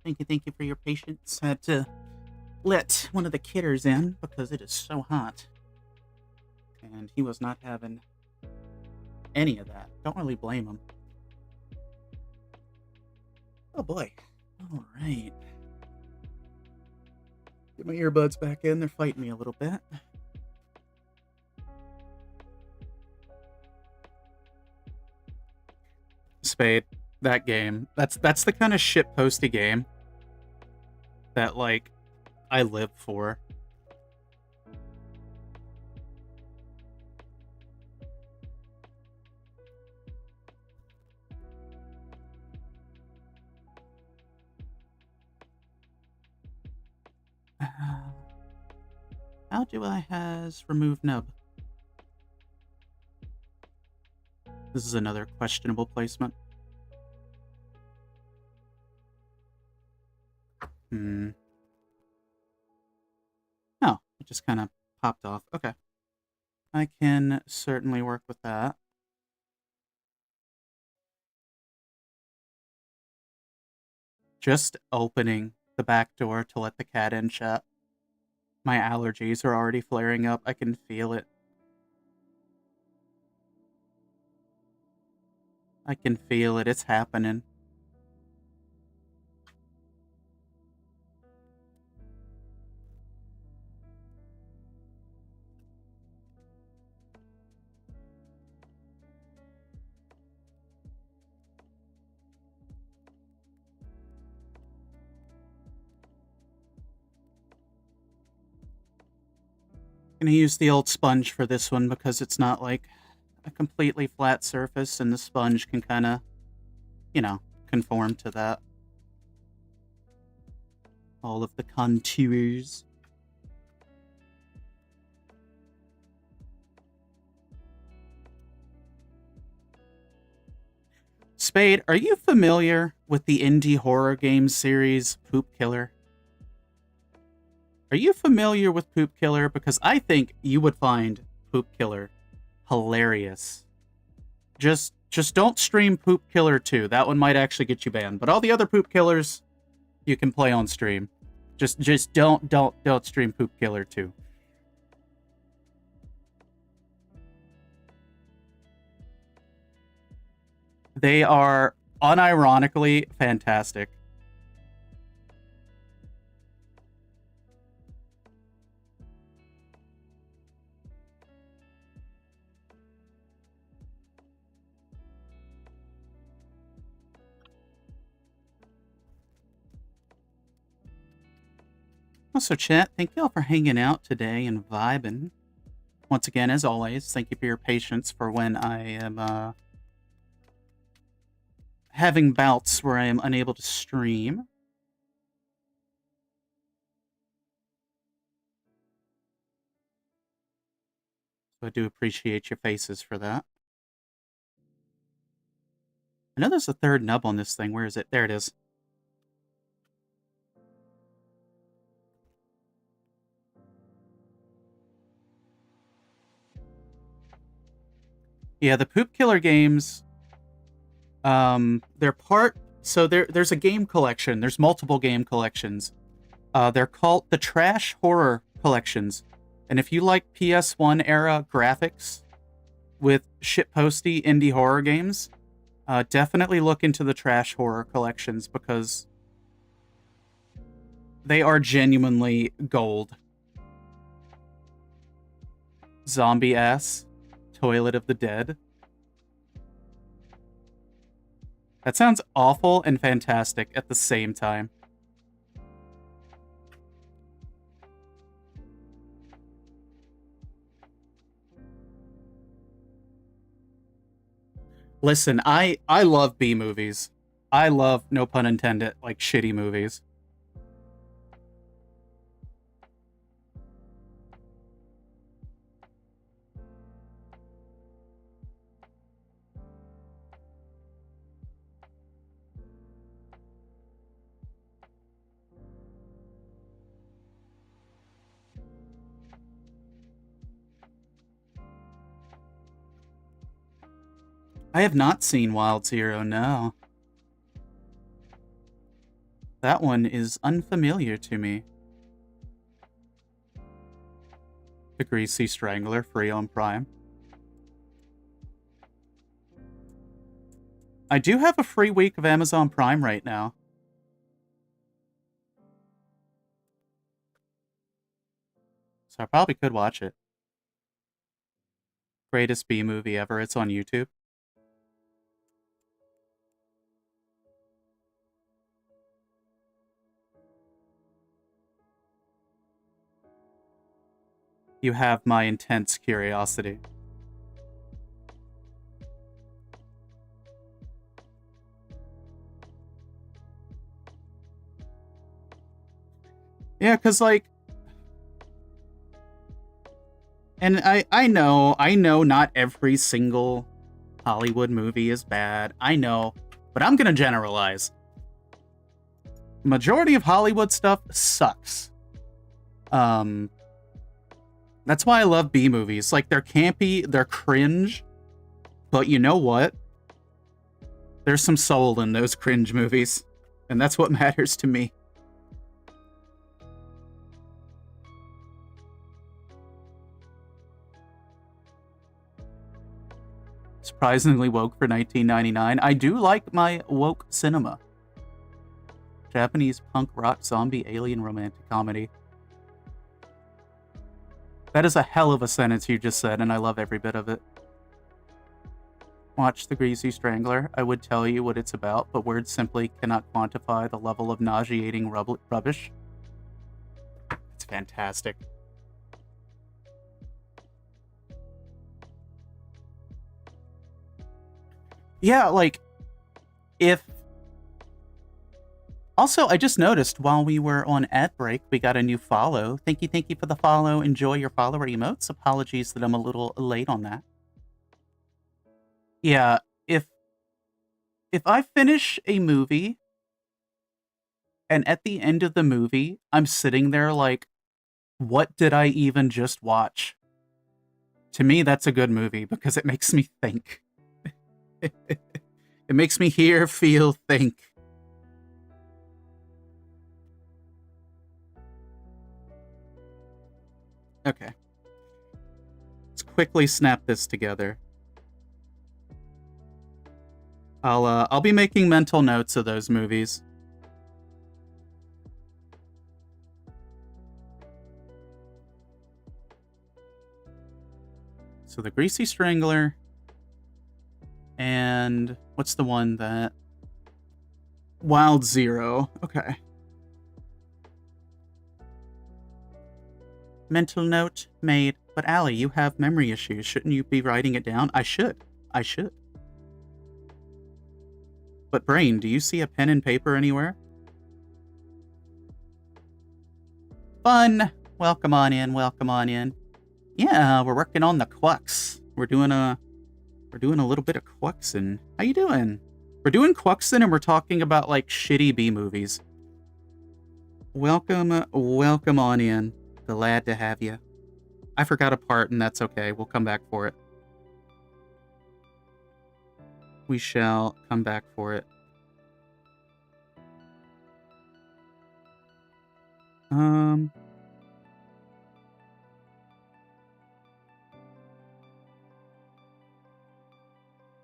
Thank you for your patience. Had to let one of the kidders in because it is so hot. And he was not having any of that. Don't really blame him. Oh boy. All right. Get my earbuds back in. They're fighting me a little bit. Spade, that game. That's the kind of shitposty game that, like, I live for. How do I has remove nub? This is another questionable placement. Oh, it just kind of popped off. Okay. I can certainly work with that. Just opening the back door to let the cat in, chat. My allergies are already flaring up. I can feel it. I can feel it. It's happening. I'm gonna use the old sponge for this one because it's not like a completely flat surface and the sponge can kind of, you know, conform to that. All of the contours. Spade, are you familiar with the indie horror game series Poop Killer? Are you familiar with Poop Killer? Because I think you would find Poop Killer hilarious. Just don't stream Poop Killer 2. That one might actually get you banned. But all the other Poop Killers you can play on stream. Just don't stream Poop Killer 2. They are unironically fantastic. Also, chat, thank you all for hanging out today and vibing. Once again, as always, thank you for your patience for when I am having bouts where I am unable to stream. So I do appreciate your faces for that. I know there's a third nub on this thing. Where is it? There it is. Yeah, the Poop Killer games, they're part... So there's a game collection. There's multiple game collections. They're called the Trash Horror Collections. And if you like PS1 era graphics with shitposty indie horror games, definitely look into the Trash Horror Collections because they are genuinely gold. Zombie ass. Toilet of the Dead. That sounds awful and fantastic at the same time. Listen, I love B movies. I love, no pun intended, like shitty movies. I have not seen Wild Zero, no. That one is unfamiliar to me. The Greasy Strangler, free on Prime. I do have a free week of Amazon Prime right now. So I probably could watch it. Greatest B movie ever. It's on YouTube. You have my intense curiosity. Yeah, because, like... And I know not every single Hollywood movie is bad. I know. But I'm going to generalize. Majority of Hollywood stuff sucks. That's why I love B movies. Like, they're campy, they're cringe. But you know what? There's some soul in those cringe movies. And that's what matters to me. Surprisingly woke for 1999. I do like my woke cinema. Japanese punk rock zombie alien romantic comedy. That is a hell of a sentence you just said, and I love every bit of it. Watch The Greasy Strangler. I would tell you what it's about, but words simply cannot quantify the level of nauseating rubbish. It's fantastic. Yeah, like, if... Also, I just noticed while we were on ad break, we got a new follow. Thank you for the follow. Enjoy your follower emotes. Apologies that I'm a little late on that. Yeah, if I finish a movie, and at the end of the movie, I'm sitting there like, what did I even just watch? To me, that's a good movie, because it makes me think. It makes me hear, feel, think. Okay. Let's quickly snap this together. I'll be making mental notes of those movies. So The Greasy Strangler. And what's the one that... Wild Zero. Okay. Mental note made. But Allie, you have memory issues. Shouldn't you be writing it down? I should. But Brain, do you see a pen and paper anywhere? Fun! Welcome on in. Yeah, we're working on the Quux. We're doing a little bit of Quuxing. How you doing? We're doing Quuxing and we're talking about, like, shitty B movies. Welcome on in. Glad to have you. I forgot a part, and that's okay. We'll come back for it. We shall come back for it. I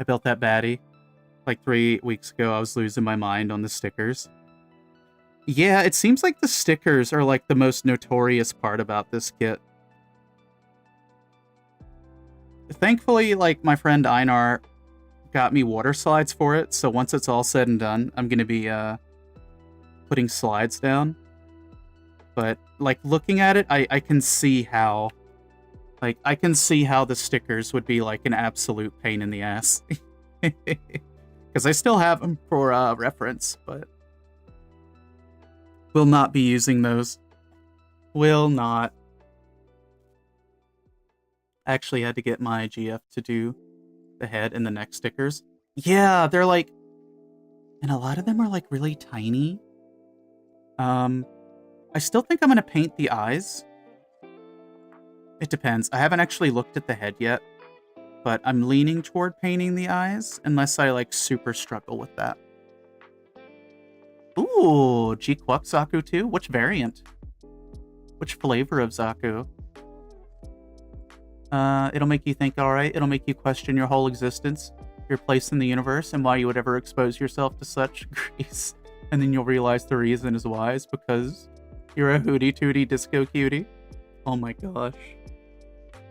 built that baddie like 3 weeks ago. I was losing my mind on the stickers. Yeah, it seems like the stickers are like the most notorious part about this kit. Thankfully, like, my friend Einar got me water slides for it, so once it's all said and done, I'm gonna be putting slides down. But, like, looking at it, I can see how... Like, I can see how the stickers would be, like, an absolute pain in the ass. Because I still have them for reference, but... Will not be using those. Will not. I actually had to get my GF to do the head and the neck stickers. Yeah, they're like... And a lot of them are, like, really tiny. I still think I'm going to paint the eyes. It depends. I haven't actually looked at the head yet, but I'm leaning toward painting the eyes, unless I, like, super struggle with that. Ooh, HG Gquux Zaku too? Which variant? Which flavor of Zaku? It'll make you think, alright. It'll make you question your whole existence, your place in the universe, and why you would ever expose yourself to such grease. And then you'll realize the reason is why is because you're a hootie tootie disco cutie. Oh my gosh.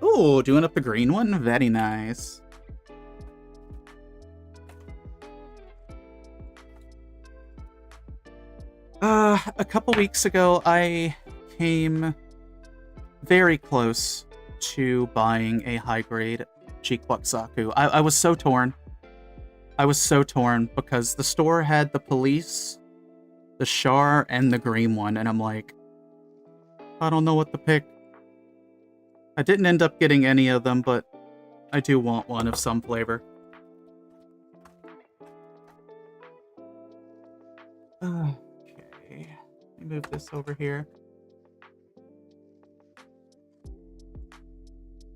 Ooh, doing up the green one? Very nice. A couple weeks ago, I came very close to buying a high-grade HG Gquux Zaku. I was so torn. I was so torn because the store had the police, the Char, and the green one, and I'm like, I don't know what to pick. I didn't end up getting any of them, but I do want one of some flavor. Okay, let me move this over here.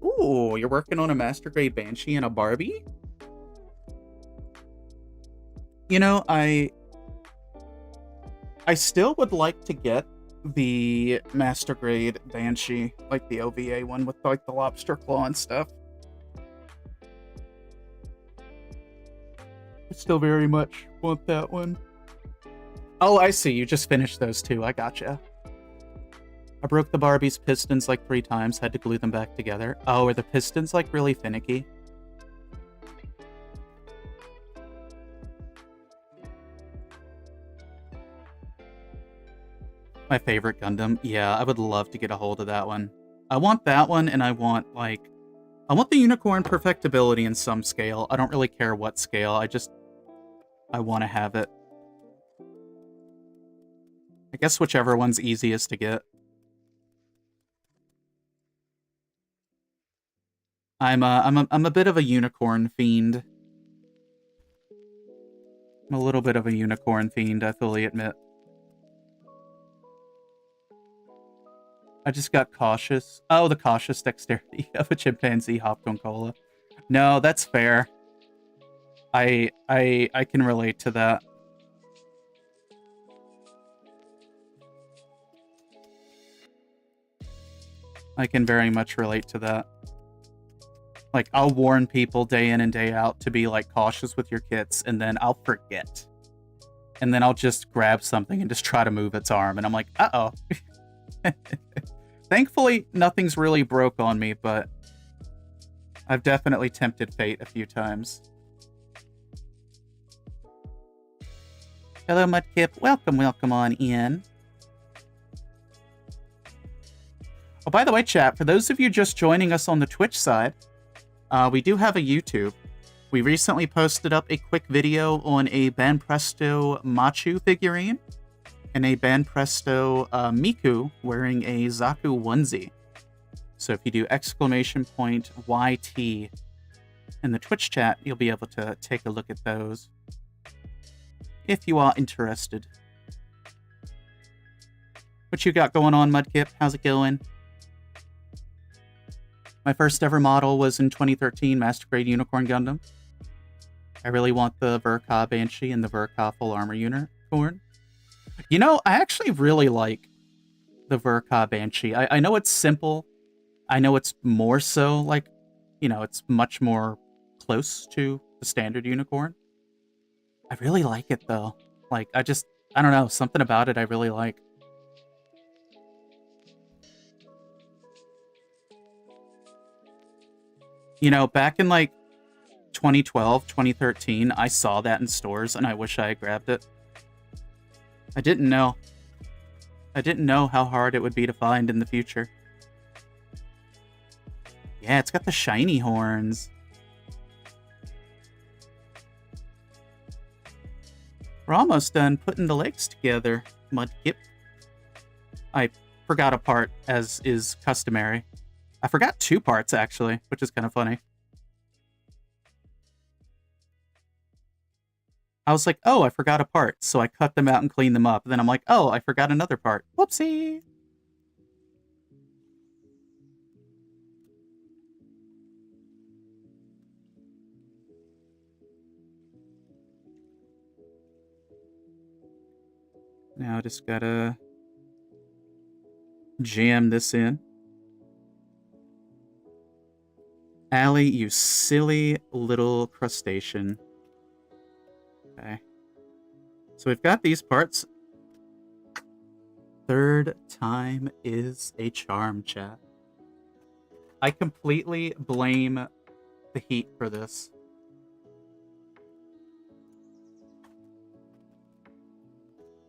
Ooh, you're working on a Master Grade Banshee and a Barbie? You know, I still would like to get the Master Grade Banshee, like the OVA one with like the lobster claw and stuff. I still very much want that one. Oh, I see. You just finished those two. I gotcha. I broke the Barbie's pistons like 3 times, had to glue them back together. Oh, are the pistons like really finicky? My favorite Gundam. Yeah, I would love to get a hold of that one. I want that one, and I want the unicorn perfectibility in some scale. I don't really care what scale. I want to have it. I guess whichever one's easiest to get. I'm a bit of a unicorn fiend. I'm a little bit of a unicorn fiend, I fully admit. I just got cautious. Oh, the cautious dexterity of a chimpanzee hopped on cola. No, that's fair. I can relate to that. I can very much relate to that. Like, I'll warn people day in and day out to be, like, cautious with your kits, and then I'll forget. And then I'll just grab something and just try to move its arm, and I'm like, uh-oh. Thankfully, nothing's really broke on me, but I've definitely tempted fate a few times. Hello, Mudkip. Welcome, welcome on in. Oh, by the way, chat, for those of you just joining us on the Twitch side, we do have a YouTube. We recently posted up a quick video on a Banpresto Machu figurine and a Banpresto Miku wearing a Zaku onesie. So if you do !YT in the Twitch chat, you'll be able to take a look at those if you are interested. What you got going on, Mudkip? How's it going? My first ever model was in 2013 Master Grade Unicorn Gundam. I really want the Verka Banshee and the Verka Full Armor Unicorn. You know, I actually really like the Verka Banshee. I know it's simple. I know it's more so, like, you know, it's much more close to the standard unicorn. I really like it, though. Like, I don't know, something about it I really like. You know, back in, like, 2012, 2013, I saw that in stores, and I wish I had grabbed it. I didn't know. I didn't know how hard it would be to find in the future. Yeah, it's got the shiny horns. We're almost done putting the legs together, Mudkip. I forgot a part, as is customary. I forgot 2 parts, actually, which is kind of funny. I was like, oh, I forgot a part, so I cut them out and cleaned them up. Then I'm like, oh, I forgot another part. Whoopsie! Now I just gotta jam this in. Allie, you silly little crustacean. Okay. So we've got these parts. Third time is a charm, chat. I completely blame the heat for this.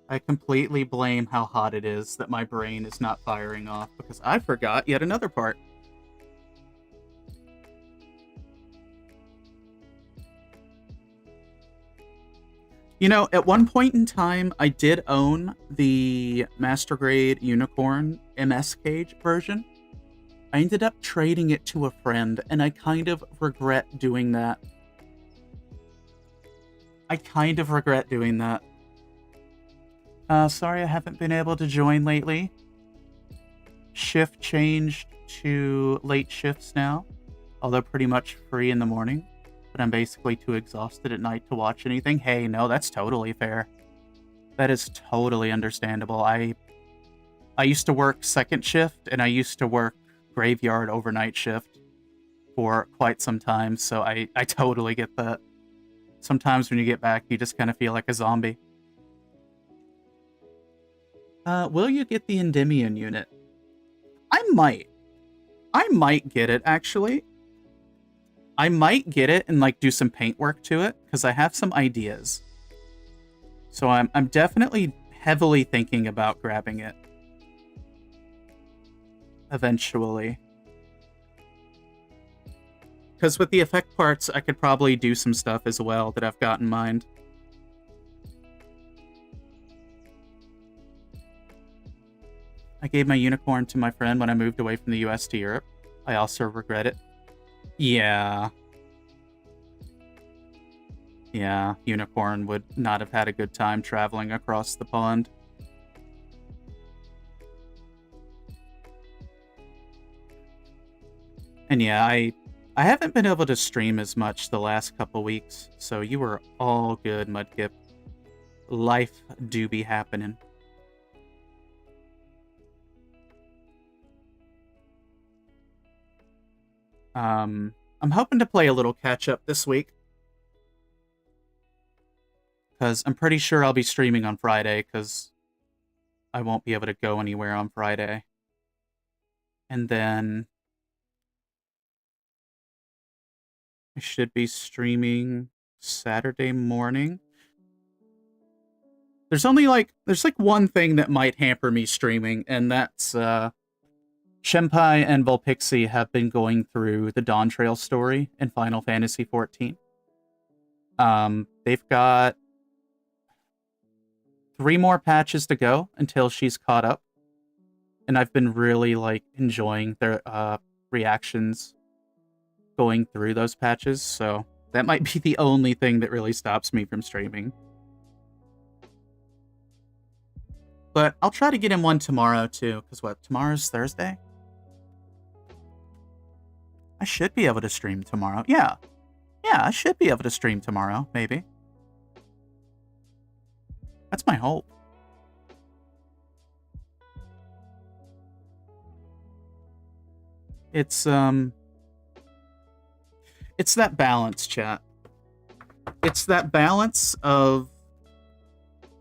I completely blame how hot it is that my brain is not firing off because I forgot yet another part. You know, at one point in time, I did own the Master Grade Unicorn MS Cage version. I ended up trading it to a friend, and I kind of regret doing that. Sorry I haven't been able to join lately. Shift changed to late shifts now, although pretty much free in the morning. But I'm basically too exhausted at night to watch anything. Hey, no, that's totally fair. That is totally understandable. I used to work second shift, and I used to work graveyard overnight shift for quite some time, so I totally get that. Sometimes when you get back, you just kind of feel like a zombie. Will you get the Endymion unit? I might get it, actually. I might get it and, like, do some paint work to it, because I have some ideas. So I'm definitely heavily thinking about grabbing it. Eventually. Because with the effect parts, I could probably do some stuff as well that I've got in mind. I gave my unicorn to my friend when I moved away from the US to Europe. I also regret it. Yeah. Yeah, unicorn would not have had a good time traveling across the pond. And yeah, I haven't been able to stream as much the last couple weeks, so you were all good, Mudkip. Life do be happening. I'm hoping to play a little catch-up this week. Because I'm pretty sure I'll be streaming on Friday, because I won't be able to go anywhere on Friday. And then I should be streaming Saturday morning. There's like one thing that might hamper me streaming, and that's Shenpai and Volpixie have been going through the Dawn Trail story in Final Fantasy XIV. They've got 3 more patches to go until she's caught up. And I've been really, like, enjoying their reactions going through those patches, so that might be the only thing that really stops me from streaming. But I'll try to get in one tomorrow, too, because what, tomorrow's Thursday? I should be able to stream tomorrow. Yeah, I should be able to stream tomorrow, maybe. That's my hope. It's that balance, chat. It's that balance of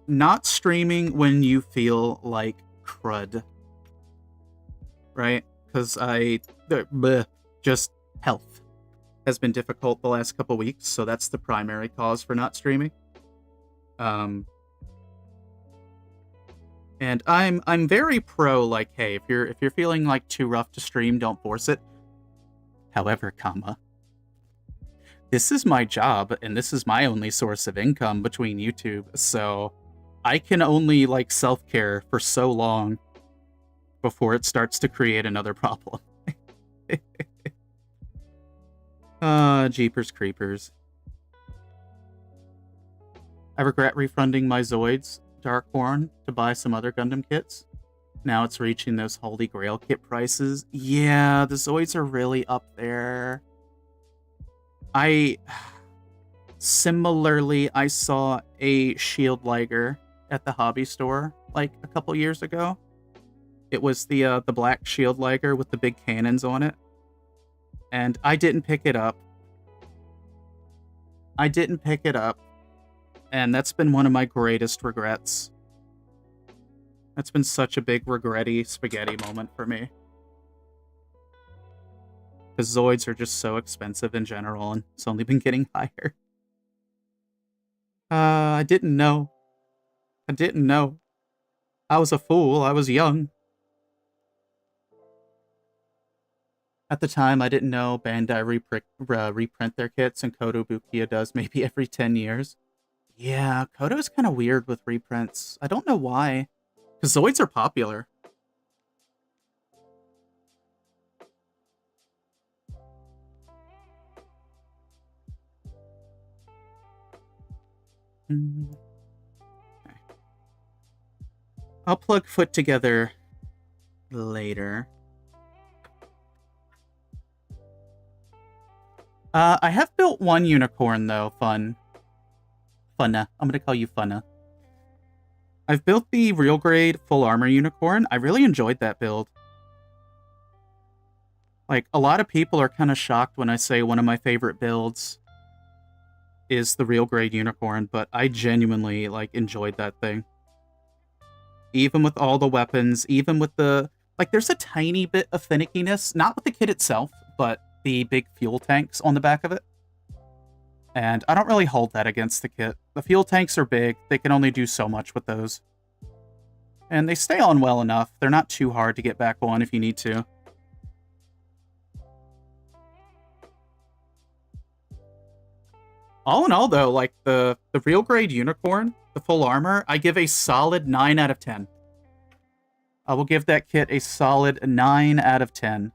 not streaming when you feel like crud. Right? Because just health has been difficult the last couple weeks, so that's the primary cause for not streaming. And I'm very pro, like, hey, if you're feeling like too rough to stream, don't force it. However, this is my job, and this is my only source of income between YouTube, so I can only, like, self-care for so long before it starts to create another problem. Jeepers creepers. I regret refunding my Zoids Darkhorn to buy some other Gundam kits. Now it's reaching those Holy Grail kit prices. Yeah, the Zoids are really up there. Similarly, I saw a Shield Liger at the hobby store like a couple years ago. It was the black shield liger with the big cannons on it. And I didn't pick it up. And that's been one of my greatest regrets. That's been such a big regretty spaghetti moment for me. Because Zoids are just so expensive in general, and it's only been getting higher. I didn't know. I was a fool. I was young. At the time, I didn't know Bandai reprint their kits, and Kotobukiya does maybe every 10 years. Yeah, Koto's kind of weird with reprints. I don't know why. Because Zoids are popular. Okay. I'll plug foot together later. I have built one unicorn, though. Funna. I'm gonna call you Funna. I've built the real grade full armor unicorn. I really enjoyed that build. Like, a lot of people are kind of shocked when I say one of my favorite builds is the real grade unicorn, but I genuinely, like, enjoyed that thing. Even with all the weapons, even with the... Like, there's a tiny bit of finickiness, not with the kit itself, but the big fuel tanks on the back of it. And I don't really hold that against the kit. The fuel tanks are big. They can only do so much with those. And they stay on well enough. They're not too hard to get back on if you need to. All in all, though, like, the real grade unicorn, the full armor, I give a solid 9 out of 10. I will give that kit a solid 9 out of 10.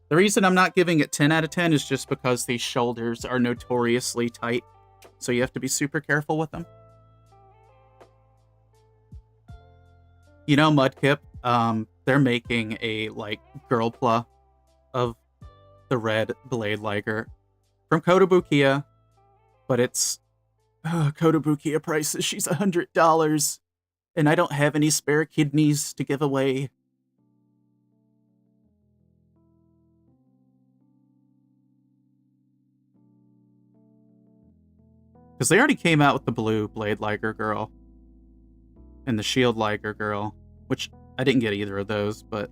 The reason I'm not giving it 10 out of 10 is just because these shoulders are notoriously tight, so you have to be super careful with them. You know, Mudkip, they're making a, like, Gunpla of the red Blade Liger from Kotobukiya, but it's Kotobukiya prices. She's $100, and I don't have any spare kidneys to give away. Because they already came out with the blue Blade Liger girl and the Shield Liger girl, which I didn't get either of those, but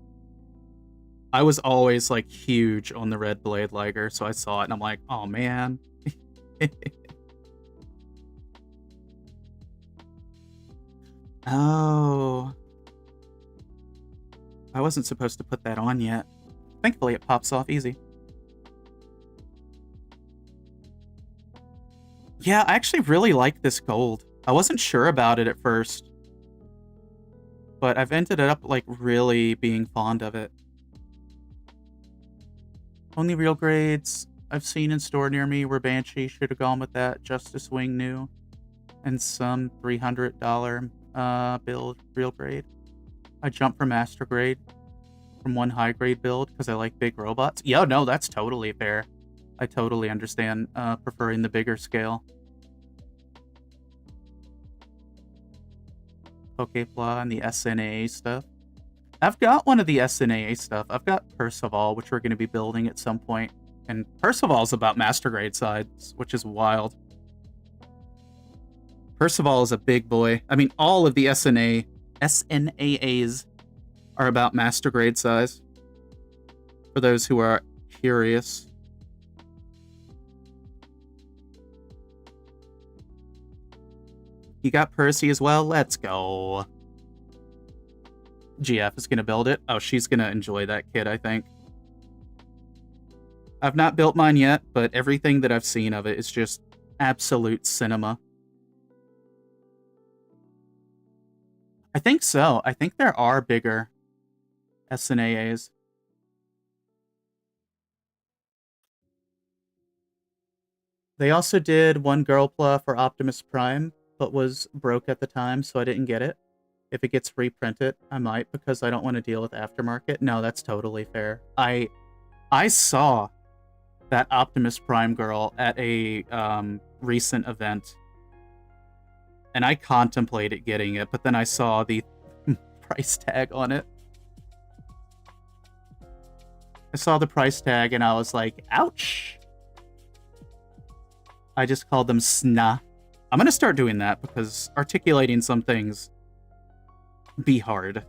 I was always, like, huge on the red Blade Liger, so I saw it and I'm like, oh man. Oh. I wasn't supposed to put that on yet. Thankfully, it pops off easy. Yeah, I actually really like this gold. I wasn't sure about it at first, but I've ended up, like, really being fond of it. Only real grades I've seen in store near me were Banshee, should have gone with that, Justice Wing new, and some $300 build real grade. I jumped from Master Grade from one high grade build because I like big robots. Yeah, no, that's totally fair. I totally understand preferring the bigger scale. Pokepla and the SNAA stuff. I've got one of the SNAA stuff. I've got Percival, which we're going to be building at some point. And Percival's about Master Grade size, which is wild. Percival is a big boy. I mean, all of the SNAAs are about Master Grade size. For those who are curious. You got Percy as well? Let's go. GF is going to build it. Oh, she's going to enjoy that kit, I think. I've not built mine yet, but everything that I've seen of it is just absolute cinema. I think so. I think there are bigger SNAAs. They also did one Gunpla for Optimus Prime, but was broke at the time, so I didn't get it. If it gets reprinted, I might, because I don't want to deal with aftermarket. No, that's totally fair. I I saw that Optimus Prime girl at a recent event, and I contemplated getting it, but then I saw the price tag on it. I saw the price tag and I was like, ouch. I just called them SNA. I'm gonna start doing that because articulating some things be hard.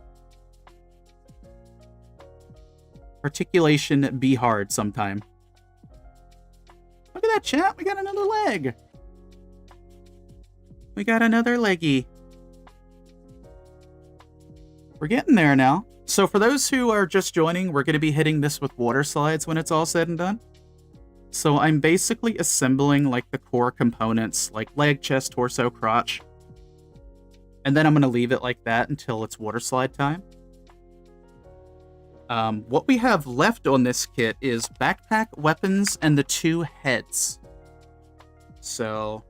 Articulation be hard sometime. Look at that, chat. We got another leg. We got another leggy. We're getting there now. So for those who are just joining, we're going to be hitting this with water slides when it's all said and done. So I'm basically assembling like the core components, like leg, chest, torso, crotch. And then I'm going to leave it like that until it's water slide time. What we have left on this kit is backpack, weapons, and the 2 heads. So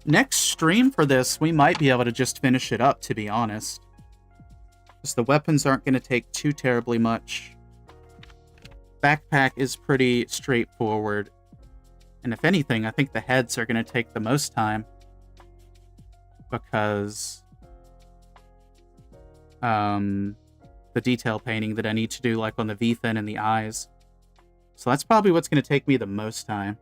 next stream for this, we might be able to just finish it up, to be honest. Because the weapons aren't going to take too terribly much. Backpack is pretty straightforward. And if anything, I think the heads are going to take the most time. Because the detail painting that I need to do, like on the V-fin and the eyes. So that's probably what's going to take me the most time.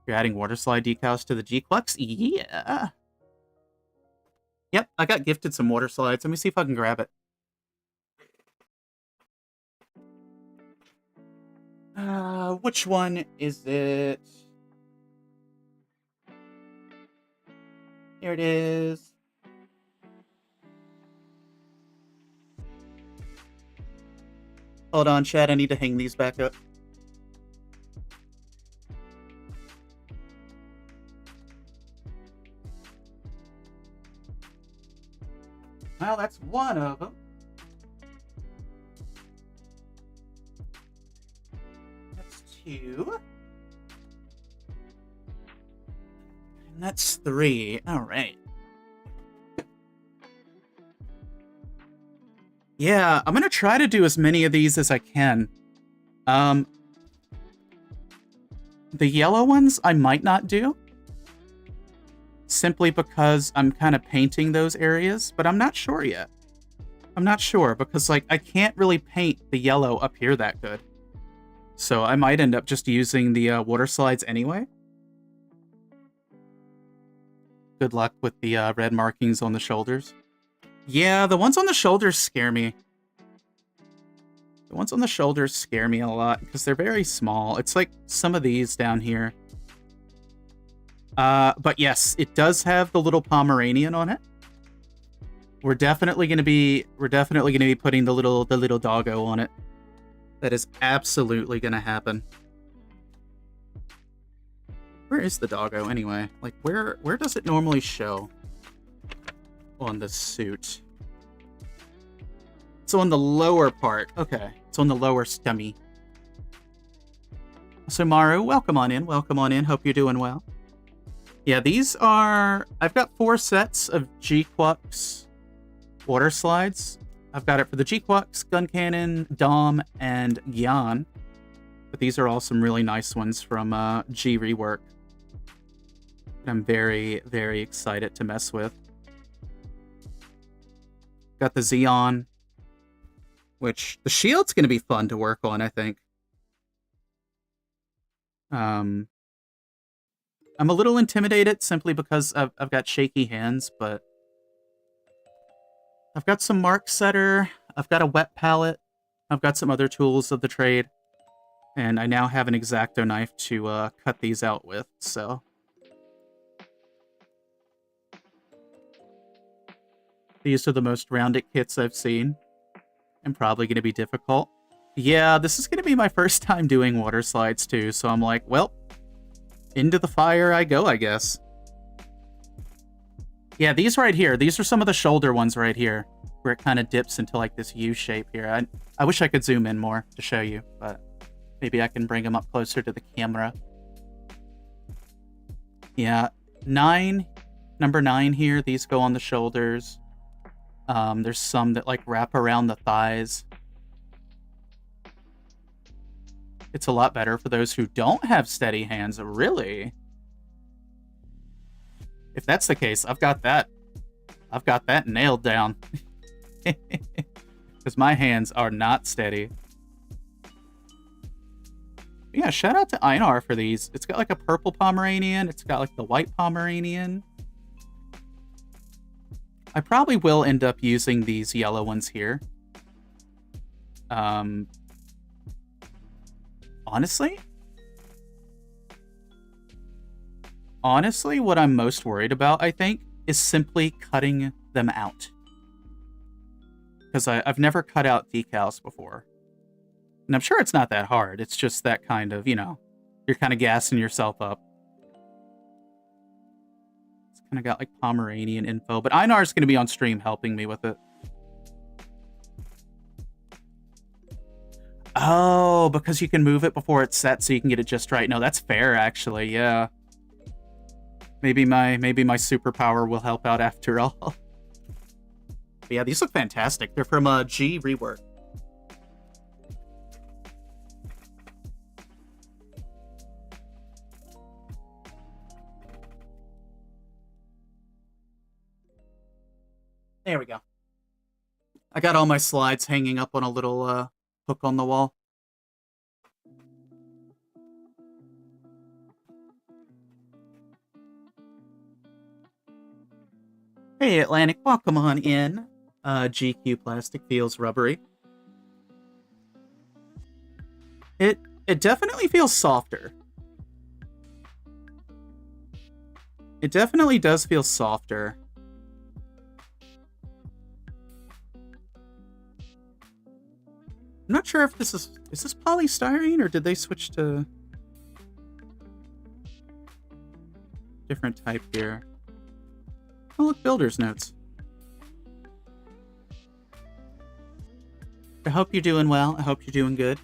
You're adding water slide decals to the Gquux? Yeah. Yep, I got gifted some water slides. Let me see if I can grab it. Which one is it? Here it is. Hold on, chat. I need to hang these back up. Well, that's one of them. That's 2. And that's 3. All right. Yeah, I'm going to try to do as many of these as I can. The yellow ones I might not do. Simply because I'm kind of painting those areas, but I'm not sure yet. I'm not sure because, like, I can't really paint the yellow up here that good. So I might end up just using the water slides anyway. Good luck with the red markings on the shoulders. Yeah, the ones on the shoulders scare me. The ones on the shoulders scare me a lot because they're very small. It's like some of these down here. But yes, it does have the little Pomeranian on it. We're definitely gonna be putting the little doggo on it. That is absolutely gonna happen. Where is the doggo anyway? Like where does it normally show on the suit? It's on the lower part. Okay, it's on the lower stummy. So Maru, welcome on in. Welcome on in. Hope you're doing well. Yeah, these are... I've got 4 sets of Gquux water slides. I've got it for the Gquux, Gun Cannon, Dom, and Gyan. But these are all some really nice ones from G Rework. I'm very, very excited to mess with. Got the Xeon, which the shield's going to be fun to work on, I think. I'm a little intimidated simply because I've got shaky hands, but I've got some mark setter, I've got a wet palette, I've got some other tools of the trade, and I now have an X-Acto knife to cut these out with, so. These are the most rounded kits I've seen, and probably going to be difficult. Yeah, this is going to be my first time doing water slides too, so I'm like, well, into the fire I go, I guess. Yeah, these right here, these are some of the shoulder ones right here, where it kind of dips into like this U shape here. I wish I could zoom in more to show you, but maybe I can bring them up closer to the camera. Yeah, number 9 here, these go on the shoulders. There's some that like wrap around the thighs. It's a lot better for those who don't have steady hands, really. If that's the case, I've got that nailed down. Because my hands are not steady. Yeah, shout out to Einar for these. It's got like a purple Pomeranian. It's got like the white Pomeranian. I probably will end up using these yellow ones here. Honestly, what I'm most worried about, I think, is simply cutting them out. Because I've never cut out decals before. And I'm sure it's not that hard. It's just that kind of, you know, you're kind of gassing yourself up. It's kind of got like Pomeranian info. But Einar's going to be on stream helping me with it. Oh, because you can move it before it's set so you can get it just right. No, that's fair, actually. Yeah. Maybe my superpower will help out after all. But yeah, these look fantastic. They're from G Rework. There we go. I got all my slides hanging up on a little hook on the wall. Hey, Atlantic, welcome on in. GQ plastic feels rubbery. It definitely feels softer. It definitely does feel softer. I'm not sure if this is this polystyrene or did they switch to different type here? Oh, look, builder's notes. I hope you're doing well. I hope you're doing good.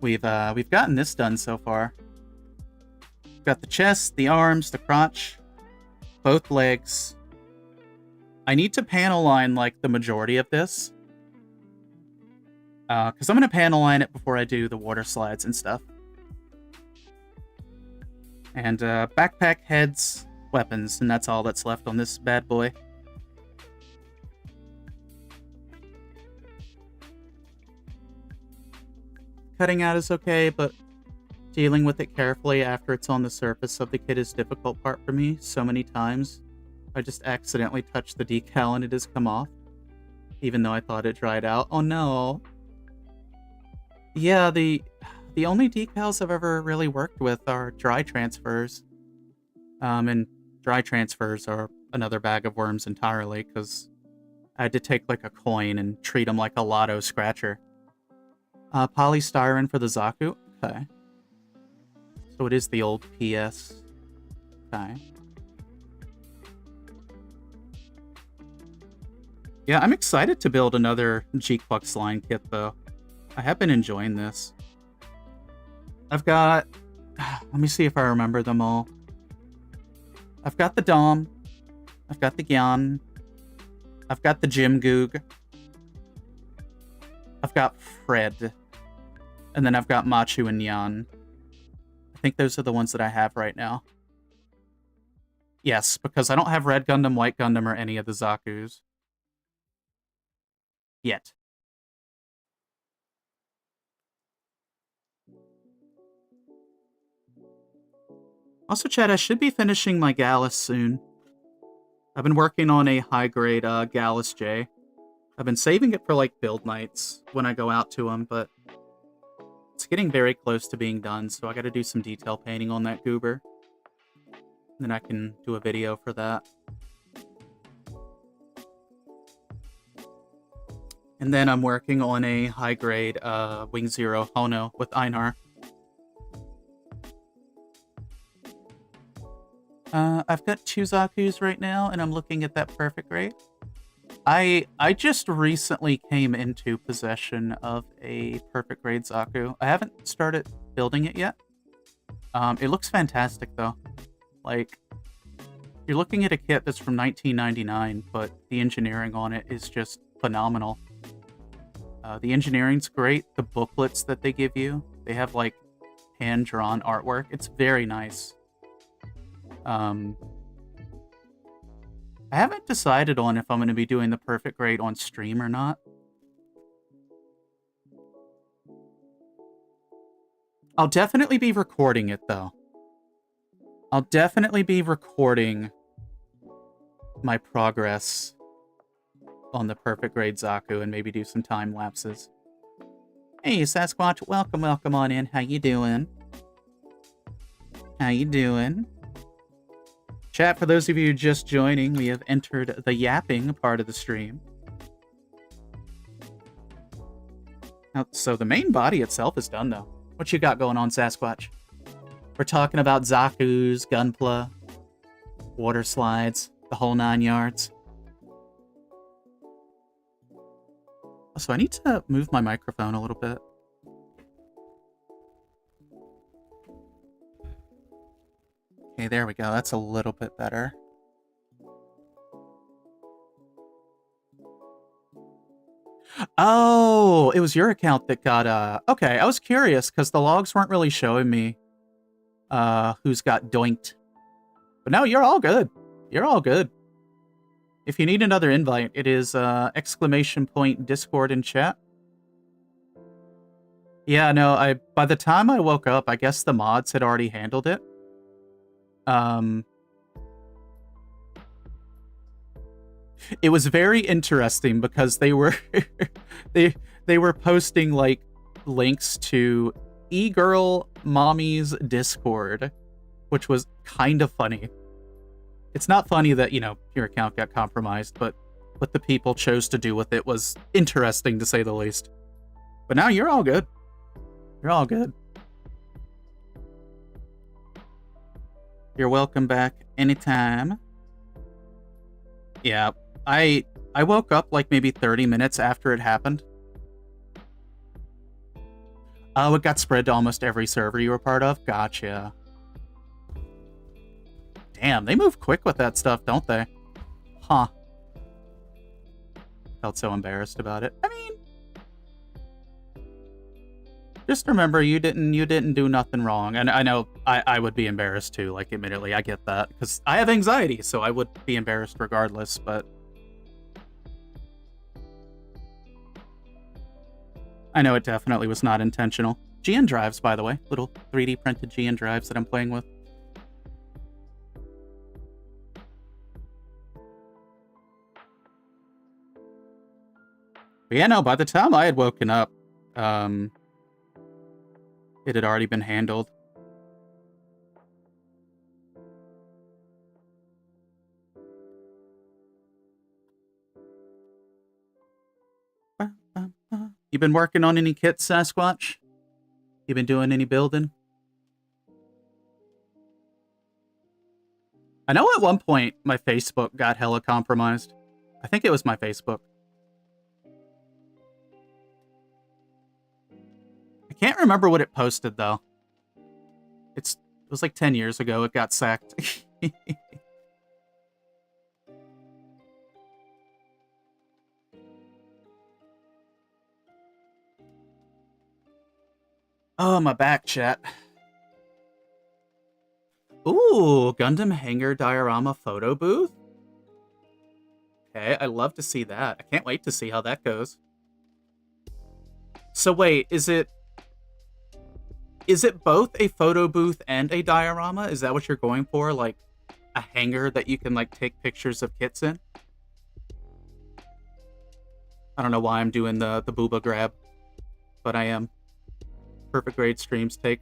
We've gotten this done so far. We've got the chest, the arms, the crotch, both legs. I need to panel line like the majority of this. Because I'm going to panel line it before I do the water slides and stuff. And backpack, heads, weapons, and that's all that's left on this bad boy. Cutting out is okay, but dealing with it carefully after it's on the surface of the kit is the difficult part for me. So many times I just accidentally touched the decal and it has come off, even though I thought it dried out. Oh no. Yeah, the only decals I've ever really worked with are dry transfers. And dry transfers are another bag of worms entirely, because I had to take like a coin and treat them like a lotto scratcher. Polystyrene for the Zaku? Okay. So it is the old PS. Okay. Yeah, I'm excited to build another Gquux line kit, though. I have been enjoying this. I've got... Let me see if I remember them all. I've got the Dom. I've got the Gyan. I've got the Jimgoog. I've got Fred. And then I've got Machu and Nyan. I think those are the ones that I have right now. Yes, because I don't have Red Gundam, White Gundam, or any of the Zakus. Yet. Also, Chad, I should be finishing my Gallus soon. I've been working on a high-grade Gallus J. I've been saving it for, like, build nights when I go out to them, but it's getting very close to being done, so I gotta do some detail painting on that goober. And then I can do a video for that. And then I'm working on a high-grade Wing Zero Hono with Einar. I've got 2 Zakus right now, and I'm looking at that perfect grade. I just recently came into possession of a perfect grade Zaku. I haven't started building it yet. It looks fantastic, though. Like, You're looking at a kit that's from 1999, but the engineering on it is just phenomenal. The engineering's great. The booklets that they give you, they have like hand-drawn artwork. It's very nice. I haven't decided on if I'm going to be doing the perfect grade on stream or not. I'll definitely be recording it, though. I'll definitely be recording my progress on the perfect grade Zaku and maybe do some time lapses. Hey, Sasquatch, welcome on in. How you doing? How you doing? Chat, for those of you just joining, we have entered the yapping part of the stream. Now, so the main body itself is done, though. What you got going on, Sasquatch? We're talking about Zaku's, Gunpla, water slides, the whole 9 yards. So I need to move my microphone a little bit. Okay, there we go. That's a little bit better. Oh, it was your account that got, okay, I was curious because the logs weren't really showing me who's got doinked. But no, you're all good. You're all good. If you need another invite, it is !Discord in chat. Yeah, no, by the time I woke up, I guess the mods had already handled it. It was very interesting because they were they were posting like links to e-girl mommy's Discord, which was kind of funny. It's not funny that, you know, your account got compromised, but what the people chose to do with it was interesting to say the least. But now you're all good. You're all good. You're welcome back anytime. Yeah, I woke up like maybe 30 minutes after it happened. Oh, it got spread to almost every server you were part of? Gotcha. Damn, they move quick with that stuff, don't they? Huh. Felt so embarrassed about it. I mean, just remember you didn't do nothing wrong. And I know I would be embarrassed too, like admittedly, I get that. Because I have anxiety, so I would be embarrassed regardless, but I know it definitely was not intentional. GN drives, by the way. Little 3D printed GN drives that I'm playing with. But yeah, no, by the time I had woken up, it had already been handled. You been working on any kits, Sasquatch? You been doing any building? I know at one point my Facebook got hella compromised. I think it was my Facebook. I can't remember what it posted, though. It was like 10 years ago. It got sacked. Oh, my back, chat. Ooh, Gundam Hangar Diorama photo booth? Okay, I'd love to see that. I can't wait to see how that goes. So wait, is it both a photo booth and a diorama? Is that what you're going for? Like a hangar that you can like take pictures of kits in? I don't know why I'm doing the booba grab, but I am. Perfect grade streams take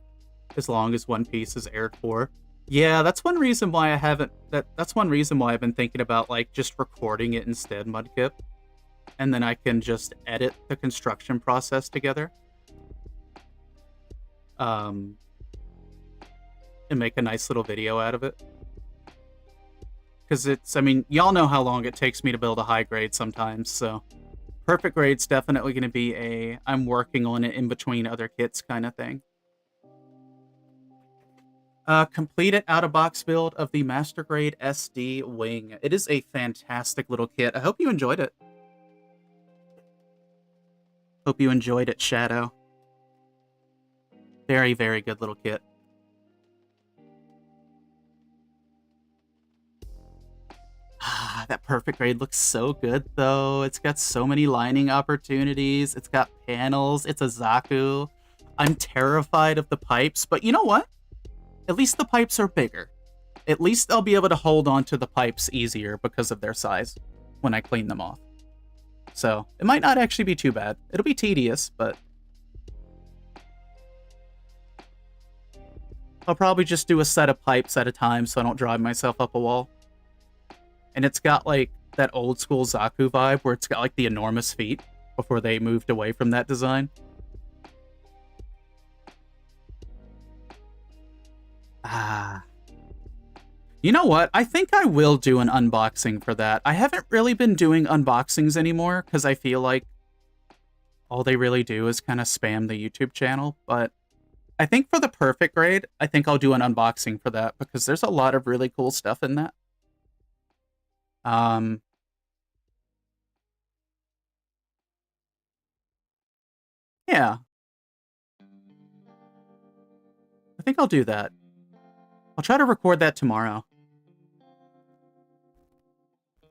as long as One Piece is aired for. Yeah, that's one reason why I haven't. That's one reason why I've been thinking about like just recording it instead, Mudkip, and then I can just edit the construction process together. And make a nice little video out of it. Because it's, I mean, y'all know how long it takes me to build a high grade sometimes, so perfect grade's definitely going to be a I'm working on it in between other kits kind of thing. Completed out-of-box build of the Master Grade SD Wing. It is a fantastic little kit. I hope you enjoyed it. Hope you enjoyed it, Shadow. Very, very good little kit. Ah, that perfect grade looks so good, though. It's got so many lining opportunities. It's got panels. It's a Zaku. I'm terrified of the pipes, but you know what? At least the pipes are bigger. At least I'll be able to hold on to the pipes easier because of their size when I clean them off. So, it might not actually be too bad. It'll be tedious, but I'll probably just do a set of pipes at a time so I don't drive myself up a wall. And it's got, like, that old school Zaku vibe where it's got, like, the enormous feet before they moved away from that design. Ah. You know what? I think I will do an unboxing for that. I haven't really been doing unboxings anymore because I feel like all they really do is kind of spam the YouTube channel. But I think for the perfect grade, I think I'll do an unboxing for that because there's a lot of really cool stuff in that. Yeah. I think I'll do that. I'll try to record that tomorrow.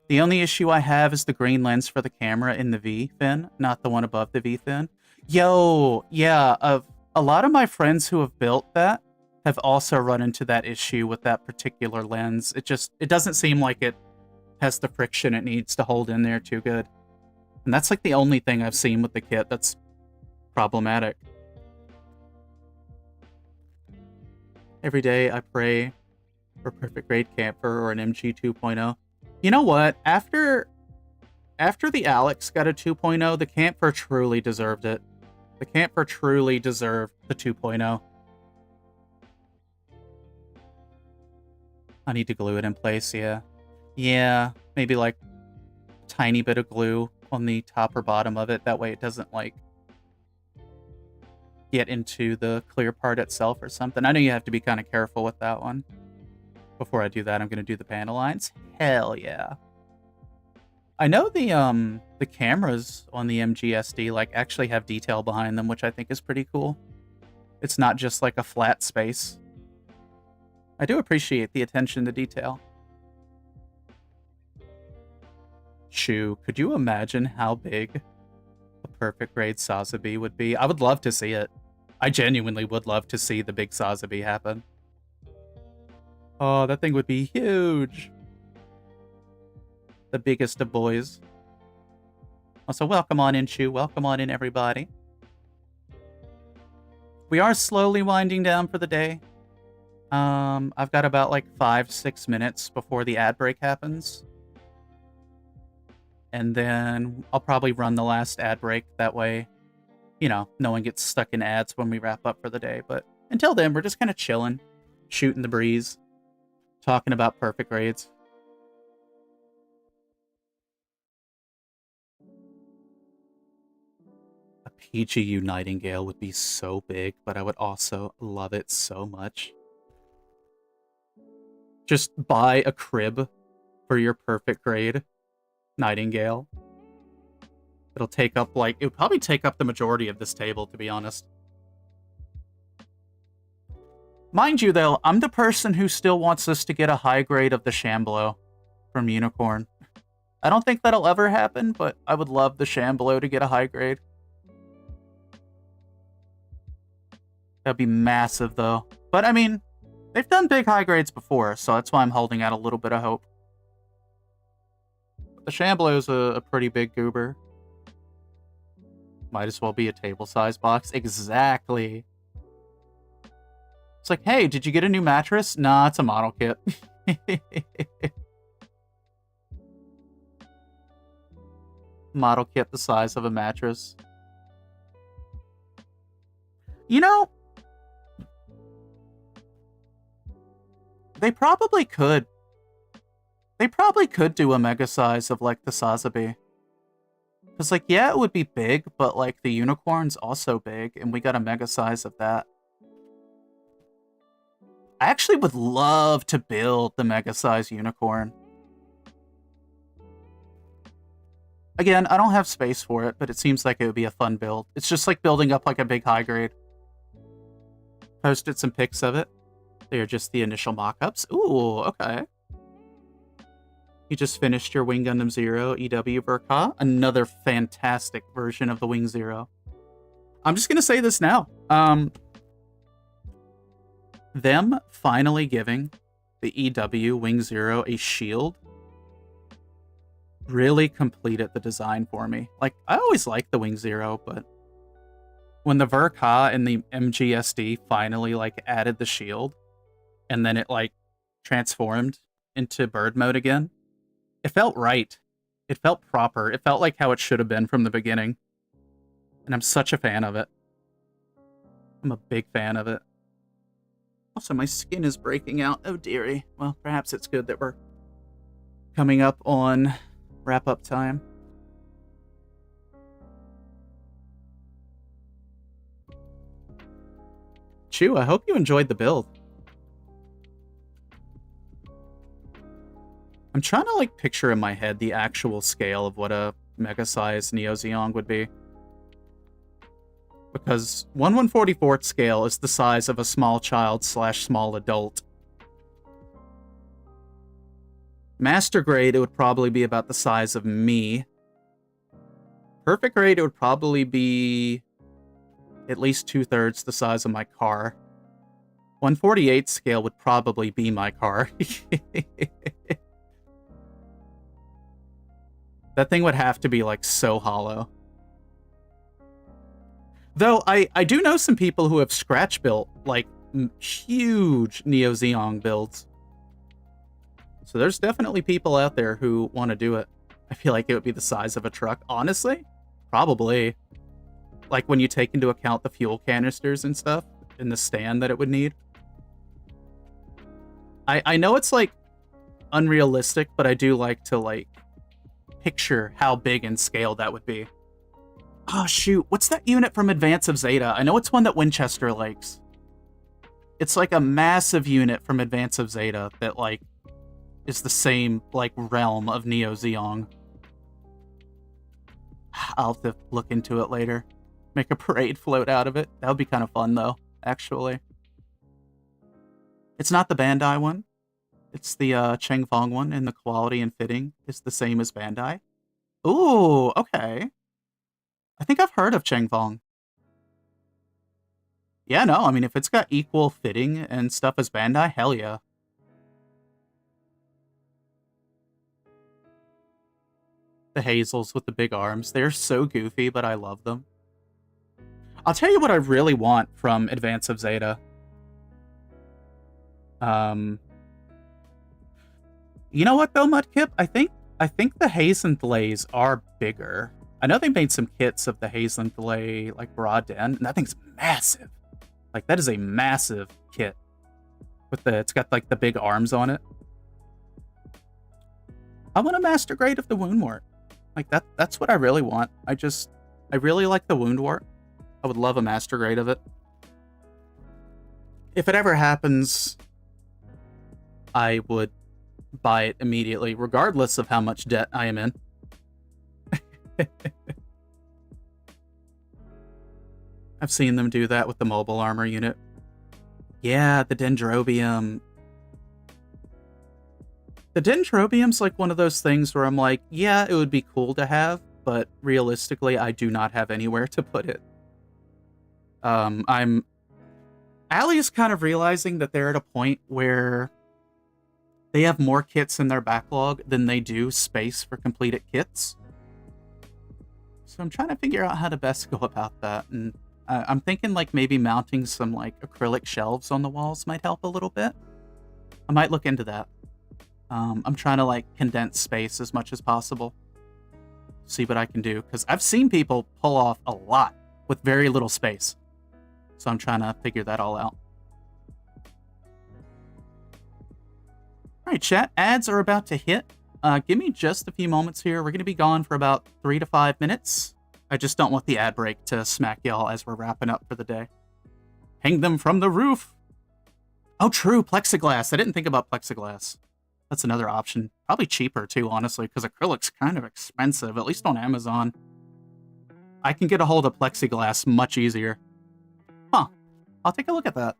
The only issue I have is the green lens for the camera in the V fin, not the one above the V fin. Yo, yeah, a lot of my friends who have built that have also run into that issue with that particular lens. It doesn't seem like it has the friction it needs to hold in there too good. And that's like the only thing I've seen with the kit that's problematic. Every day I pray for perfect grade camper or an MG 2.0. You know what? After the Alex got a 2.0, the camper truly deserved it. The camper truly deserved the 2.0. I need to glue it in place, yeah. Yeah, maybe like a tiny bit of glue on the top or bottom of it. That way it doesn't like get into the clear part itself or something. I know you have to be kind of careful with that one. Before I do that, I'm going to do the panel lines. Hell yeah. I know the cameras on the MGSD like actually have detail behind them, which I think is pretty cool. It's not just like a flat space. I do appreciate the attention to detail. Shoo, could you imagine how big a perfect grade Sazabi would be? I would love to see it. I genuinely would love to see the big Sazabi happen. Oh, that thing would be huge. The biggest of boys. Also, welcome on in, Shoo. Welcome on in, everybody. We are slowly winding down for the day. I've got about like 5-6 minutes before the ad break happens. And then I'll probably run the last ad break. That way, you know, no one gets stuck in ads when we wrap up for the day. But until then, we're just kind of chilling, shooting the breeze, talking about perfect grades. A PGU Nightingale would be so big, but I would also love it so much. Just buy a crib for your perfect grade Nightingale. It'll take up like, it would probably take up the majority of this table, to be honest. Mind you, though, I'm the person who still wants us to get a high grade of the Shamblo from Unicorn. I don't think that'll ever happen, but I would love the Shamblo to get a high grade. That'd be massive, though. But, I mean, they've done big high grades before, so that's why I'm holding out a little bit of hope. But the Shamblo is a pretty big goober. Might as well be a table-sized box. Exactly. It's like, hey, did you get a new mattress? Nah, it's a model kit. Model kit the size of a mattress. You know, they probably could. They probably could do a mega size of, like, the Sazabi. Because, like, yeah, it would be big, but, like, the Unicorn's also big, and we got a mega size of that. I actually would love to build the Mega Size Unicorn. Again, I don't have space for it, but it seems like it would be a fun build. It's just like building up like a big high grade. Posted some pics of it. They are just the initial mock-ups. Ooh, okay. You just finished your Wing Gundam Zero EW Burka. Another fantastic version of the Wing Zero. I'm just gonna say this now. Them finally giving the EW Wing Zero a shield really completed the design for me. Like, I always liked the Wing Zero, but when the Verka and the MGSD finally, like, added the shield, and then it, like, transformed into bird mode again, it felt right. It felt proper. It felt like how it should have been from the beginning. And I'm such a fan of it. I'm a big fan of it. Also, my skin is breaking out. Oh, dearie. Well, perhaps it's good that we're coming up on wrap-up time. Chew, I hope you enjoyed the build. I'm trying to, like, picture in my head the actual scale of what a mega-sized Neo Zeong would be. Because 1/144th scale is the size of a small child / small adult. Master grade, it would probably be about the size of me. Perfect grade, it would probably be at least 2/3 the size of my car. 1/48 scale would probably be my car. That thing would have to be, like, so hollow. Though, I do know some people who have scratch built, like, huge Neo Zeong builds. So there's definitely people out there who want to do it. I feel like it would be the size of a truck. Honestly, probably. Like, when you take into account the fuel canisters and stuff, and the stand that it would need. I know it's, like, unrealistic, but I do like to, like, picture how big in scale that would be. Oh, shoot. What's that unit from Advance of Zeta? I know it's one that Winchester likes. It's like a massive unit from Advance of Zeta that, like, is the same, like, realm of Neo Zeong. I'll have to look into it later. Make a parade float out of it. That would be kind of fun, though, actually. It's not the Bandai one. It's the Chengfong one, and the quality and fitting is the same as Bandai. Ooh, okay. I think I've heard of Chengfong. Yeah, no, I mean, if it's got equal fitting and stuff as Bandai, hell yeah. The Hazels with the big arms. They're so goofy, but I love them. I'll tell you what I really want from Advance of Zeta. You know what, though, Mudkip? I think the Hazen Delays are bigger. I know they made some kits of the Hazen Delay, like, Broad Den, and that thing's massive. Like, that is a massive kit. It's got, like, the big arms on it. I want a master grade of the Woundwort. Like, that's what I really want. I really like the Woundwort. I would love a master grade of it. If it ever happens, I would buy it immediately, regardless of how much debt I am in. I've seen them do that with the mobile armor unit. Yeah, the Dendrobium. The Dendrobium's like one of those things where I'm like, yeah, it would be cool to have, but realistically, I do not have anywhere to put it. Allie is kind of realizing that they're at a point where they have more kits in their backlog than they do space for completed kits. So I'm trying to figure out how to best go about that. And I'm thinking like maybe mounting some like acrylic shelves on the walls might help a little bit. I might look into that. I'm trying to like condense space as much as possible. See what I can do. Because I've seen people pull off a lot with very little space. So I'm trying to figure that all out. Alright, chat. Ads are about to hit. Give me just a few moments here. We're going to be gone for about 3 to 5 minutes. I just don't want the ad break to smack y'all as we're wrapping up for the day. Hang them from the roof! Oh, true, plexiglass. I didn't think about plexiglass. That's another option. Probably cheaper, too, honestly, because acrylic's kind of expensive, at least on Amazon. I can get a hold of plexiglass much easier. Huh. I'll take a look at that.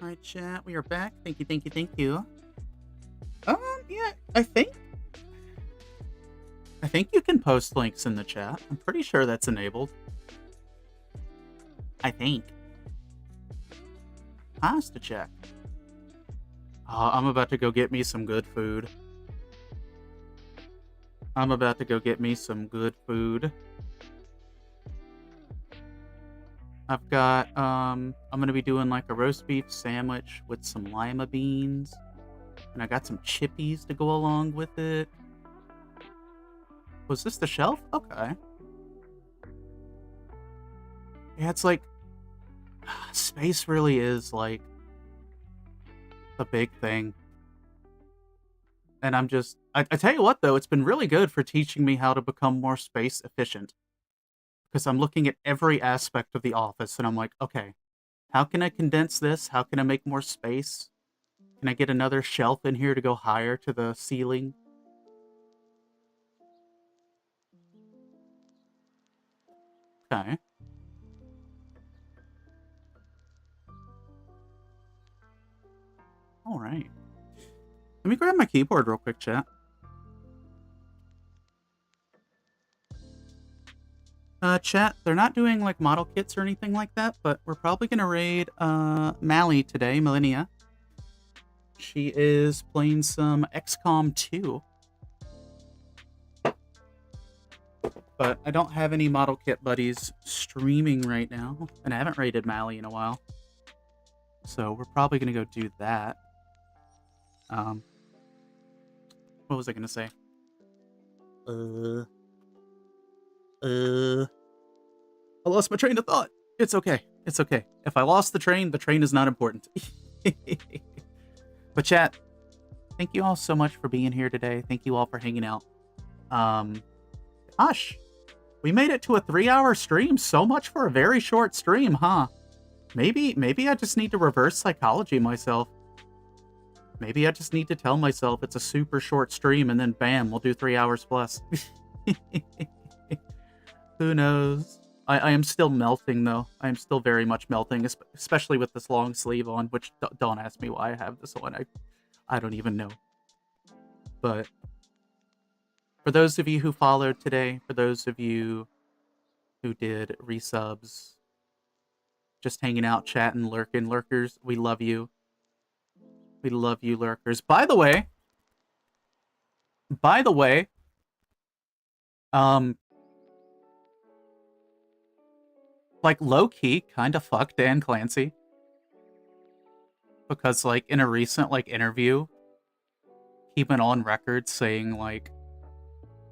All right, chat, we are back. Thank you, thank you, thank you. Yeah, I think you can post links in the chat. I'm pretty sure that's enabled. I think. Has to check. Oh, I'm about to go get me some good food. I'm I've got, I'm gonna be doing like a roast beef sandwich with some lima beans. And I got some chippies to go along with it. Was this the shelf? Okay. Yeah, it's like, space really is like the big thing. And I'm just, I tell you what though, it's been really good for teaching me how to become more space efficient. because I'm looking at every aspect of the office, and I'm like, okay, how can I condense this? How can I make more space? Can I get another shelf in here to go higher to the ceiling? Okay. All right. Let me grab my keyboard real quick, chat. Chat, they're not doing like model kits or anything like that, but we're probably gonna raid Mally today, Millennia. She is playing some XCOM 2. But I don't have any model kit buddies streaming right now, and I haven't raided Mally in a while. So we're probably gonna go do that. What was I gonna say? I lost my train of thought. It's okay. It's okay. If I lost the train is not important. But chat, thank you all so much for being here today. Thank you all for hanging out. Gosh, we made it to a 3-hour stream. So much for a very short stream, huh? Maybe I just need to reverse psychology myself. Maybe I just need to tell myself it's a super short stream and then bam, we'll do 3 hours plus. Who knows? I am still melting, though. I am still very much melting, especially with this long sleeve on, which don't ask me why I have this on. I don't even know. But for those of you who followed today, for those of you who did resubs, just hanging out, chatting, lurking, lurkers, we love you. We love you, lurkers. By the way, like, low-key, kind of fuck Dan Clancy. Because, like, in a recent, like, interview, he went on record saying, like,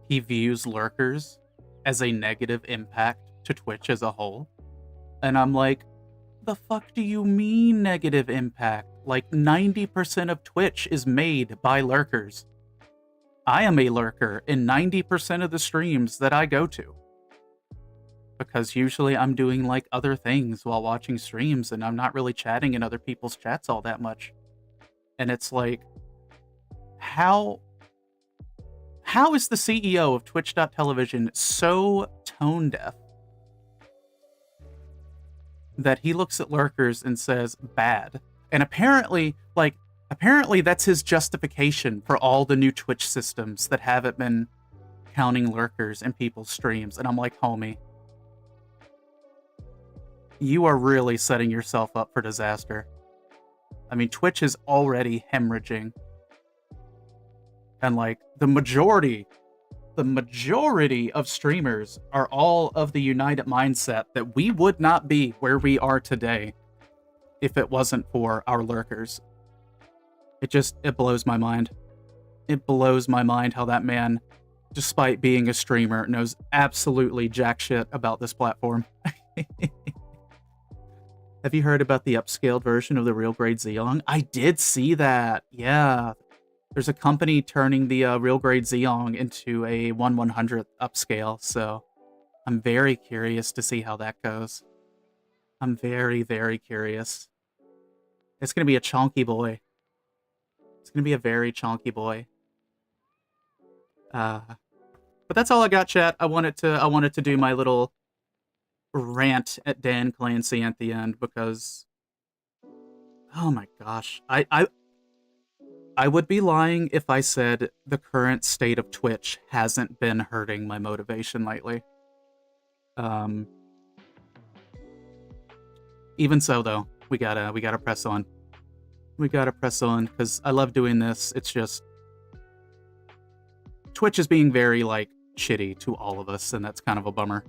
he views lurkers as a negative impact to Twitch as a whole. And I'm like, the fuck do you mean negative impact? Like, 90% of Twitch is made by lurkers. I am a lurker in 90% of the streams that I go to. Because usually I'm doing, like, other things while watching streams, and I'm not really chatting in other people's chats all that much. And it's like, how is the CEO of Twitch.television so tone deaf that he looks at lurkers and says, bad? And apparently that's his justification for all the new Twitch systems that haven't been counting lurkers in people's streams. And I'm like, homie, you are really setting yourself up for disaster. I mean, Twitch is already hemorrhaging. And, like, the majority of streamers are all of the united mindset that we would not be where we are today if it wasn't for our lurkers. It blows my mind. It blows my mind how that man, despite being a streamer, knows absolutely jack shit about this platform. Have you heard about the upscaled version of the Real Grade Xeon? I did see that. Yeah. There's a company turning the Real Grade Xeon into a 1/100th upscale, so I'm very curious to see how that goes. I'm very, very curious. It's going to be a chonky boy. It's going to be a very chonky boy. But that's all I got, chat. I wanted to do my little rant at Dan Clancy at the end because, oh my gosh, I would be lying if I said the current state of Twitch hasn't been hurting my motivation lately. Even so, though, we gotta press on. We gotta press on because I love doing this. It's just Twitch is being very, like, shitty to all of us, and that's kind of a bummer.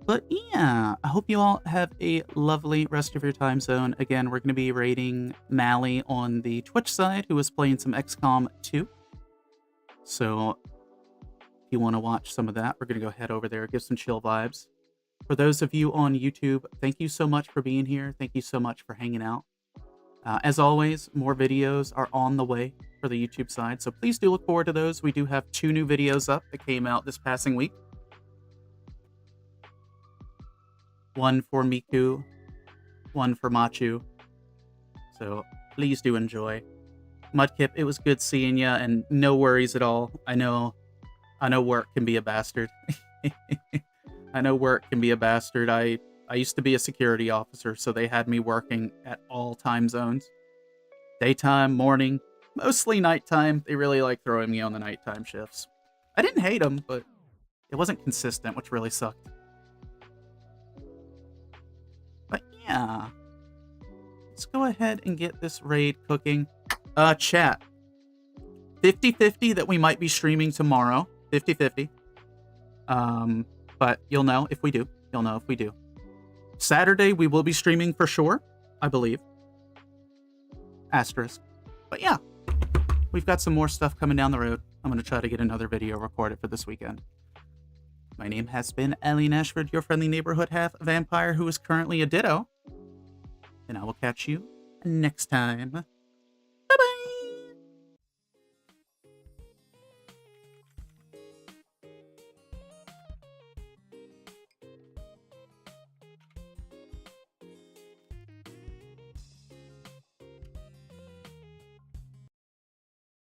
But yeah, I hope you all have a lovely rest of your time zone. Again, we're going to be raiding Mally on the Twitch side, who is playing some XCOM 2. So if you want to watch some of that, we're going to go head over there, give some chill vibes. For those of you on YouTube, thank you so much for being here. Thank you so much for hanging out. As always, more videos are on the way for the YouTube side, so please do look forward to those. We do have 2 new videos up that came out this passing week. one for Miku, one for Machu. So please do enjoy. Mudkip, it was good seeing ya, and no worries at all. I know work can be a bastard. I know work can be a bastard. I used to be a security officer, so they had me working at all time zones. Daytime, morning, mostly nighttime. They really like throwing me on the nighttime shifts. I didn't hate them, but it wasn't consistent, which really sucked. But yeah. Let's go ahead and get this raid cooking. Chat. 50-50 that we might be streaming tomorrow. 50-50. But you'll know if we do. You'll know if we do. Saturday, we will be streaming for sure, I believe. Asterisk. But yeah, we've got some more stuff coming down the road. I'm going to try to get another video recorded for this weekend. My name has been Alien Ashford, your friendly neighborhood half vampire who is currently a ditto. And I will catch you next time.